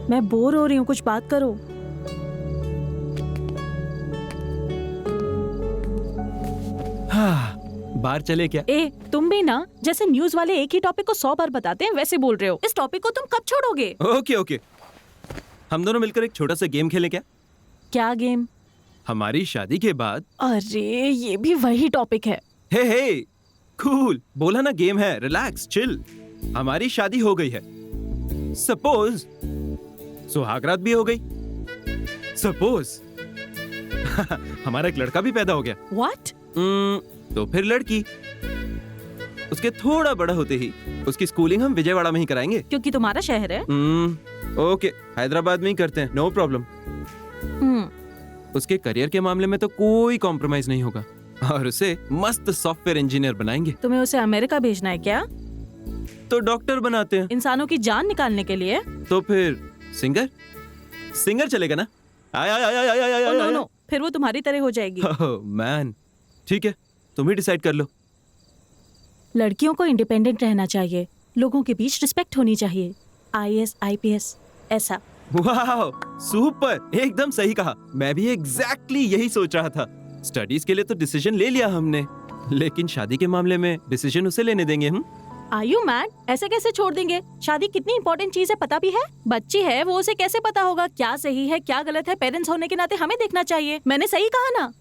मैं बोर हो रही हूँ, कुछ बात करो। बाहर चले क्या? तुम भी ना, जैसे न्यूज वाले एक ही टॉपिक को 100 बार बताते हैं वैसे बोल रहे हो। इस टॉपिक को तुम कब छोड़ोगे? ओके ओके, हम दोनों मिलकर एक छोटा सा गेम खेलें क्या? क्या गेम? हमारी शादी के बाद। अरे ये भी वही टॉपिक है। हे कूल, बोला ना गेम है, रिलैक्स चिल। हमारी शादी हो गई है, सपोज सुहागरात भी हो गई, सपोज हमारा एक लड़का भी पैदा हो गया। What? तो फिर लड़की। उसके थोड़ा बड़ा होते ही उसकी स्कूलिंग हम विजयवाड़ा में ही कराएंगे, क्योंकि तुम्हारा शहर है। ओके, हैदराबाद में ही करते हैं, नो प्रॉब्लम। उसके करियर के मामले में तो कोई कॉम्प्रोमाइज नहीं होगा। और उसे मस्त सॉफ्टवेयर इंजीनियर बनाएंगे। तुम्हें उसे अमेरिका भेजना है क्या? तो डॉक्टर बनाते हैं। इंसानों की जान निकालने के लिए? तो फिर सिंगर सिंगर चलेगा ना? आय आय आय आय आय आय नो नो, फिर वो तुम्हारी तरह हो जाएगी। मैन, ठीक है, तुम ही डिसाइड कर लो। लड़कियों को इंडिपेंडेंट रहना चाहिए, लोगों के बीच रिस्पेक्ट होनी चाहिए। IAS IPS ऐसा। वाह, सुपर, एकदम सही कहा। मैं भी एग्जैक्टली यही सोच रहा था। स्टडीज के लिए तो डिसीजन ले लिया हमने, लेकिन शादी के मामले में डिसीजन उसे लेने देंगे हम। Are you mad? ऐसे कैसे छोड़ देंगे? शादी कितनी इंपॉर्टेंट चीज है पता भी है? बच्ची है वो, उसे कैसे पता होगा क्या सही है क्या गलत है? पेरेंट्स होने के नाते हमें देखना चाहिए। मैंने सही कहा ना?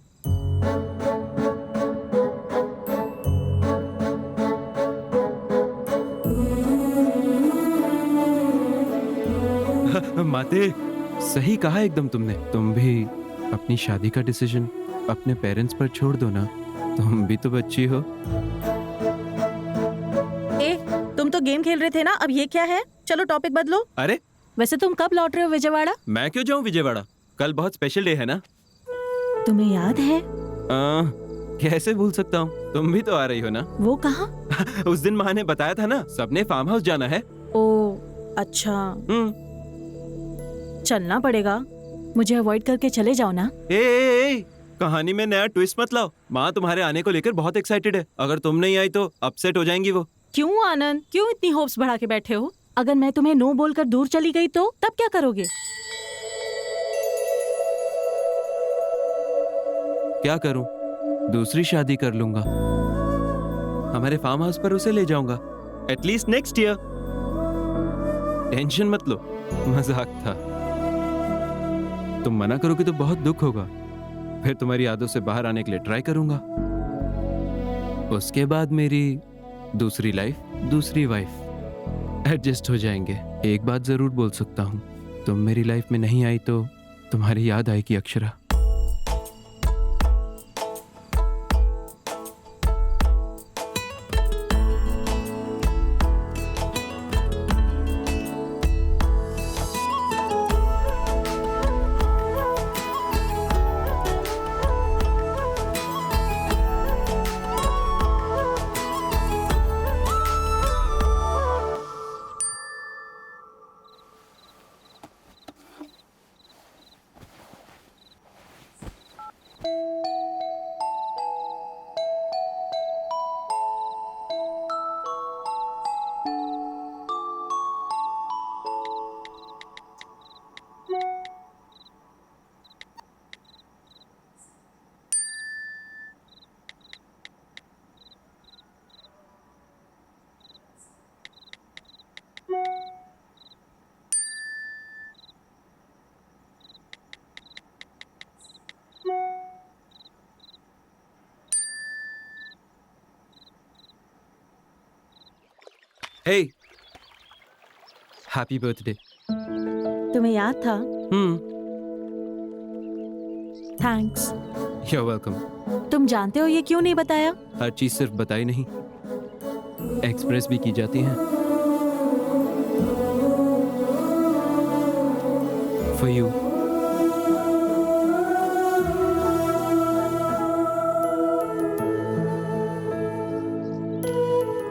माते, सही कहा एकदम तुमने। तुम भी अपनी शादी का डिसीजन अपने पेरेंट्स पर छोड़ दो ना, तुम भी तो बच्ची हो। तुम तो गेम खेल रहे थे ना, अब ये क्या है? चलो टॉपिक बदलो। अरे वैसे तुम कब लौट रहे हो विजयवाड़ा? मैं क्यों जाऊं विजयवाड़ा? कल बहुत स्पेशल डे है ना। तुम्हें याद है? कैसे भूल सकता हूँ, तुम भी तो आ रही हो ना। वो कहाँ? उस दिन माँ ने बताया था ना, सबने फार्म हाउस जाना है। ओ अच्छा, चलना पड़ेगा। मुझे अवॉइड करके चले जाओ ना। ए, कहानी में नया ट्विस्ट मत लाओ। माँ तुम्हारे आने को लेकर बहुत एक्साइटेड है। अगर तुम नहीं आई तो अपसेट हो जाएंगी वो। क्यों आनंद, क्यों इतनी होप्स बढ़ा के बैठे हो? अगर मैं तुम्हें नो बोलकर दूर चली गई तो तब क्या करोगे? क्या करूं? दूसरी शादी कर लूंगा। हमारे फार्म हाउस पर उसे ले जाऊंगा, एटलीस्ट नेक्स्ट ईयर। टेंशन मत लो, मजाक था। तुम मना करोगे तो बहुत दुख होगा, फिर तुम्हारी यादों से बाहर आने के लिए ट्राई करूंगा। उसके बाद मेरी दूसरी लाइफ, दूसरी वाइफ, एडजस्ट हो जाएंगे। एक बात जरूर बोल सकता हूं, तुम मेरी लाइफ में नहीं आई तो तुम्हारी याद आएगी अक्षरा। Hey, happy birthday. तुम्हें याद था? थैंक्स। You're welcome। तुम जानते हो ये क्यों नहीं बताया? हर चीज सिर्फ बताई नहीं, एक्सप्रेस भी की जाती है। For you।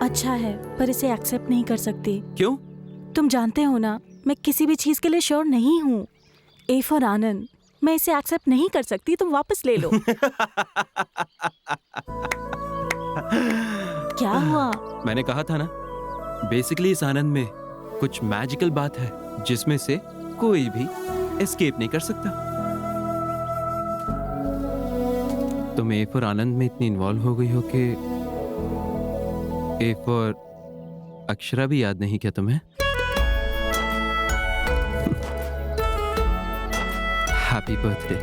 अच्छा है, पर इसे एक्सेप्ट नहीं कर सकती। क्यों? तुम जानते हो ना, मैं किसी भी चीज के लिए श्योर नहीं हूँ। ए फॉर आनंद, मैं इसे एक्सेप्ट नहीं कर सकती, तुम वापस ले लो। क्या हुआ? मैंने कहा था ना, बेसिकली इस आनंद में कुछ मैजिकल बात है जिसमें से कोई भी एस्केप नहीं कर सकता। तुम ए फॉर आनंद में इतनी इन्वॉल्व हो गई हो कि ए फॉर अक्षरा भी याद नहीं क्या तुम्हें? Happy birthday.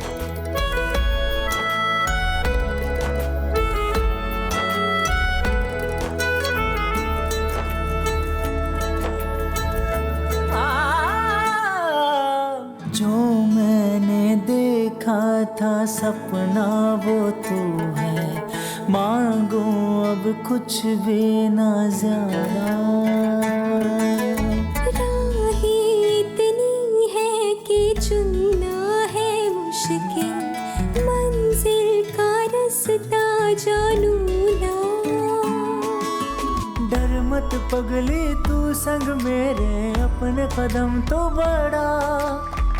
जो मैंने देखा था सपना वो तू है, मांगो अब कुछ भी ना ज्यादा। राही इतनी है कि चुनना है मुश्किल, मंजिल का रास्ता पगली तू संग मेरे, अपने कदम तो बढ़ा,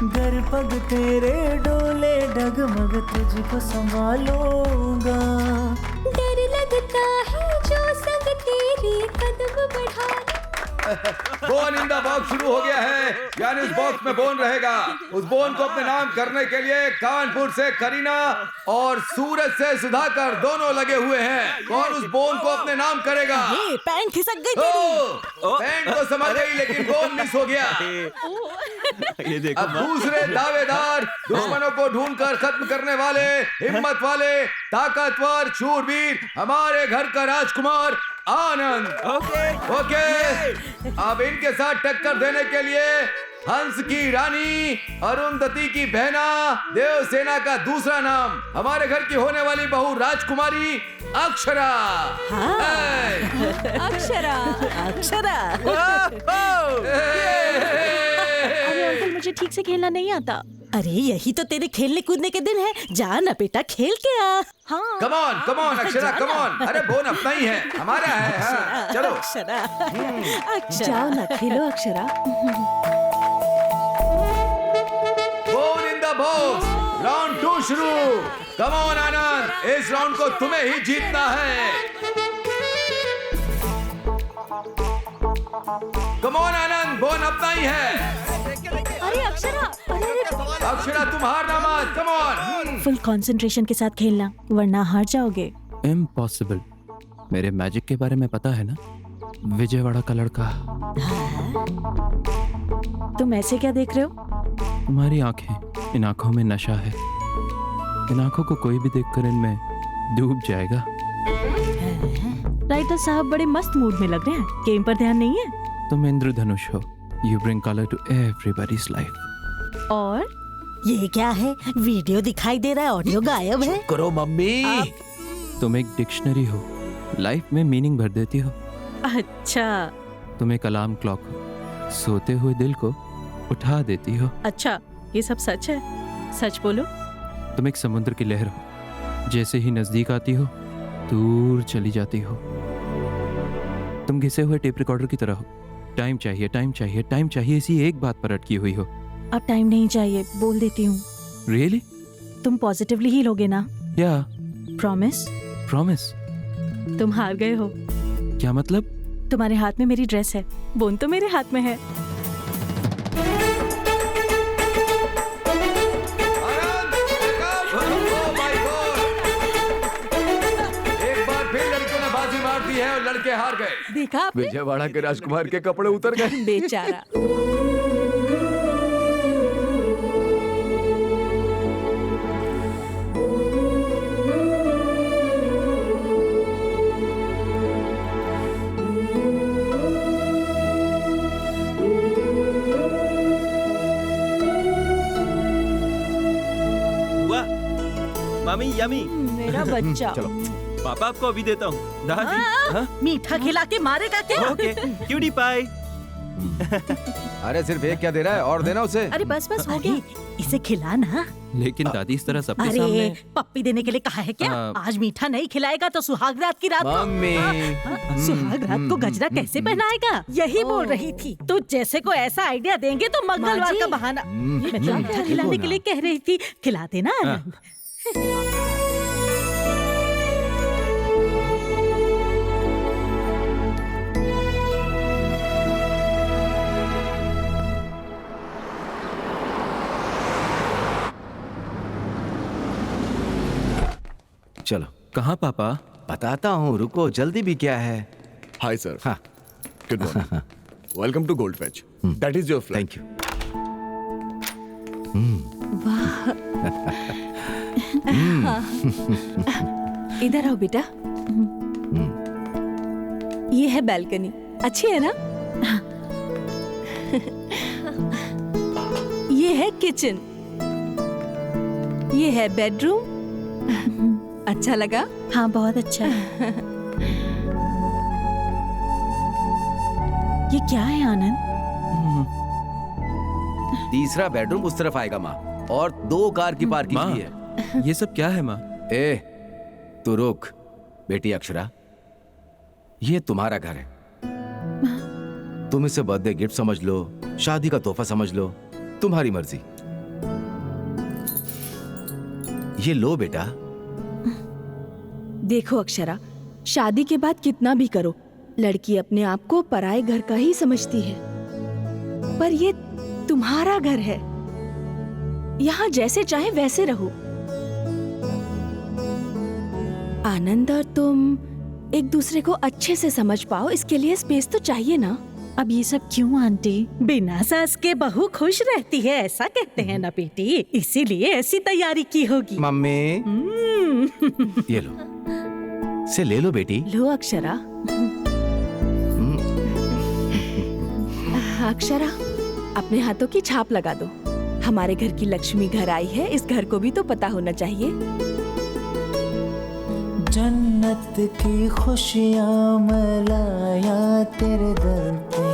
घर पग तेरे डोले डगमग तुझको संभालूंगा। डर लगता है जो संग तेरे कदम बढ़ा। बोन इन द बॉक्स शुरू हो गया है, यानी उस बॉक्स में बोन रहेगा। उस बोन को अपने नाम करने के लिए कानपुर से करीना और सूरज से सुधाकर दोनों लगे हुए हैं। कौन उस बोन को अपने नाम करेगा? पैंट खिसक गई पैंट तो समझ गई, लेकिन बोन मिस हो गया। ये देखो अब दूसरे दावेदार, दुश्मनों को ढूंढकर खत्म करने वाले, हिम्मत वाले, ताकतवर, शूरवीर, हमारे घर का राजकुमार आनंद। ओके। अब इनके साथ टक्कर देने के लिए हंस की रानी, अरुंधति की बहना, देवसेना का दूसरा नाम, हमारे घर की होने वाली बहू राजकुमारी अक्षरा। अक्षरा। अक्षरा। अरे अंकल, मुझे ठीक से खेलना नहीं आता। अरे यही तो तेरे खेलने कूदने के दिन है, जा ना बेटा खेल के आ। हाँ। Come on Akshara, come on. अरे बोन अपना ही है, हमारा है। हाँ, चलो अक्षरा। जाओ ना खेलो Akshara. Bone in the box, round 2 शुरू। कम ऑन आनंद, इस राउंड को तुम्हें ही जीतना है। कम ऑन आनंद, बोन अपना ही है। अरे अक्षरा, अक्षरा तुम हारना मत। Come on. फुल कंसंट्रेशन के साथ खेलना, वरना हार जाओगे। इम्पॉसिबल। मेरे मैजिक के बारे में पता है ना, विजयवाड़ा का लड़का। तुम ऐसे क्या देख रहे हो? तुम्हारी आंखें, इन आंखों में नशा है। इन आंखों को कोई भी देखकर इनमें डूब जाएगा। राइटर साहब बड़े मस्त मूड में लग रहे हैं, गेम पर ध्यान नहीं है। तुम इंद्रधनुष हो, you bring colour to everybody's life. और ये क्या है? वीडियो दिखाई दे रहा है, ऑडियो गायब है। करो मम्मी। तुम एक डिक्शनरी हो, लाइफ में मीनिंग भर देती हो। अच्छा। तुम एक अलार्म क्लॉक हो, सोते हुए दिल को उठा देती हो। अच्छा, ये सब सच है? सच बोलो। तुम एक समुद्र की लहर हो, जैसे ही नजदीक आती हो दूर चली जाती हो। तुम घिसे हुए टेप रिकॉर्डर की तरह हो, टाइम चाहिए, टाइम चाहिए, टाइम चाहिए, इसी एक बात पर अटकी हुई हो। अब टाइम नहीं चाहिए, बोल देती हूँ। रियली? तुम पॉजिटिवली ही लोगे ना? या प्रॉमिस? प्रॉमिस। तुम हार गए हो। क्या मतलब? तुम्हारे हाथ में मेरी ड्रेस है, बोन तो मेरे हाथ में है। है और लड़के हार गए। देखा आपने? विजयवाड़ा के राजकुमार के कपड़े उतर गए। बेचारा। वाह मामी, यमी। मेरा बच्चा। चलो पापा आपको अभी देता हूँ। दादी। हाँ? मीठा खिला के मारेगा क्या? Okay, cutie pie. अरे सिर्फ एक क्या दे रहा है, और देना उसे। अरे बस बस हो गया, इसे खिला ना। लेकिन दादी इस तरह सबके अरे सामने। पप्पी देने के लिए कहा है क्या? आज मीठा नहीं खिलाएगा तो सुहाग रात की रात को। मम्मी। सुहाग रात को गजरा कैसे पहनाएगा? यही बोल रही थी। तो जैसे को ऐसा आइडिया देंगे तो मंगलवार का बहाना। मैं तो मीठा खिलाने के लिए कह रही थी, खिलाते ना आनंद। चलो। कहाँ पापा? बताता हूँ, रुको, जल्दी भी क्या है। Hi sir. हाँ, good morning. Welcome to gold fetch. That is your flight. Thank you. इधर आओ बेटा। ये है बैल्कनी, अच्छी है ना? ये है किचन, ये है बेडरूम। अच्छा लगा? हाँ, बहुत अच्छा है। ये क्या है आनंद? तीसरा बेडरूम उस तरफ आएगा माँ, और 2 कार की पार्किंग भी है। ये सब क्या है माँ? ए, तू रुक। बेटी अक्षरा, ये तुम्हारा घर है, तुम इसे बर्थडे गिफ्ट समझ लो, शादी का तोहफा समझ लो, तुम्हारी मर्जी। ये लो बेटा। देखो अक्षरा, शादी के बाद कितना भी करो, लड़की अपने आप को पराये घर का ही समझती है, पर ये तुम्हारा घर है, यहाँ जैसे चाहे वैसे रहो। आनंद और तुम एक दूसरे को अच्छे से समझ पाओ, इसके लिए स्पेस तो चाहिए ना। अब ये सब क्यों आंटी? बिना सास के बहू खुश रहती है, ऐसा कहते हैं ना बेटी, इसीलिए ऐसी तैयारी की होगी। मम्मी ये लो, से ले लो बेटी। लो अक्षरा। अक्षरा, अपने हाथों की छाप लगा दो। हमारे घर की लक्ष्मी घर आई है, इस घर को भी तो पता होना चाहिए। जन्नत की खुशियाँ मैं लाया तेरे दर पे,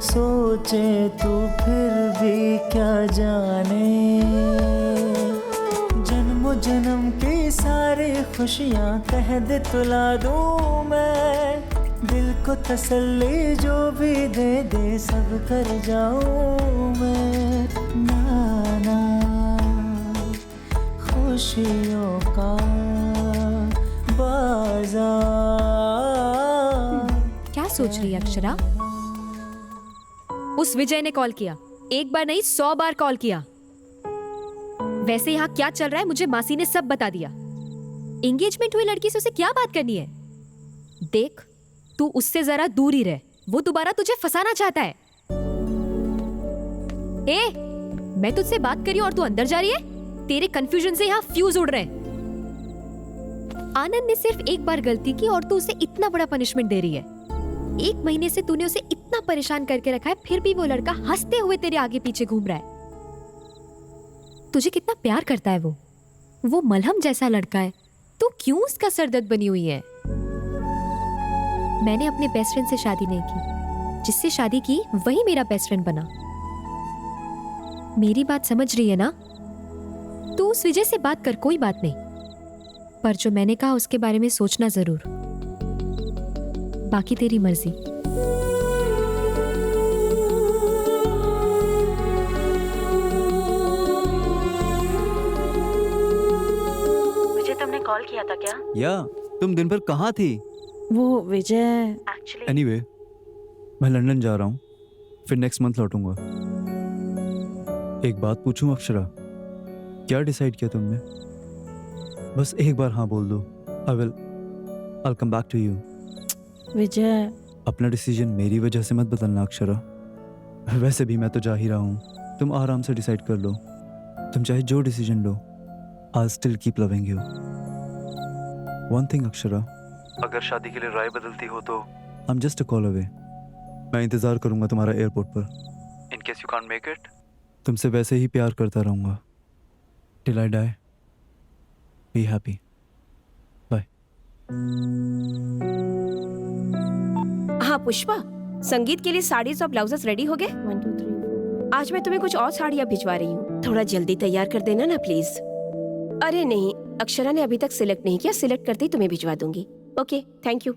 सोचे तू फिर भी क्या जाने। जन्मों जन्म की सारी खुशियाँ कह दे तुला दूँ मैं, दिल को तसल्ली जो भी दे दे सब कर जाऊँ मैं। नाना खुशियों का क्या सोच रही है अक्षरा? उस विजय ने कॉल किया, एक बार नहीं 100 बार कॉल किया। वैसे यहाँ क्या चल रहा है मुझे मासी ने सब बता दिया। एंगेजमेंट हुई लड़की से उसे क्या बात करनी है? देख, तू उससे जरा दूर ही रह, वो दोबारा तुझे फंसाना चाहता है। ए, मैं तुझसे बात कर रही हूँ और तू अंदर जा रही है? तेरे कंफ्यूजन से यहाँ फ्यूज उड़ रहे हैं। आनंद ने सिर्फ एक बार गलती की और तू उसे इतना बड़ा पनिशमेंट दे रही है। 1 महीने से तूने उसे इतना परेशान करके रखा है, फिर भी वो लड़का हंसते हुए तेरे आगे पीछे घूम रहा है। तुझे कितना प्यार करता है वो मलहम जैसा लड़का है, तू क्यों उसका सरदर्द बनी हुई है? मैंने अपने बेस्ट फ्रेंड से शादी नहीं की, जिससे शादी की वही मेरा बेस्ट फ्रेंड बना। मेरी बात समझ रही है ना? तू उस विजय से बात कर, कोई बात नहीं, पर जो मैंने कहा उसके बारे में सोचना जरूर। बाकी तेरी मर्जी। विजय, तुमने कॉल किया था क्या? या तुम दिन भर कहाँ थी? वो विजय एनीवे, मैं लंदन जा रहा हूँ, फिर नेक्स्ट मंथ लौटूंगा। एक बात पूछूं अक्षरा, क्या डिसाइड किया तुमने? बस एक बार हाँ बोल दो। I'll come back to you. विजय, अपना डिसीजन मेरी वजह से मत बदलना अक्षरा। वैसे भी मैं तो जा ही रहा हूँ, तुम आराम से डिसाइड कर लो। तुम चाहे जो decision low, I'll still keep loving you. One thing Akshara, अगर शादी के लिए राय बदलती हो तो I'm just a call away. मैं इंतजार करूंगा तुम्हारा एयरपोर्ट पर। In case you can't make it, तुमसे वैसे ही प्यार करता रहूंगा till I die. Be happy. Bye. हाँ पुष्पा, संगीत के लिए साड़ीज और ब्लाउजेस रेडी हो गए? 1 2 3 आज मैं तुम्हें कुछ और साड़ियाँ भिजवा रही हूँ, थोड़ा जल्दी तैयार कर देना ना प्लीज। अरे नहीं, अक्षरा ने अभी तक सिलेक्ट नहीं किया, सिलेक्ट करते ही तुम्हें भिजवा दूंगी। Okay, thank you.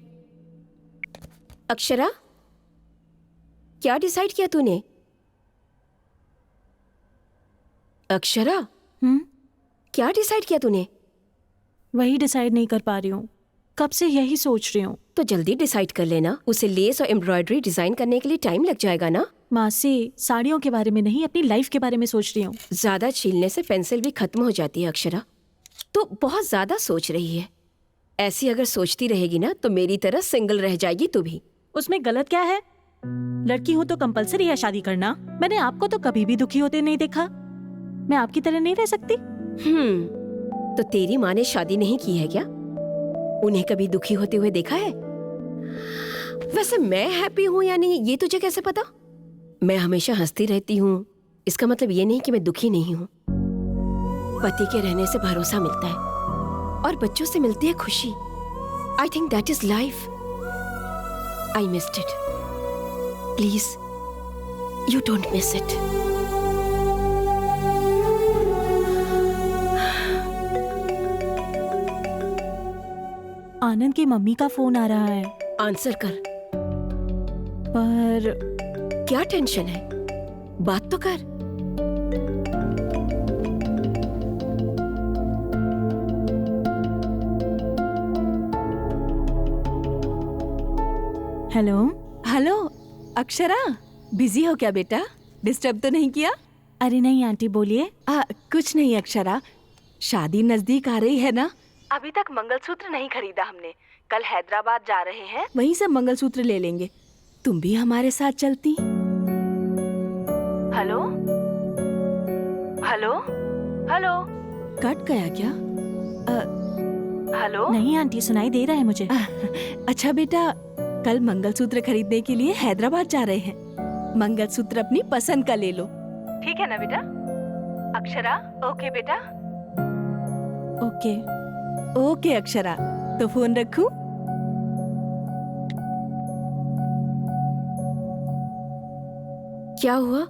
अक्षरा, क्या डिसाइड किया तूने? अक्षरा, क्या डिसाइड किया तूने? वही डिसाइड नहीं कर पा रही हूँ, कब से यही सोच रही हूँ। तो जल्दी डिसाइड कर लेना, उसे लेस और एम्ब्रॉयडरी डिजाइन करने के लिए टाइम लग जाएगा ना। मासी, साड़ियों के बारे में नहीं, अपनी लाइफ के बारे में सोच रही हूँ। ज्यादा छीलने से पेंसिल भी खत्म हो जाती है अक्षरा, तो बहुत ज्यादा सोच रही है। ऐसी अगर सोचती रहेगी ना तो मेरी तरह सिंगल रह जाएगी तू भी। उसमें गलत क्या है? लड़की हो तो कंपलसरी है शादी करना। मैंने आपको तो कभी भी दुखी होते नहीं देखा, मैं आपकी तरह नहीं रह सकती। तो तेरी माँ ने शादी नहीं की है क्या? उन्हें कभी दुखी होते हुए देखा है? वैसे मैं हैप्पी हूँ या नहीं ये तुझे कैसे पता? मैं हमेशा हंसती रहती हूँ, इसका मतलब ये नहीं कि मैं दुखी नहीं हूँ। पति के रहने से भरोसा मिलता है और बच्चों से मिलती है खुशी। I think that is life. I missed it. Please you don't miss it. Anand की मम्मी का फोन आ रहा है। आंसर कर। पर क्या टेंशन है? बात तो कर। हेलो। हेलो अक्षरा, बिजी हो क्या बेटा? डिस्टर्ब तो नहीं किया? अरे नहीं आंटी, बोलिए। कुछ नहीं अक्षरा, शादी नजदीक आ रही है ना। अभी तक मंगलसूत्र नहीं खरीदा हमने। कल हैदराबाद जा रहे हैं, वहीं से मंगलसूत्र ले लेंगे। तुम भी हमारे साथ चलती? हेलो हेलो हेलो, कट गया क्या? हेलो। नहीं आंटी, सुनाई दे रहा है मुझे। अच्छा बेटा, कल मंगलसूत्र खरीदने के लिए हैदराबाद जा रहे हैं। मंगलसूत्र अपनी पसंद का ले लो, ठीक है ना बेटा? अक्षरा, ओके बेटा? ओके ओके अक्षरा, तो फोन रखूं? क्या हुआ?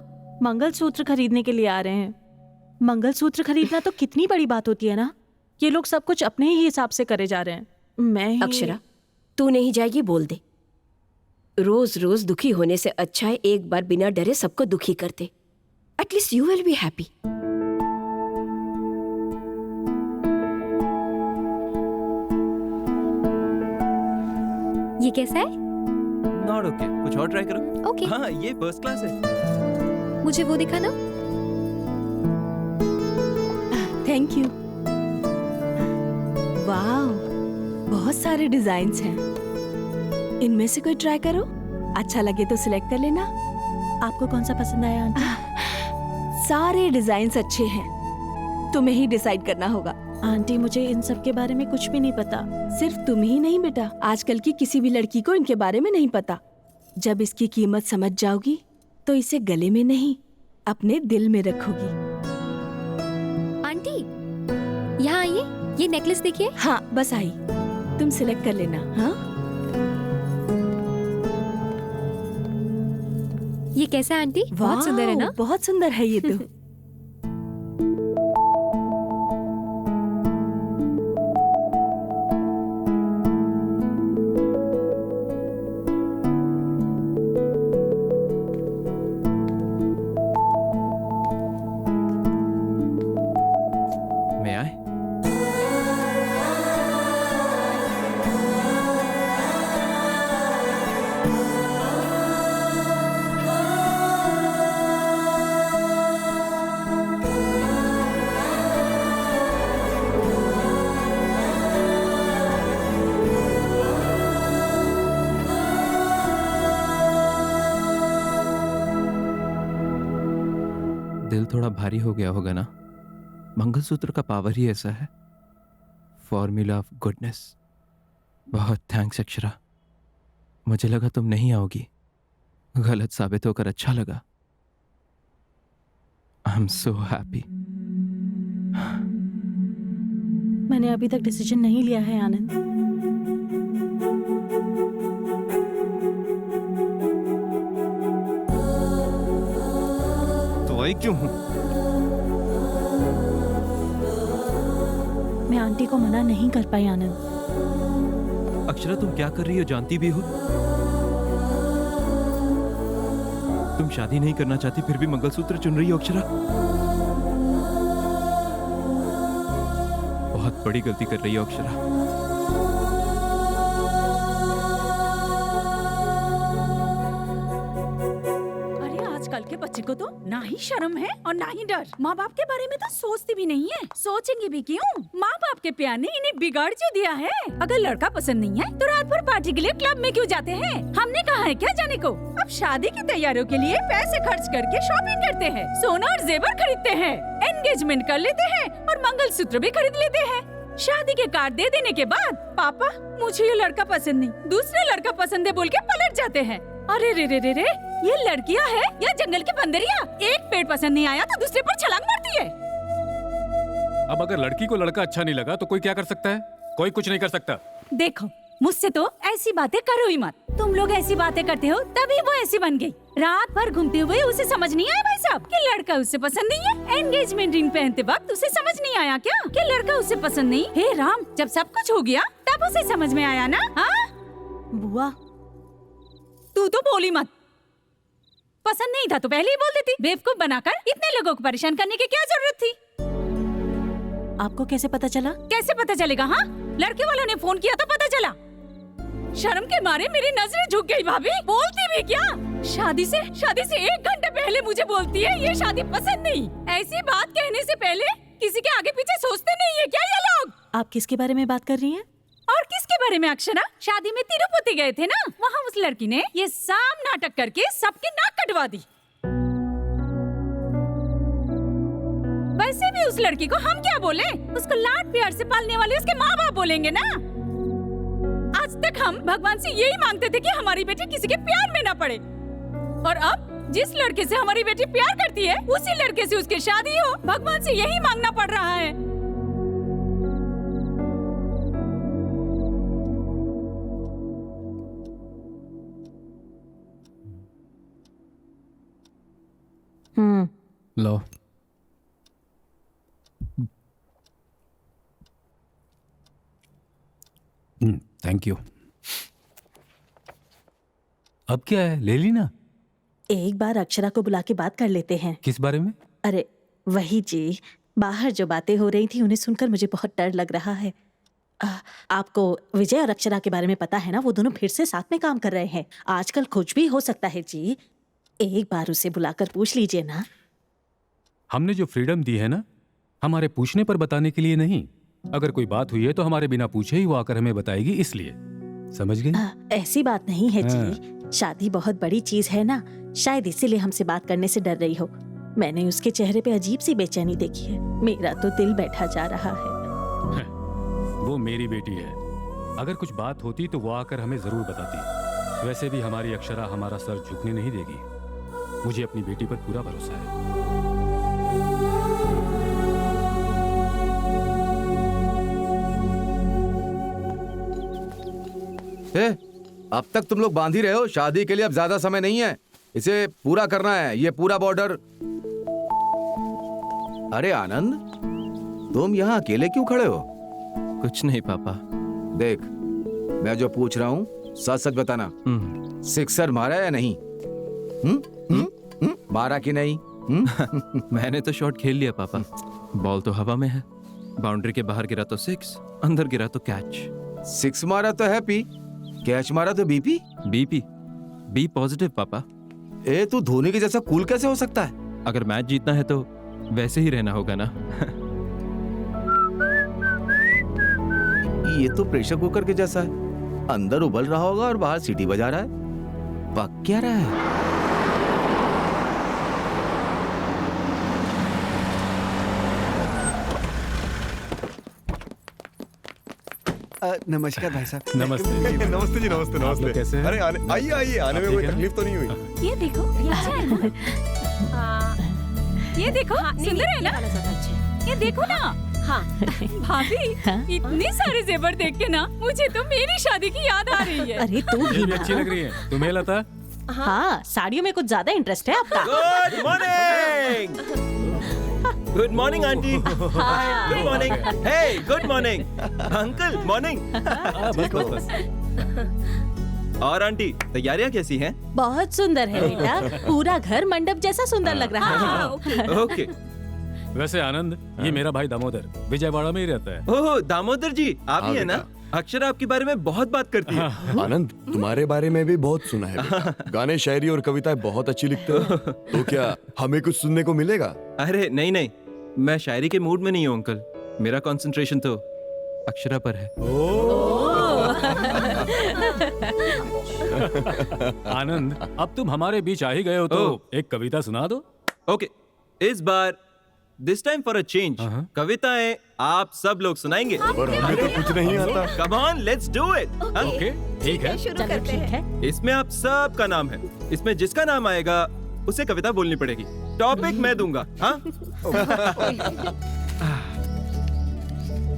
मंगलसूत्र खरीदने के लिए आ रहे हैं। मंगलसूत्र खरीदना तो कितनी बड़ी बात होती है ना। ये लोग सब कुछ अपने ही हिसाब से करे जा रहे हैं। मैं अक्षरा, तू नहीं जाएगी बोल दे। रोज रोज दुखी होने से अच्छा है एक बार बिना डरे सबको दुखी कर दे। At least you will be happy. ये कैसा है? नॉट ओके, कुछ और ट्राई करो। ओके। हाँ, ये फर्स्ट क्लास है। मुझे वो दिखाना। Thank you. वाह, बहुत सारे डिजाइन्स हैं। इनमें से कोई ट्राई करो, अच्छा लगे तो सिलेक्ट कर लेना। आपको कौन सा पसंद आया आंटी? सारे डिजाइन्स अच्छे हैं, तुम्हें ही डिसाइड करना होगा। आंटी, मुझे इन सब के बारे में कुछ भी नहीं पता। सिर्फ तुम ही नहीं बेटा, आजकल की किसी भी लड़की को इनके बारे में नहीं पता। जब इसकी कीमत समझ जाओगी तो इसे गले में नहीं, अपने दिल में रखोगी। आंटी, यहाँ आइए, ये नेकलेस देखिए। हाँ, बस आई, तुम सिलेक्ट कर लेना। हाँ, ये कैसा है आंटी? बहुत सुंदर है ना? बहुत सुंदर है ये तो। मैं आए? दिल थोड़ा भारी हो गया होगा ना। मंगलसूत्र का पावर ही ऐसा है, फॉर्मूला ऑफ गुडनेस। बहुत थैंक्स अक्षरा, मुझे लगा तुम नहीं आओगी, गलत साबित होकर अच्छा लगा। I am so happy. मैंने अभी तक डिसीजन नहीं लिया है आनंद। तो आई क्यों हूं? मैं आंटी को मना नहीं कर पाई आनंद। अक्षरा, तुम क्या कर रही हो जानती भी हो? तुम शादी नहीं करना चाहती फिर भी मंगलसूत्र चुन रही हो अक्षरा। बहुत बड़ी गलती कर रही हो अक्षरा। आजकल के बच्चे को तो ना ही शर्म है और ना ही डर। माँ बाप के बारे में तो सोचती भी नहीं है। सोचेंगे भी क्यों? माँ बाप के प्यार ने इन्हें बिगाड़ जो दिया है। अगर लड़का पसंद नहीं है तो रात भर पार्टी के लिए क्लब में क्यों जाते हैं? हमने कहा है क्या जाने को? अब शादी की तैयारियों के लिए पैसे खर्च करके शॉपिंग करते हैं, सोना और जेवर खरीदते हैं, एंगेजमेंट कर लेते हैं और मंगलसूत्र भी खरीद लेते हैं। शादी के कार्ड दे देने के बाद पापा मुझे ये लड़का पसंद नहीं, दूसरा लड़का पसंद है बोल के पलट जाते हैं। अरे रे रे रे रे, ये लड़कियां है या जंगल की बंदरिया? एक पेड़ पसंद नहीं आया तो दूसरे पर छलांग मारती है। अब अगर लड़की को लड़का अच्छा नहीं लगा तो कोई क्या कर सकता है? कोई कुछ नहीं कर सकता। देखो, मुझसे तो ऐसी बातें करो ही मत। तुम लोग ऐसी बातें करते हो तभी वो ऐसी बन गई। रात भर घूमते हुए उसे समझ नहीं आया भाई साहब कि लड़का उससे पसंद नहीं है। एंगेजमेंट रिंग पहनते वक्त उसे समझ नहीं आया क्या कि लड़का उससे पसंद नहीं? हे राम, जब सब कुछ हो गया तब उसे समझ में आया ना? हाँ बुआ, तू तो बोली मत। पसंद नहीं था तो पहले ही बोल देती। बेवकूफ बनाकर इतने लोगों को परेशान करने की क्या जरूरत थी? आपको कैसे पता चला? कैसे पता चलेगा? हाँ, लड़के वालों ने फोन किया तो पता चला। शर्म के मारे मेरी नजरें झुक गई। भाभी बोलती भी क्या? शादी से 1 घंटे पहले मुझे बोलती है ये शादी पसंद नहीं। ऐसी बात कहने से पहले किसी के आगे पीछे सोचते नहीं है क्या ये लोग? आप किसके बारे में बात कर रही हैं? और किसके बारे में अक्षरा? शादी में तिरुपति गए थे ना, वहाँ उस लड़की ने ये साम नाटक करके सबकी नाक कटवा दी। वैसे भी उस लड़की को हम क्या बोले? उसको लाड प्यार से पालने वाले उसके माँ बाप बोलेंगे ना। आज तक हम भगवान से यही मांगते थे कि हमारी बेटी किसी के प्यार में ना पड़े, और अब जिस लड़के से हमारी बेटी प्यार करती है उसी लड़के से उसकी शादी हो, भगवान से यही मांगना पड़ रहा है। लो। Thank you. अब क्या है, ले ली ना? एक बार अक्षरा को बुला के बात कर लेते हैं। किस बारे में? अरे वही जी, बाहर जो बातें हो रही थी उन्हें सुनकर मुझे बहुत डर लग रहा है। आपको विजय और अक्षरा के बारे में पता है ना, वो दोनों फिर से साथ में काम कर रहे हैं। आजकल कुछ भी हो सकता है जी, एक बार उसे बुलाकर पूछ लीजिए ना। हमने जो फ्रीडम दी है ना, हमारे पूछने पर बताने के लिए नहीं। अगर कोई बात हुई है तो हमारे बिना पूछे ही वो आकर हमें बताएगी, इसलिए। समझ गई? ऐसी बात नहीं है जी, शादी बहुत बड़ी चीज है ना, शायद इसीलिए हमसे बात करने से डर रही हो। मैंने उसके चेहरे पे अजीब सी बेचैनी देखी है, मेरा तो दिल बैठा जा रहा है। वो मेरी बेटी है, अगर कुछ बात होती तो वो आकर हमें जरूर बताती। वैसे भी हमारी अक्षरा हमारा सर झुकने नहीं देगी। मुझे अपनी बेटी पर पूरा भरोसा है। अब तक तुम लोग बांध ही रहे हो। शादी के लिए अब ज्यादा समय नहीं है, इसे पूरा करना है, ये पूरा बॉर्डर। अरे आनंद, तुम यहाँ अकेले क्यों खड़े हो? कुछ नहीं पापा। देख, मैं जो पूछ रहा हूँ सच सच बताना। सिक्सर मारा या नहीं? मारा कि नहीं? मैंने तो शॉट खेल लिया पापा। बॉल तो हवा में है, बाउंड्री के बाहर गिरा तो 6, अंदर गिरा तो कैच। 6 मारा तो हैप्पी, कैच मारा तो बीपी। बी पॉजिटिव पापा। ए, तू धोनी के जैसा कूल कैसे हो सकता है? अगर मैच जीतना है तो वैसे ही रहना होगा ना। ये तो प्रेशर कुकर के जैसा है, अंदर उबल रहा होगा और बाहर सीटी बजा रहा है। पक क्या रहा है? नमस्कार भाई साहब। नमस्ते। नमस्ते जी, नमस्ते आप लोग नमस्ते। कैसे हैं? अरे आइए आइए, आने में कोई तकलीफ तो नहीं हुई? ये देखो, ये अच्छा है ना? ये देखो, सुंदर है ना? ये देखो ना। हाँ भाभी, इतने सारे जेवर देख के ना मुझे तो मेरी शादी की याद आ रही है। अरे तू ये भी अच्छी लग रही है। तुम्हें लता? हाँ, साड़ियों में कुछ ज्यादा इंटरेस्ट है आपका। Good morning. Good morning aunty. Good morning. Hey, good morning uncle. Morning. और आंटी, तैयारियां कैसी हैं? बहुत सुंदर है बेटा, पूरा घर मंडप जैसा सुंदर लग रहा है। ओके। वैसे आनंद, ये मेरा भाई दामोदर विजयवाड़ा में ही रहता है। ओह दामोदर जी, आप ही है ना? अक्षरा आपके बारे में बहुत बात करती है। आनंद, तुम्हारे बारे में भी बहुत सुना है बेटा। गाने, शायरी और कविताएं बहुत अच्छी लिखते हो। तो क्या हमें कुछ सुनने को मिलेगा? अरे नहीं नहीं, मैं शायरी के मूड में नहीं हूँ अंकल। मेरा कंसंट्रेशन तो अक्षरा पर है। आनंद, अब तुम हमारे बीच आ ही गए हो तो एक कविता सुना दो। ओके, इस बार this time for a change कविताएं आप सब लोग सुनाएंगे। पर हमें तो कुछ नहीं आता। Come on, let's do it. Okay, ठीक है। चलो ठीक है। इसमें आप सब का नाम है, इसमें जिसका नाम आएगा उसे कविता बोलनी पड़ेगी। टॉपिक मैं दूंगा। हाँ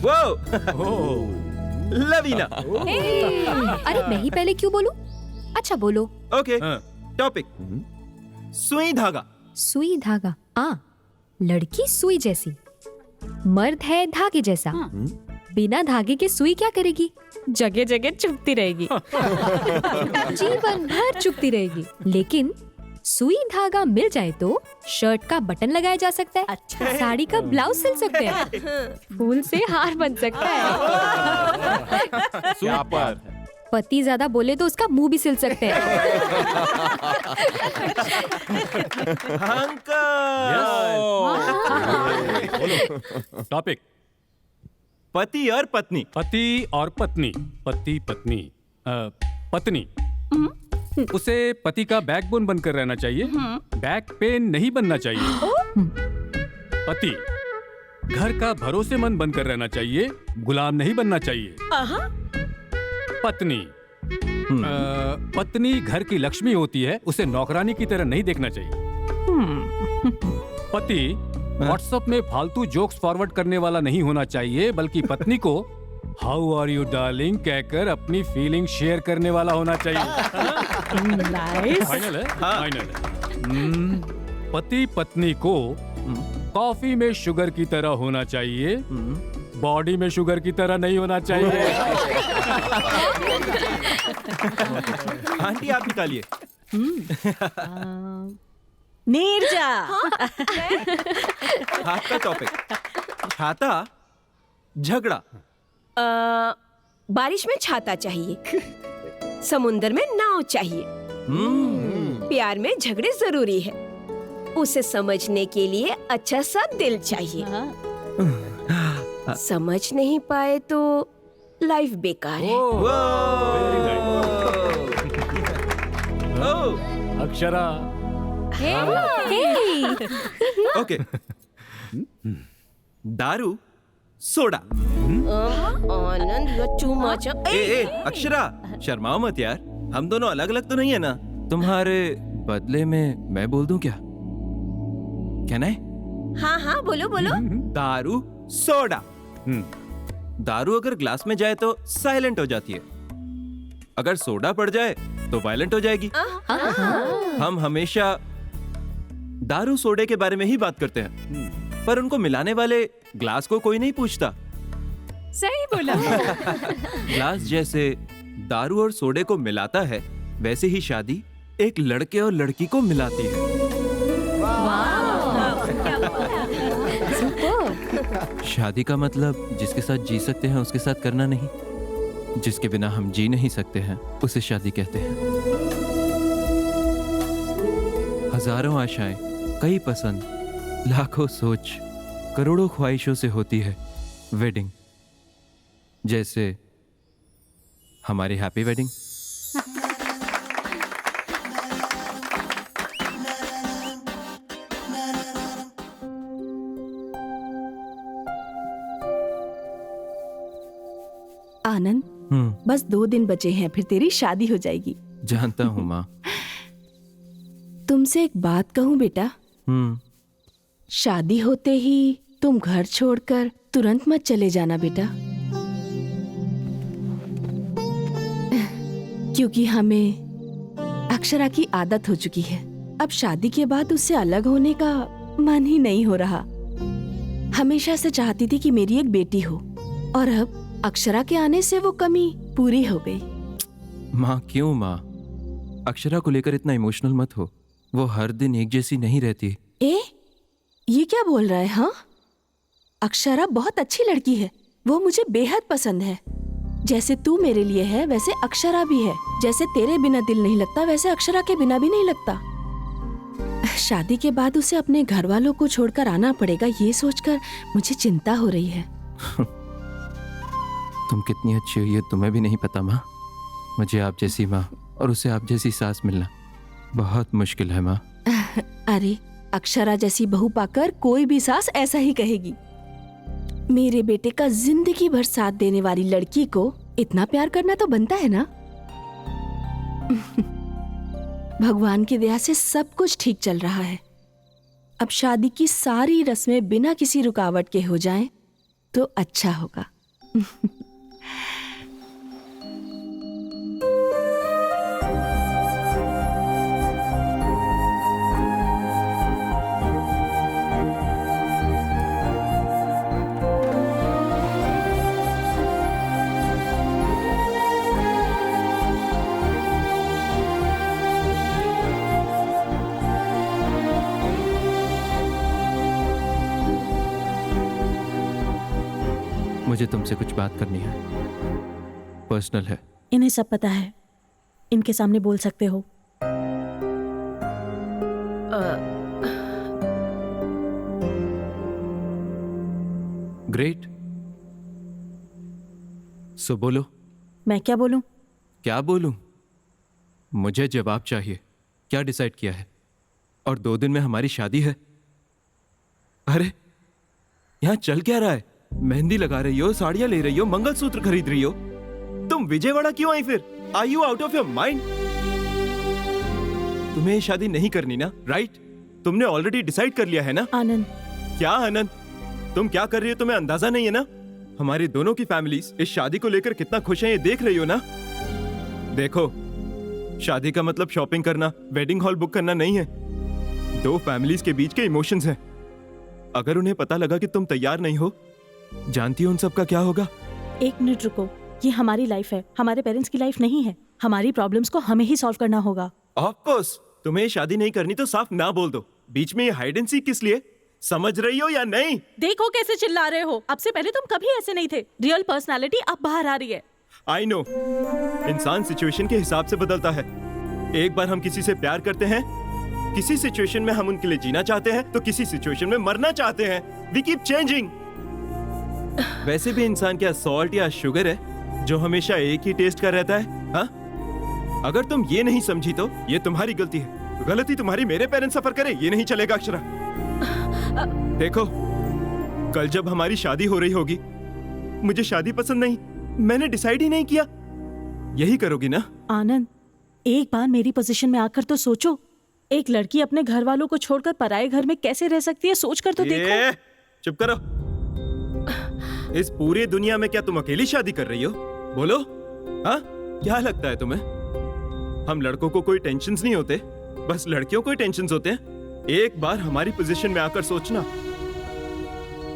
वो लवीना। अरे मैं ही पहले क्यों बोलूं? अच्छा बोलो। ओके, टॉपिक सुई धागा। सुई धागा। लड़की सुई जैसी, मर्द है धागे जैसा। बिना धागे के सुई क्या करेगी? जगह जगह चुभती रहेगी। जीवन भर चुभती रहेगी। लेकिन सुई धागा मिल जाए तो शर्ट का बटन लगाया जा सकता है। अच्छा। साड़ी का ब्लाउज सिल सकते हैं। फूल से हार बन सकता है। पति ज्यादा बोले तो उसका मुंह भी सिल सकते हैं। टॉपिक पति और पत्नी। पति और पत्नी। पति पत्नी पत्नी उसे पति का बैकबोन बनकर रहना चाहिए, बैक पेन नहीं बनना चाहिए। पति घर का भरोसेमंद बनकर रहना चाहिए, गुलाम नहीं बनना चाहिए। पत्नी पत्नी घर की लक्ष्मी होती है, उसे नौकरानी की तरह नहीं देखना चाहिए। पति व्हाट्सएप में फालतू जोक्स फॉरवर्ड करने वाला नहीं होना चाहिए, बल्कि पत्नी को हाउ आर यू डार्लिंग कहकर अपनी फीलिंग शेयर करने वाला होना चाहिए। फाइनल है? फाइनल है। पति पत्नी को कॉफी में शुगर की तरह होना चाहिए, बॉडी में शुगर की तरह नहीं होना चाहिए। आंटी आप निकालिए। नीरजा। आपका टॉपिक छाता झगड़ा। बारिश में छाता चाहिए, समुंदर में नाव चाहिए, प्यार में झगड़े जरूरी है, उसे समझने के लिए अच्छा सा दिल चाहिए। समझ नहीं पाए तो लाइफ बेकार है। अक्षरा। ओके। दारू सोडा। आनंद टू मच। ए अक्षरा शर्माओ मत यार, हम दोनों अलग अलग तो नहीं है ना। तुम्हारे बदले में मैं बोल दूं क्या? कहना है? हाँ हाँ बोलो बोलो। दारू सोडा। दारू अगर ग्लास में जाए तो साइलेंट हो जाती है, अगर सोडा पड़ जाए तो वायलेंट हो जाएगी। हम हमेशा दारू सोडे के बारे में ही बात करते हैं, पर उनको मिलाने वाले ग्लास को कोई नहीं पूछता। सही बोला। ग्लास जैसे दारू और सोडे को मिलाता है, वैसे ही शादी एक लड़के और लड़की को मिलाती है। शादी का मतलब जिसके साथ जी सकते हैं उसके साथ करना नहीं, जिसके बिना हम जी नहीं सकते हैं उसे शादी कहते हैं। हजारों आशाएं, कई पसंद, लाखों सोच, करोड़ों ख्वाहिशों से होती है वेडिंग। जैसे हमारी हैप्पी वेडिंग। आनंद, बस 2 दिन बचे हैं, फिर तेरी शादी हो जाएगी। जानता हूँ माँ। तुमसे एक बात कहूँ बेटा, शादी होते ही तुम घर छोड़कर तुरंत मत चले जाना बेटा, क्योंकि हमें अक्षरा की आदत हो चुकी है। अब शादी के बाद उससे अलग होने का मन ही नहीं हो रहा। हमेशा से चाहती थी कि मेरी एक बेटी हो, और अब अक्षरा के आने से वो कमी पूरी हो गई। माँ क्यों माँ, अक्षरा को लेकर इतना इमोशनल मत हो, वो हर दिन एक जैसी नहीं रहती। ये क्या बोल रहा है? हाँ, अक्षरा बहुत अच्छी लड़की है, वो मुझे बेहद पसंद है। जैसे तू मेरे लिए है वैसे अक्षरा भी है, जैसे तेरे बिना दिल नहीं लगता वैसे अक्षरा के बिना भी नहीं लगता। शादी के बाद उसे अपने घर वालों को छोड़कर आना पड़ेगा, ये सोचकर मुझे चिंता हो रही है। तुम कितनी अच्छी हो ये तुम्हें भी नहीं पता माँ। मुझे आप जैसी माँ और उसे आप जैसी सास मिलना बहुत मुश्किल है माँ। अरे अक्षरा जैसी बहू पाकर कोई भी सास ऐसा ही कहेगी। मेरे बेटे का जिंदगी भर साथ देने वाली लड़की को इतना प्यार करना तो बनता है ना। भगवान की दया से सब कुछ ठीक चल रहा है। अब शादी की सारी रस्में बिना किसी रुकावट के हो जाएं तो अच्छा होगा। मुझे तुमसे कुछ बात करनी है, पर्सनल है। इन्हें सब पता है, इनके सामने बोल सकते हो। ग्रेट, सो बोलो। मैं क्या बोलूं? क्या बोलूं? मुझे जवाब चाहिए। क्या डिसाइड किया है? और 2 दिन में हमारी शादी है। अरे यहां चल क्या रहा है? मेहंदी लगा रही हो, साड़ियां ले रही हो, मंगलसूत्र खरीद रही हो। तुम विजयवाड़ा क्यों आई फिर? Are you out of your mind? तुम्हें ये शादी नहीं करनी ना, राइट? तुमने ऑलरेडी डिसाइड कर लिया है ना? आनंद। क्या आनंद? तुम क्या कर रही हो तुम्हें अंदाजा नहीं है ना? हमारी दोनों की फैमिलीज इस शादी को लेकर कितना खुश हैं ये देख रही हो ना? देखो, शादी का मतलब शॉपिंग करना, वेडिंग हॉल बुक करना नहीं है। 2 फैमिलीज के बीच के इमोशंस हैं। अगर उन्हें पता लगा कि तुम तैयार नहीं हो, जानती हो उन सब का क्या होगा? 1 मिनट रुको, ये हमारी लाइफ है, हमारे पेरेंट्स की लाइफ नहीं है। हमारी प्रॉब्लम्स को हमें ही सॉल्व करना होगा। ऑफ कोर्स, तुम्हें शादी नहीं करनी तो साफ ना बोल दो। बीच में ये हाइड एंड सीक किस लिए? समझ रही हो या नहीं? देखो कैसे चिल्ला रहे हो। अब से पहले तुम कभी ऐसे नहीं थे। रियल पर्सनालिटी अब बाहर आ रही है। आई नो, इंसान सिचुएशन के हिसाब से बदलता है। एक बार हम किसी से प्यार करते हैं, किसी सिचुएशन में हम उनके लिए जीना चाहते हैं, तो किसी सिचुएशन में मरना चाहते हैं। We keep changing. वैसे भी इंसान क्या सॉल्ट या शुगर है जो हमेशा एक ही टेस्ट का रहता है? हाँ? अगर तुम ये नहीं समझी तो ये तुम्हारी गलती है। गलती तुम्हारी मेरे पेरेंट्स सफर करे ये नहीं चलेगा अक्षरा। देखो, कल जब हमारी शादी हो रही होगी, मुझे शादी पसंद नहीं, मैंने डिसाइड ही नहीं किया, यही करोगी ना? आनंद, एक बार मेरी पोजीशन में आकर तो सोचो। एक लड़की अपने घर वालों को छोड़कर पराये घर में कैसे रह सकती है, सोच कर तो देखो। चुप करो। इस पूरी दुनिया में क्या तुम अकेली शादी कर रही हो? बोलो, हाँ? क्या लगता है तुम्हें? हम लड़कों को कोई टेंशन्स नहीं होते, बस लड़कियों को ही टेंशन्स होते हैं। एक बार हमारी पोजीशन में आकर सोचना,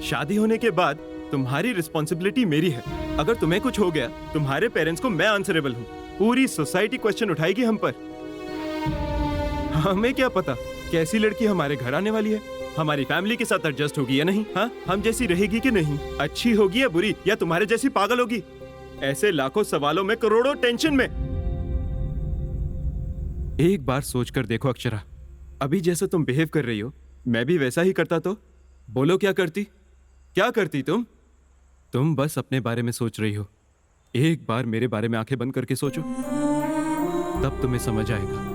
शादी होने के बाद तुम्हारी रिस्पॉन्सिबिलिटी मेरी है। अगर तुम्हें कुछ हो गया, तुम्हारे पेरेंट्स को मैं आंसरेबल हूँ। पूरी सोसाइटी क्वेश्चन उठाएगी हम पर। हमें क्या पता कैसी लड़की हमारे घर आने वाली है, हमारी फैमिली के साथ एडजस्ट होगी या नहीं, हाँ? हम जैसी रहेगी कि नहीं, अच्छी होगी या बुरी, या तुम्हारे जैसी पागल होगी। ऐसे लाखों सवालों में, करोड़ों टेंशन में। एक बार सोचकर देखो अक्षरा, अभी जैसा तुम बिहेव कर रही हो, मैं भी वैसा ही करता तो? बोलो क्या करती? क्या करती तुम? तुम बस अपने बारे में सोच रही हो। एक बार मेरे बारे में आंखें बंद करके सोचो, तब तुम्हें समझ आएगा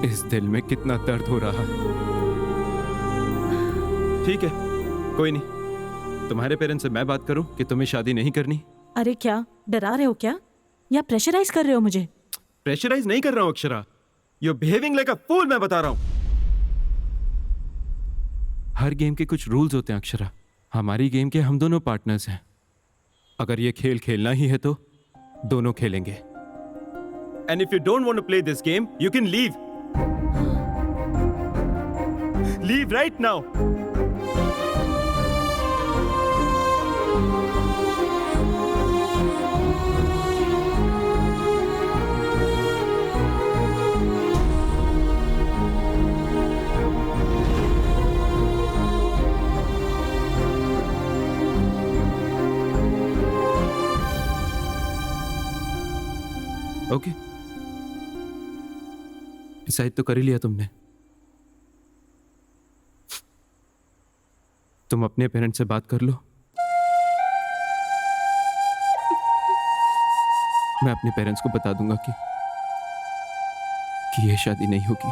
इस दिल में कितना दर्द हो रहा है। ठीक है, कोई नहीं, तुम्हारे पेरेंट्स से मैं बात करूं कि तुम्हें शादी नहीं करनी। अरे क्या डरा रहे हो क्या, या प्रेशराइज कर रहे हो मुझे? प्रेशराइज नहीं कर रहा हूं Akshara, you behaving like a fool, मैं बता रहा हूं। हर गेम के कुछ रूल्स होते हैं अक्षरा। हमारी गेम के हम दोनों पार्टनर्स हैं। अगर ये खेल खेलना ही है तो दोनों खेलेंगे। And if you don't want to play this game, you can leave. Leave right now. Okay, decide तो कर ही लिया तुमने। तुम अपने पेरेंट्स से बात कर लो, मैं अपने पेरेंट्स को बता दूंगा कि ये शादी नहीं होगी।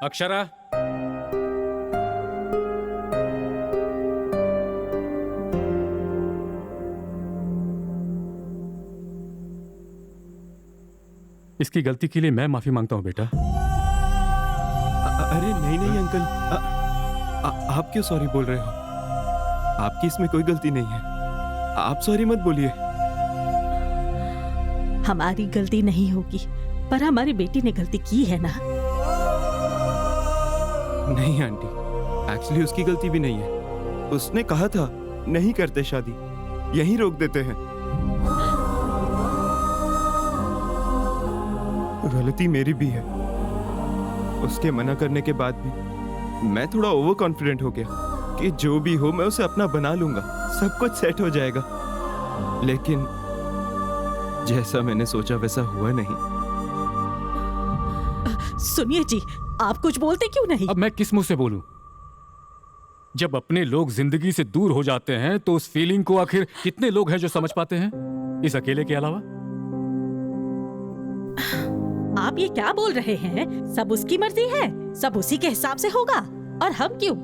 अक्षरा, इसकी गलती के लिए मैं माफी मांगता हूं बेटा। अरे नहीं नहीं अंकल, आप क्यों सॉरी बोल रहे हो? आपकी इसमें कोई गलती नहीं है। आप सॉरी मत बोलिए। हमारी गलती नहीं होगी, पर हमारी बेटी ने गलती की है ना। नहीं आंटी, एक्चुअली उसकी गलती भी नहीं है। उसने कहा था नहीं करते शादी, यहीं रोक देते हैं। गलती मेरी भी है। उसके मना करने के बाद भी मैं थोड़ा ओवर कॉन्फिडेंट हो गया कि जो भी हो मैं उसे अपना बना लूंगा, सब कुछ सेट हो जाएगा। लेकिन जैसा मैंने सोचा वैसा हुआ नहीं। सुनिए जी, आप कुछ बोलते क्यों नहीं? अब मैं किस मुंह से बोलूं? जब अपने लोग जिंदगी से दूर हो जाते हैं तो उस फीलिंग को आखिर कितने लोग हैं जो समझ पाते हैं, इस अकेले के अलावा? आप ये क्या बोल रहे हैं? सब उसकी मर्जी है, सब उसी के हिसाब से होगा। और हम क्यों?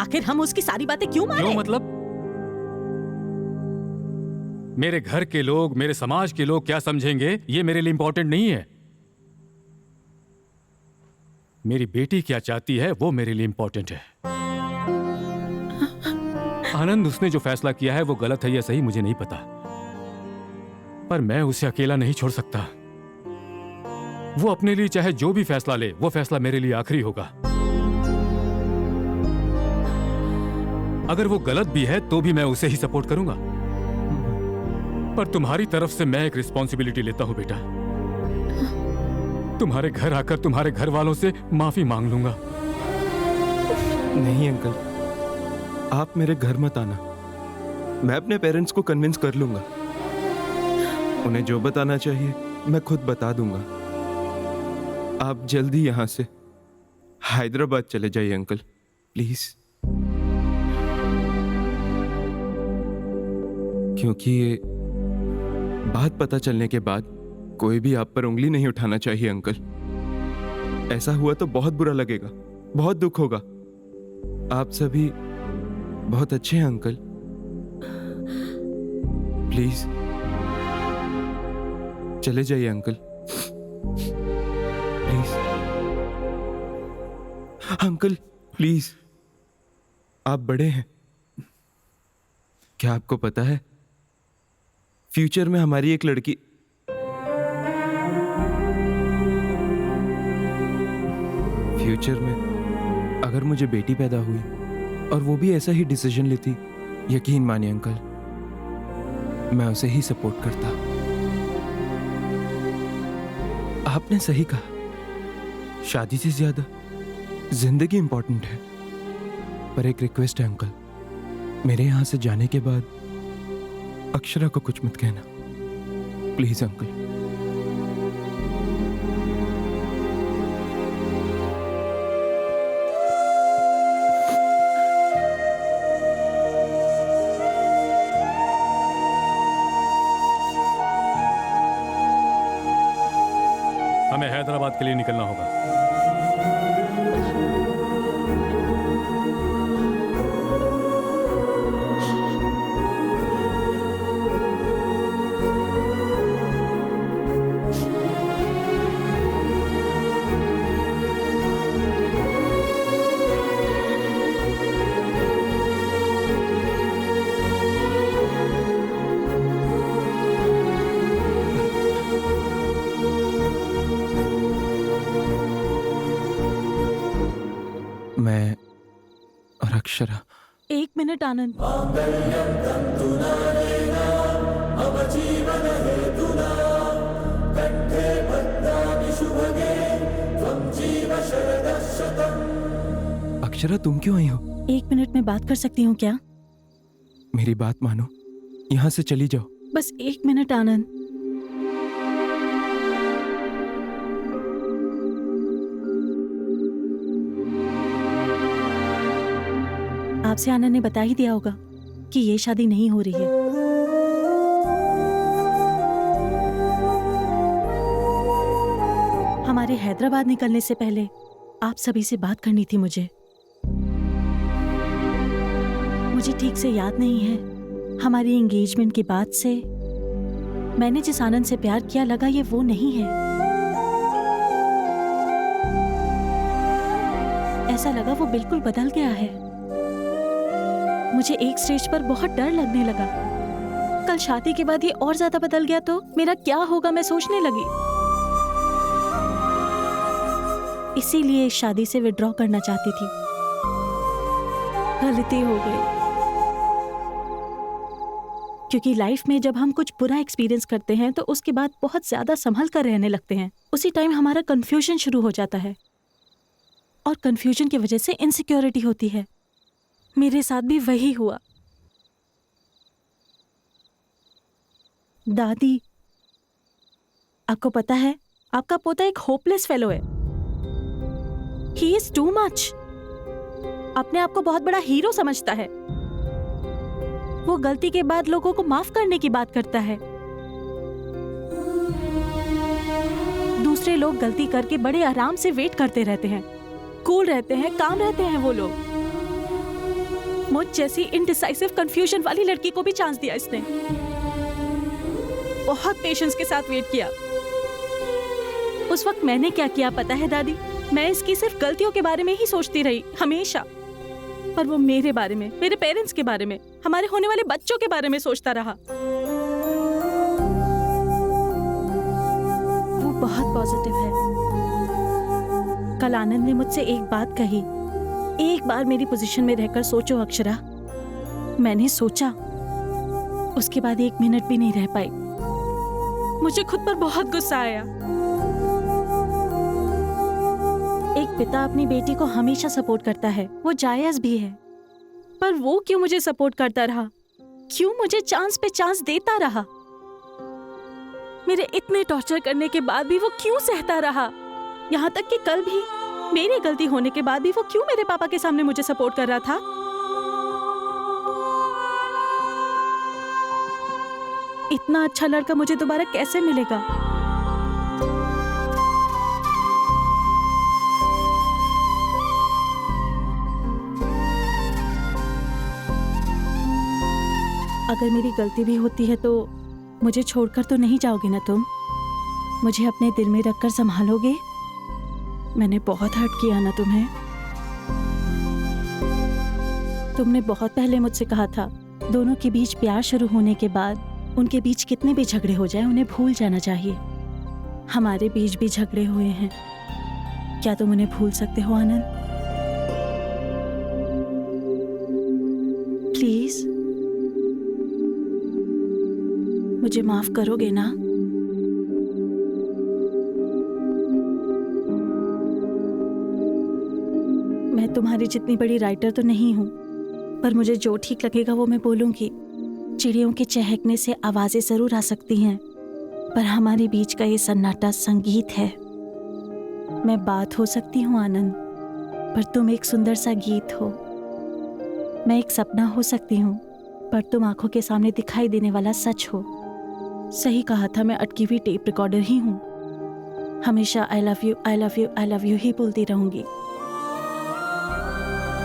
आखिर हम उसकी सारी बातें क्यों माने? क्यों मतलब? मेरे घर के लोग, मेरे समाज के लोग क्या समझेंगे, ये मेरे लिए इंपॉर्टेंट नहीं है। मेरी बेटी क्या चाहती है वो मेरे लिए इंपॉर्टेंट है। आनंद, उसने जो फैसला किया है वो गलत है या सही मुझे नहीं पता, पर मैं उसे अकेला नहीं छोड़ सकता। वो अपने लिए चाहे जो भी फैसला ले, वो फैसला मेरे लिए आखिरी होगा। अगर वो गलत भी है तो भी मैं उसे ही सपोर्ट करूंगा, पर तुम्हारी तरफ से मैं एक रिस्पॉन्सिबिलिटी लेता हूं बेटा। तुम्हारे घर आकर तुम्हारे घर वालों से माफी मांग लूंगा। नहीं अंकल, आप मेरे घर मत आना। मैं अपने पेरेंट्स को कन्विंस कर लूंगा। उन्हें जो बताना चाहिए मैं खुद बता दूंगा। आप जल्दी यहां से हैदराबाद चले जाइए अंकल, प्लीज। क्योंकि ये बात पता चलने के बाद कोई भी आप पर उंगली नहीं उठाना चाहिए अंकल। ऐसा हुआ तो बहुत बुरा लगेगा, बहुत दुख होगा। आप सभी बहुत अच्छे हैं अंकल, प्लीज चले जाइए अंकल, प्लीज। अंकल प्लीज, आप बड़े हैं। क्या आपको पता है फ्यूचर में हमारी एक लड़की फ्यूचर में अगर मुझे बेटी पैदा हुई और वो भी ऐसा ही डिसीजन लेती, यकीन मानिए अंकल मैं उसे ही सपोर्ट करता। आपने सही कहा, शादी से ज्यादा जिंदगी इंपॉर्टेंट है। पर एक रिक्वेस्ट है अंकल, मेरे यहां से जाने के बाद अक्षरा को कुछ मत कहना, प्लीज अंकल। हमें हैदराबाद के लिए निकलना होगा। मैं और अक्षरा। एक मिनट आनंद। अक्षरा तुम क्यों आई हो? एक मिनट में बात कर सकती हूँ क्या? मेरी बात मानो, यहाँ से चली जाओ। बस एक मिनट आनंद। आपसे आनंद ने बता ही दिया होगा कि ये शादी नहीं हो रही है। हमारे हैदराबाद निकलने से पहले आप सभी से बात करनी थी मुझे ठीक से याद नहीं है। हमारी एंगेजमेंट के बाद से मैंने जिस आनंद से प्यार किया, लगा ये वो नहीं है। ऐसा लगा वो बिल्कुल बदल गया है। मुझे एक स्टेज पर बहुत डर लगने लगा कल शादी के बाद ये और ज्यादा बदल गया तो मेरा क्या होगा, मैं सोचने लगी। इसीलिए इस शादी से विड्रॉ करना चाहती थी। गलती हो गई, क्योंकि लाइफ में जब हम कुछ बुरा एक्सपीरियंस करते हैं तो उसके बाद बहुत ज्यादा संभल कर रहने लगते हैं। उसी टाइम हमारा कंफ्यूजन शुरू हो जाता है और कंफ्यूजन की वजह से इनसिक्योरिटी होती है। मेरे साथ भी वही हुआ। दादी, आपको पता है आपका पोता एक होपलेस फेलो है। He is too much. अपने आप को बहुत बड़ा हीरो समझता है। वो गलती के बाद लोगों को माफ करने की बात करता है। दूसरे लोग गलती करके बड़े आराम से वेट करते रहते हैं, कूल रहते हैं, काम रहते हैं वो लोग। मुझ जैसी इनडिसाइसिव कंफ्यूजन वाली लड़की को भी चांस दिया इसने। बहुत पेशेंस के साथ वेट किया। उस वक्त मैंने क्या किया पता है दादी? मैं इसकी सिर्फ गलतियों के बारे में ही सोचती रही हमेशा, पर वो मेरे बारे में, मेरे पेरेंट्स के बारे में, हमारे होने वाले बच्चों के बारे में सोचता रहा। वो बहुत पॉजिटिव है। कल आनंद ने मुझसे एक बात कही, एक बार मेरी पोजीशन में रहकर सोचो अक्षरा। मैंने सोचा, उसके बाद 1 मिनट भी नहीं रह पाई। मुझे खुद पर बहुत गुस्सा आया। एक पिता अपनी बेटी को हमेशा सपोर्ट करता है, वो जायज भी है, पर वो क्यों मुझे सपोर्ट करता रहा? क्यों मुझे चांस पे चांस देता रहा? मेरे इतने टॉर्चर करने के बाद भी वो क्यों सहता रहा? यहाँ तक कि कल भी मेरी गलती होने के बाद भी वो क्यों मेरे पापा के सामने मुझे सपोर्ट कर रहा था? इतना अच्छा लड़का मुझे दोबारा कैसे मिलेगा? अगर मेरी गलती भी होती है तो मुझे छोड़कर तो नहीं जाओगे ना तुम? मुझे अपने दिल में रखकर संभालोगे? मैंने बहुत हर्ट किया ना तुम्हें? तुमने बहुत पहले मुझसे कहा था दोनों के बीच प्यार शुरू होने के बाद उनके बीच कितने भी झगड़े हो जाएं उन्हें भूल जाना चाहिए। हमारे बीच भी झगड़े हुए हैं, क्या तुम उन्हें भूल सकते हो आनंद? प्लीज मुझे माफ करोगे ना? मैं तुम्हारी जितनी बड़ी राइटर तो नहीं हूं, पर मुझे जो ठीक लगेगा वो मैं बोलूंगी। चिड़ियों के चहकने से आवाजें जरूर आ सकती हैं, पर हमारे बीच का ये सन्नाटा संगीत है। मैं बात हो सकती हूँ आनंद, पर तुम एक सुंदर सा गीत हो। मैं एक सपना हो सकती हूँ, पर तुम आंखों के सामने दिखाई देने वाला सच हो। सही कहा था, मैं अटकी हुई टेप रिकॉर्डर ही हूँ। हमेशा I love you, I love you, I love you ही बोलती रहूंगी।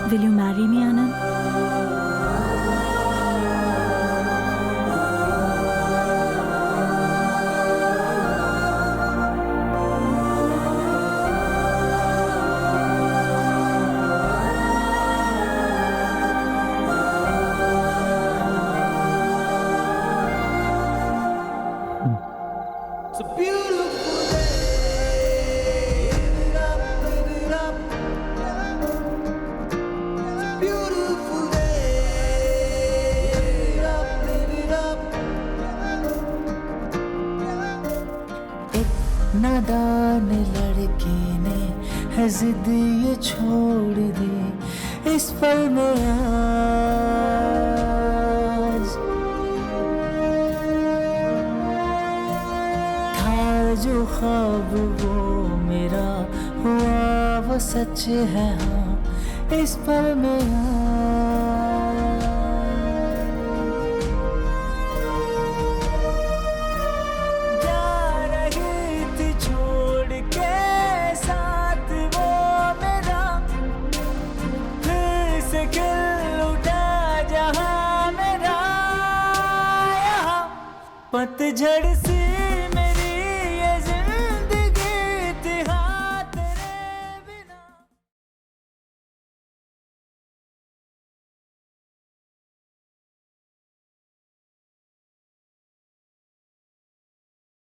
Will you marry me Anand? नादान लड़के ने है जिद ये छोड़ दी इस पल में आज। था जो ख्वाब वो मेरा हुआ वो सच है, हाँ इस पल में पतझड़ से